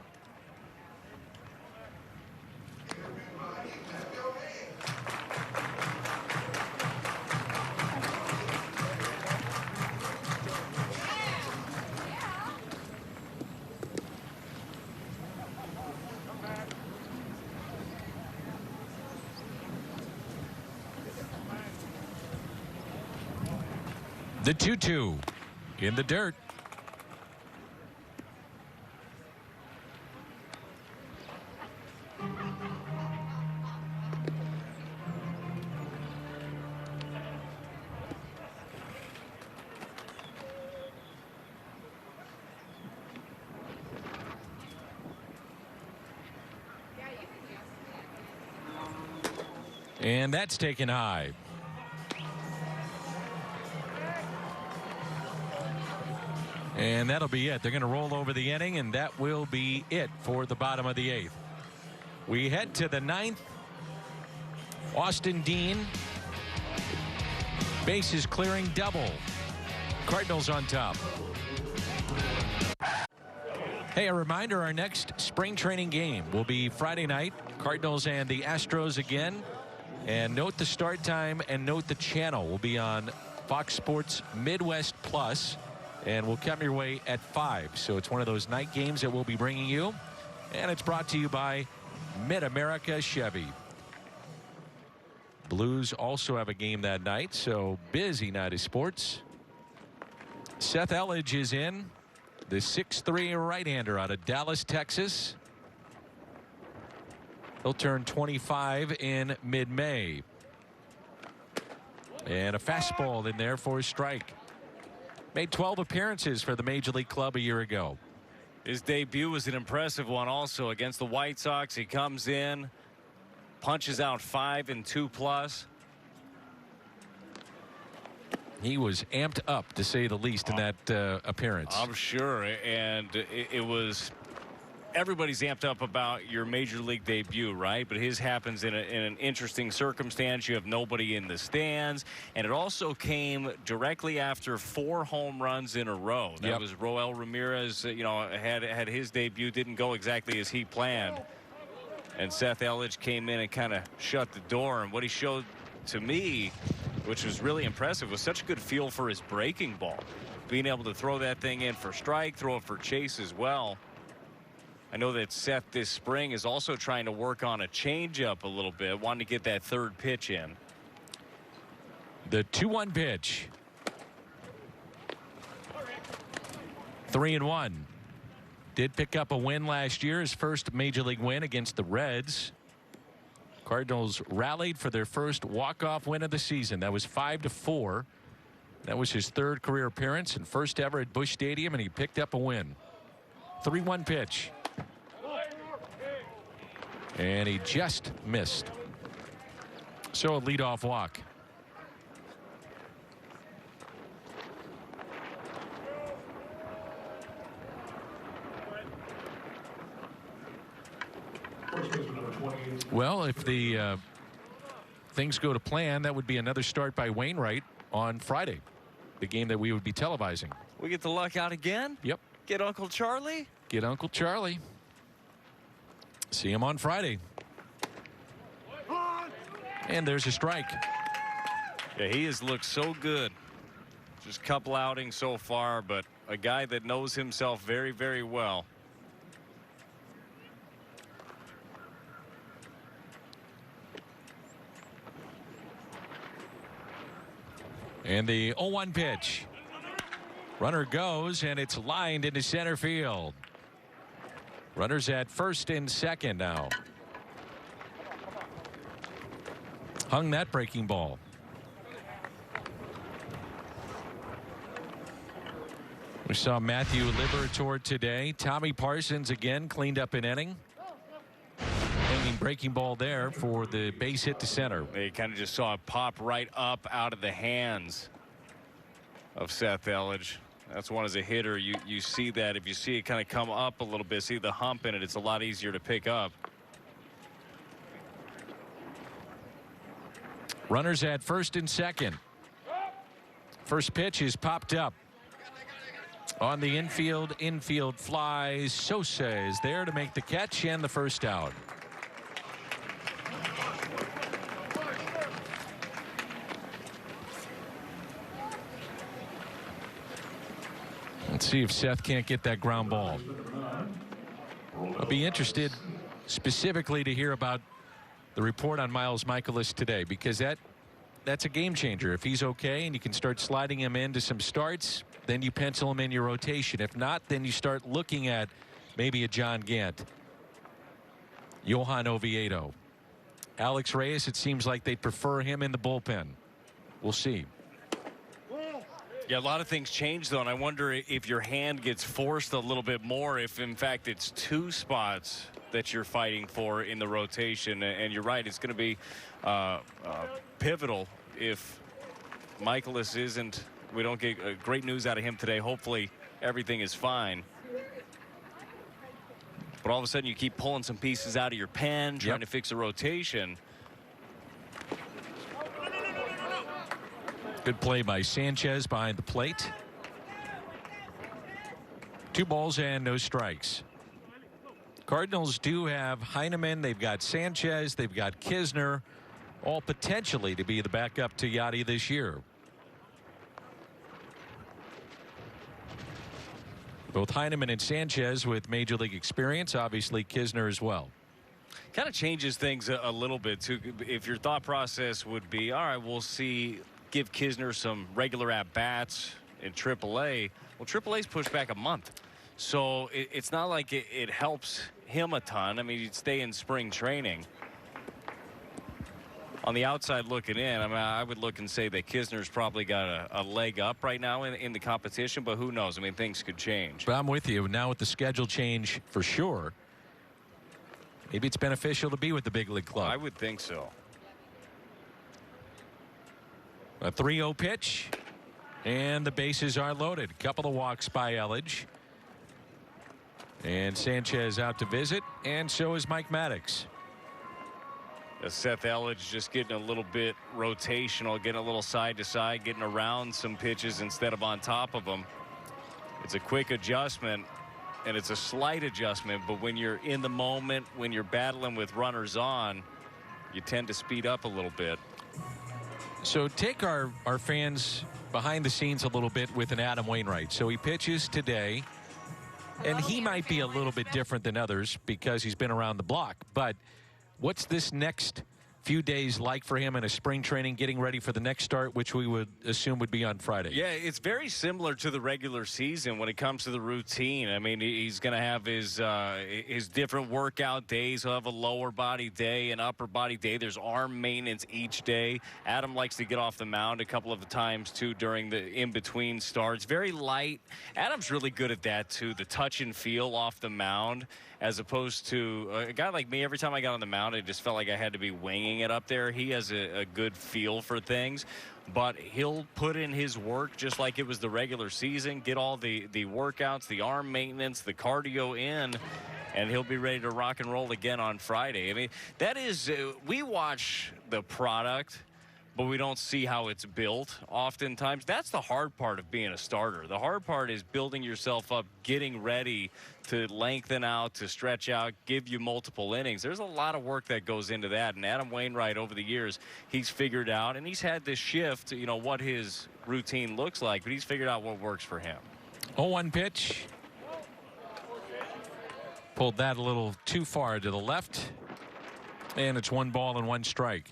The 2-2 in the dirt. And that's taken high. And that'll be it. They're going to roll over the inning, and that will be it for the bottom of the 8th. We head to the 9th. Austin Dean. Bases clearing double. Cardinals on top. Hey, a reminder, our next spring training game will be Friday night. Cardinals and the Astros again. And note the start time and note the channel. Will be on Fox Sports Midwest Plus, and will come your way at 5. So it's one of those night games that we'll be bringing you. And it's brought to you by Mid-America Chevy. Blues also have a game that night, so busy night of sports. Seth Elledge is in, the 6'3" right-hander out of Dallas, Texas. He'll turn 25 in mid-May. And a fastball in there for a strike. Made 12 appearances for the Major League Club a year ago. His debut was an impressive one also against the White Sox. He comes in, punches out 5 and 2+. He was amped up, to say the least, in that appearance. I'm sure, and it was, everybody's amped up about your Major League debut, right? But his happens in an interesting circumstance. You have nobody in the stands, and it also came directly after 4 home runs in a row. That was Roel Ramirez, you know, had his debut, didn't go exactly as he planned. And Seth Elledge came in and kind of shut the door. And what he showed to me, which was really impressive, was such a good feel for his breaking ball. Being able to throw that thing in for strike, throw it for chase as well. I know that Seth this spring is also trying to work on a changeup a little bit, wanting to get that 3rd pitch in. The 2-1 pitch. 3-1. Did pick up a win last year, his first Major League win against the Reds. Cardinals rallied for their first walk-off win of the season. That was 5-4. That was his 3rd career appearance and first ever at Busch Stadium, and he picked up a win. 3-1 pitch. And he just missed. So a leadoff walk. Well, if the things go to plan, that would be another start by Wainwright on Friday, the game that we would be televising. We get the luck out again? Yep. Get Uncle Charlie? Get Uncle Charlie. See him on Friday. And there's a strike. Yeah, he has looked so good. Just a couple outings so far, but a guy that knows himself very, very well. And the 0-1 pitch. Runner goes, and it's lined into center field. Runners at first and second now. Hung that breaking ball. We saw Matthew Liberatore today. Tommy Parsons again cleaned up an inning. Hanging breaking ball there for the base hit to center. They kind of just saw it pop right up out of the hands of Seth Elledge. That's one as a hitter. You see that. If you see it kind of come up a little bit, see the hump in it, it's a lot easier to pick up. Runners at first and second. First pitch is popped up. On the infield flies. Sosa is there to make the catch and the first out. Let's see if Seth can't get that ground ball. I'll be interested specifically to hear about the report on Miles Mikolas today, because that's a game changer. If he's okay and you can start sliding him into some starts, then you pencil him in your rotation. If not, then you start looking at maybe a John Gant, Johan Oviedo, Alex Reyes. It seems like they prefer him in the bullpen. We'll see. Yeah, a lot of things change, though, and I wonder if your hand gets forced a little bit more, if in fact it's 2 spots that you're fighting for in the rotation. And you're right, it's going to be pivotal if Mikolas isn't. We don't get great news out of him today. Hopefully everything is fine. But all of a sudden you keep pulling some pieces out of your pen, trying to fix a rotation. Good play by Sanchez behind the plate. 2 balls and no strikes. Cardinals do have Heineman. They've got Sanchez. They've got Kisner, all potentially to be the backup to Yachty this year. Both Heineman and Sanchez with major league experience, obviously Kisner as well. Kind of changes things a little bit too. If your thought process would be, all right, we'll see, give Kisner some regular at bats in AAA. Well, AAA's pushed back a month, so it's not like it helps him a ton. I mean, you'd stay in spring training. On the outside looking in, I mean, I would look and say that Kisner's probably got a leg up right now in the competition, but who knows? I mean, things could change. But I'm with you. Now with the schedule change for sure, maybe it's beneficial to be with the big league club. I would think so. A 3-0 pitch, and the bases are loaded. A couple of walks by Elledge. And Sanchez out to visit, and so is Mike Maddox. Seth Elledge just getting a little bit rotational, getting a little side to side, getting around some pitches instead of on top of them. It's a quick adjustment, and it's a slight adjustment, but when you're in the moment, when you're battling with runners on, you tend to speed up a little bit. So take our fans behind the scenes a little bit with an Adam Wainwright. So he pitches today, and he might be a little bit different than others because he's been around the block, but what's this next few days like for him in a spring training, getting ready for the next start, which we would assume would be on Friday? Yeah, it's very similar to the regular season when it comes to the routine. I mean, he's going to have his different workout days. He'll have a lower body day, an upper body day. There's arm maintenance each day. Adam likes to get off the mound a couple of times, too, during the in-between starts. Very light. Adam's really good at that, too, the touch and feel off the mound, as opposed to a guy like me. Every time I got on the mound, I just felt like I had to be winging it up there. He has a good feel for things, but he'll put in his work just like it was the regular season, get all the workouts, the arm maintenance, the cardio in, and he'll be ready to rock and roll again on Friday. I mean, that is, we watch the product, but we don't see how it's built oftentimes. That's the hard part of being a starter. The hard part is building yourself up, getting ready to lengthen out, to stretch out, give you multiple innings. There's a lot of work that goes into that, and Adam Wainwright over the years, he's figured out, and he's had this shift, you know, what his routine looks like, but he's figured out what works for him. 0-1 pitch. Pulled that a little too far to the left, and it's 1 ball and 1 strike.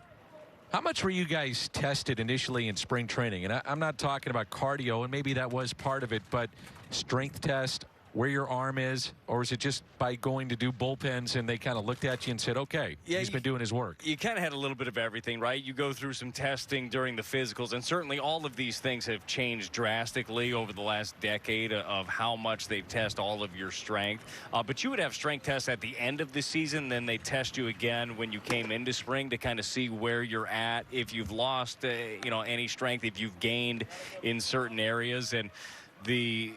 How much were you guys tested initially in spring training? And I'm not talking about cardio, and maybe that was part of it, but strength test, where your arm is, or is it just by going to do bullpens and they kind of looked at you and said, okay, yeah, he's been doing his work? You kind of had a little bit of everything, right? You go through some testing during the physicals, and certainly all of these things have changed drastically over the last decade of how much they test all of your strength. But you would have strength tests at the end of the season, then they test you again when you came into spring to kind of see where you're at, if you've lost you know, any strength, if you've gained in certain areas. And the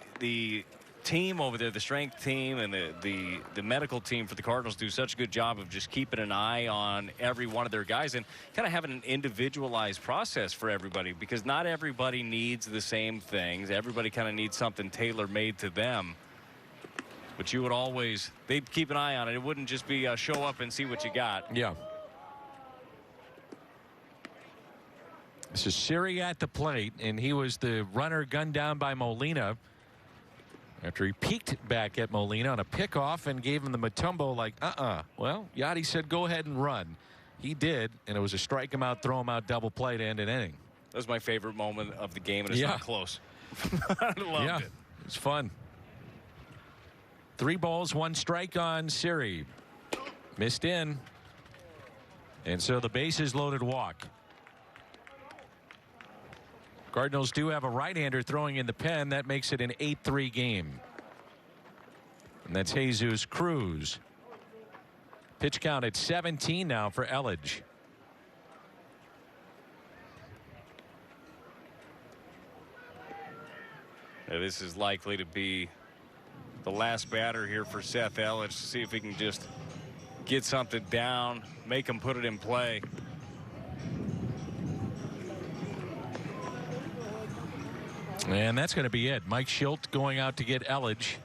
team over there, the strength team and the medical team for the Cardinals do such a good job of just keeping an eye on every one of their guys and kind of having an individualized process for everybody, because not everybody needs the same things. Everybody kind of needs something tailor-made to them. But you would always, they'd keep an eye on it. It wouldn't just be show up and see what you got. Yeah. This is Siri at the plate, and he was the runner gunned down by Molina after he peeked back at Molina on a pickoff and gave him the Matumbo like, Well, Yachty said go ahead and run. He did, and it was a strike him out, throw him out, double play to end an inning. That was my favorite moment of the game, and it's not close. I loved it. It's fun. 3 balls, 1 strike on Siri. Missed in. And so the bases loaded walk. Cardinals do have a right-hander throwing in the pen. That makes it an 8-3 game. And that's Jesus Cruz. Pitch count at 17 now for Elledge. Now, this is likely to be the last batter here for Seth Elledge, to see if he can just get something down, make him put it in play. And that's going to be it. Mike Schilt going out to get Elledge.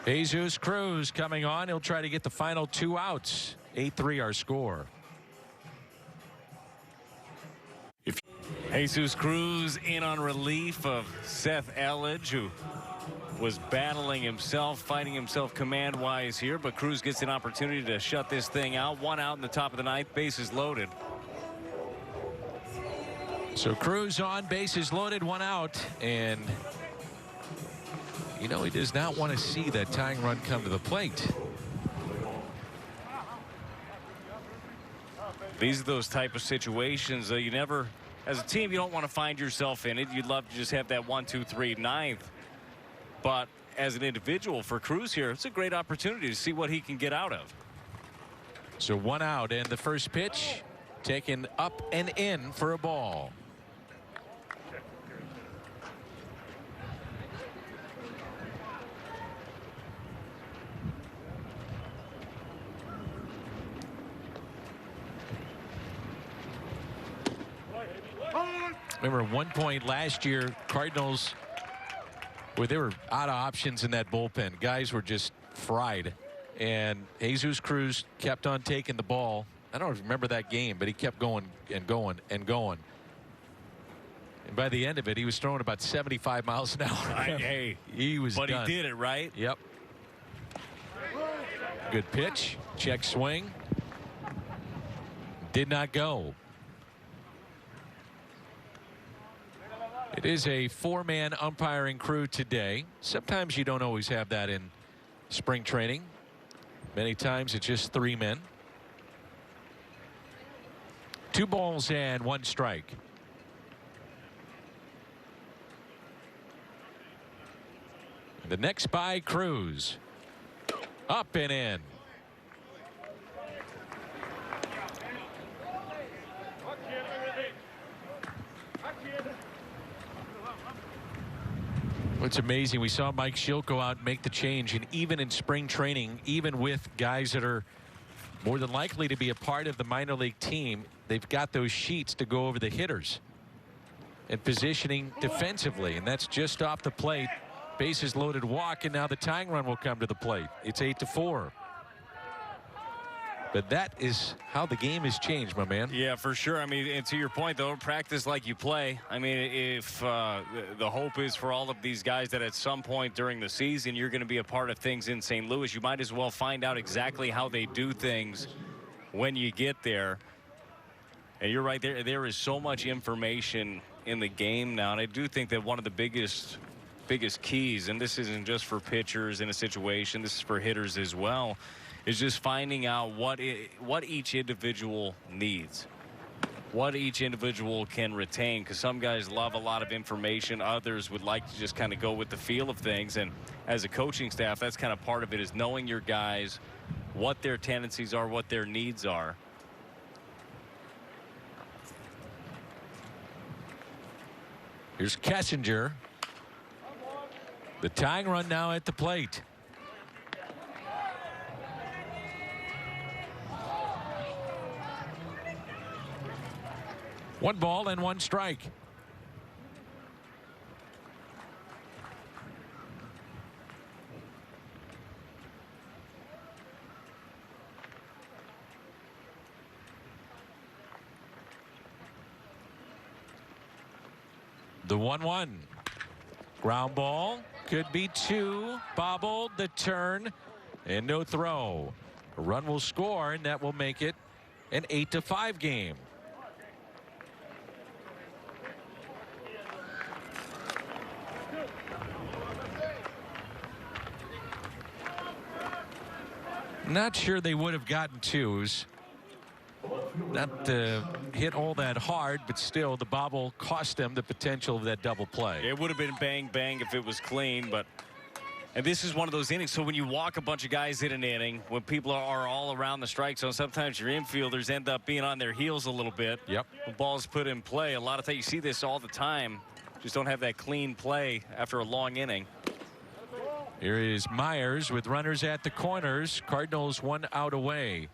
Jesus Cruz coming on. He'll try to get the final 2 outs. 8-3 our score. Jesus Cruz in on relief of Seth Elledge, who was battling himself, fighting himself command-wise here, but Cruz gets an opportunity to shut this thing out. 1 out in the top of the 9th, bases loaded. So Cruz on, bases loaded, 1 out, and you know he does not want to see that tying run come to the plate. These are those type of situations that you never, as a team, you don't want to find yourself in it. You'd love to just have that 1, 2, 3, 9th. But as an individual for Cruz here, it's a great opportunity to see what he can get out of. So 1 out, and the first pitch taken up and in for a ball. Remember, at one point last year, Cardinals, where they were out of options in that bullpen. Guys were just fried. And Jesus Cruz kept on taking the ball. I don't remember that game, but he kept going and going and going. And by the end of it, he was throwing about 75 miles an hour. Hey, he was but done. He did it, right? Yep. Good pitch. Check swing. Did not go. It is a 4-man umpiring crew today. Sometimes you don't always have that in spring training. Many times it's just 3 men. 2 balls and 1 strike. The next by Cruz. Up and in. It's amazing. We saw Mike Schilt go out and make the change, and even in spring training, even with guys that are more than likely to be a part of the minor league team, they've got those sheets to go over the hitters and positioning defensively, and that's just off the plate. Bases loaded walk, and now the tying run will come to the plate. It's 8-4. But that is how the game has changed, my man. Yeah, for sure. I mean, and to your point, though, practice like you play. I mean, if the hope is for all of these guys that at some point during the season you're going to be a part of things in St. Louis, you might as well find out exactly how they do things when you get there. And you're right, there is so much information in the game now, and I do think that one of the biggest keys, and this isn't just for pitchers in a situation, this is for hitters as well, is just finding out what each individual needs, what each individual can retain, because some guys love a lot of information, others would like to just kind of go with the feel of things. And as a coaching staff, that's kind of part of it, is knowing your guys, what their tendencies are, what their needs are. Here's Kessinger. The tying run now at the plate. One ball and 1 strike. The 1-1. Ground ball. Could be 2. Bobbled. The turn. And no throw. A run will score, and that will make it an 8-5 game. Not sure they would have gotten 2s. Not hit all that hard, but still the bobble cost them the potential of that double play. It would have been bang bang if it was clean, but and this is one of those innings. So when you walk a bunch of guys in an inning, when people are all around the strike zone, sometimes your infielders end up being on their heels a little bit. Yep. The ball's put in play. A lot of times you see this all the time. Just don't have that clean play after a long inning. Here is Myers with runners at the corners. Cardinals 1 out away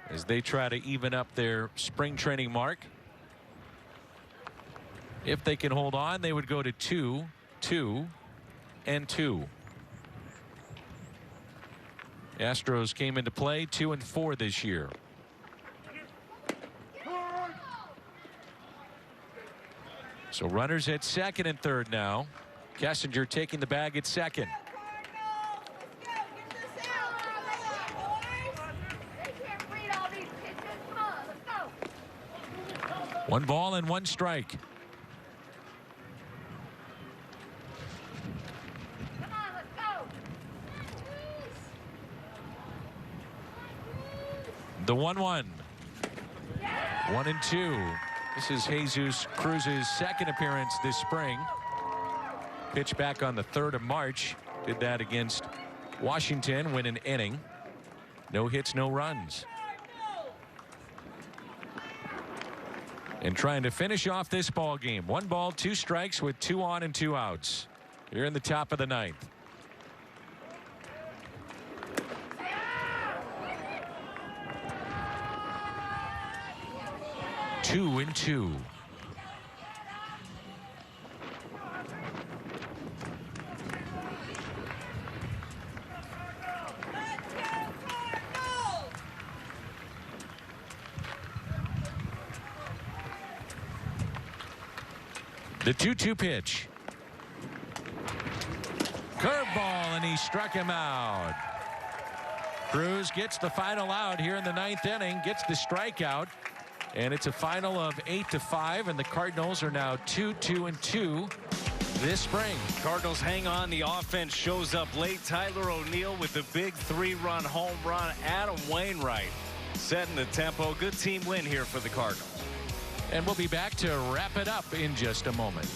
as they try to even up their spring training mark. If they can hold on, they would go to 2, 2, and 2. Astros came into play 2-4 this year. So runners at second and third now. Kessinger taking the bag at second. One ball and one strike. The 1-1. 1-2. This is Jesus Cruz's second appearance this spring. Pitched back on the 3rd of March. Did that against Washington, win an inning. No hits, no runs. And trying to finish off this ball game. 1 ball, 2 strikes with 2 on and 2 outs. Here in the top of the 9th. Two and two. The 2-2 pitch. Curveball, and he struck him out. Cruz gets the final out here in the 9th inning, gets the strikeout, and it's a final of 8-5, and the Cardinals are now 2-2 this spring. Cardinals hang on. The offense shows up late. Tyler O'Neill with the big 3-run home run. Adam Wainwright setting the tempo. Good team win here for the Cardinals. And we'll be back to wrap it up in just a moment.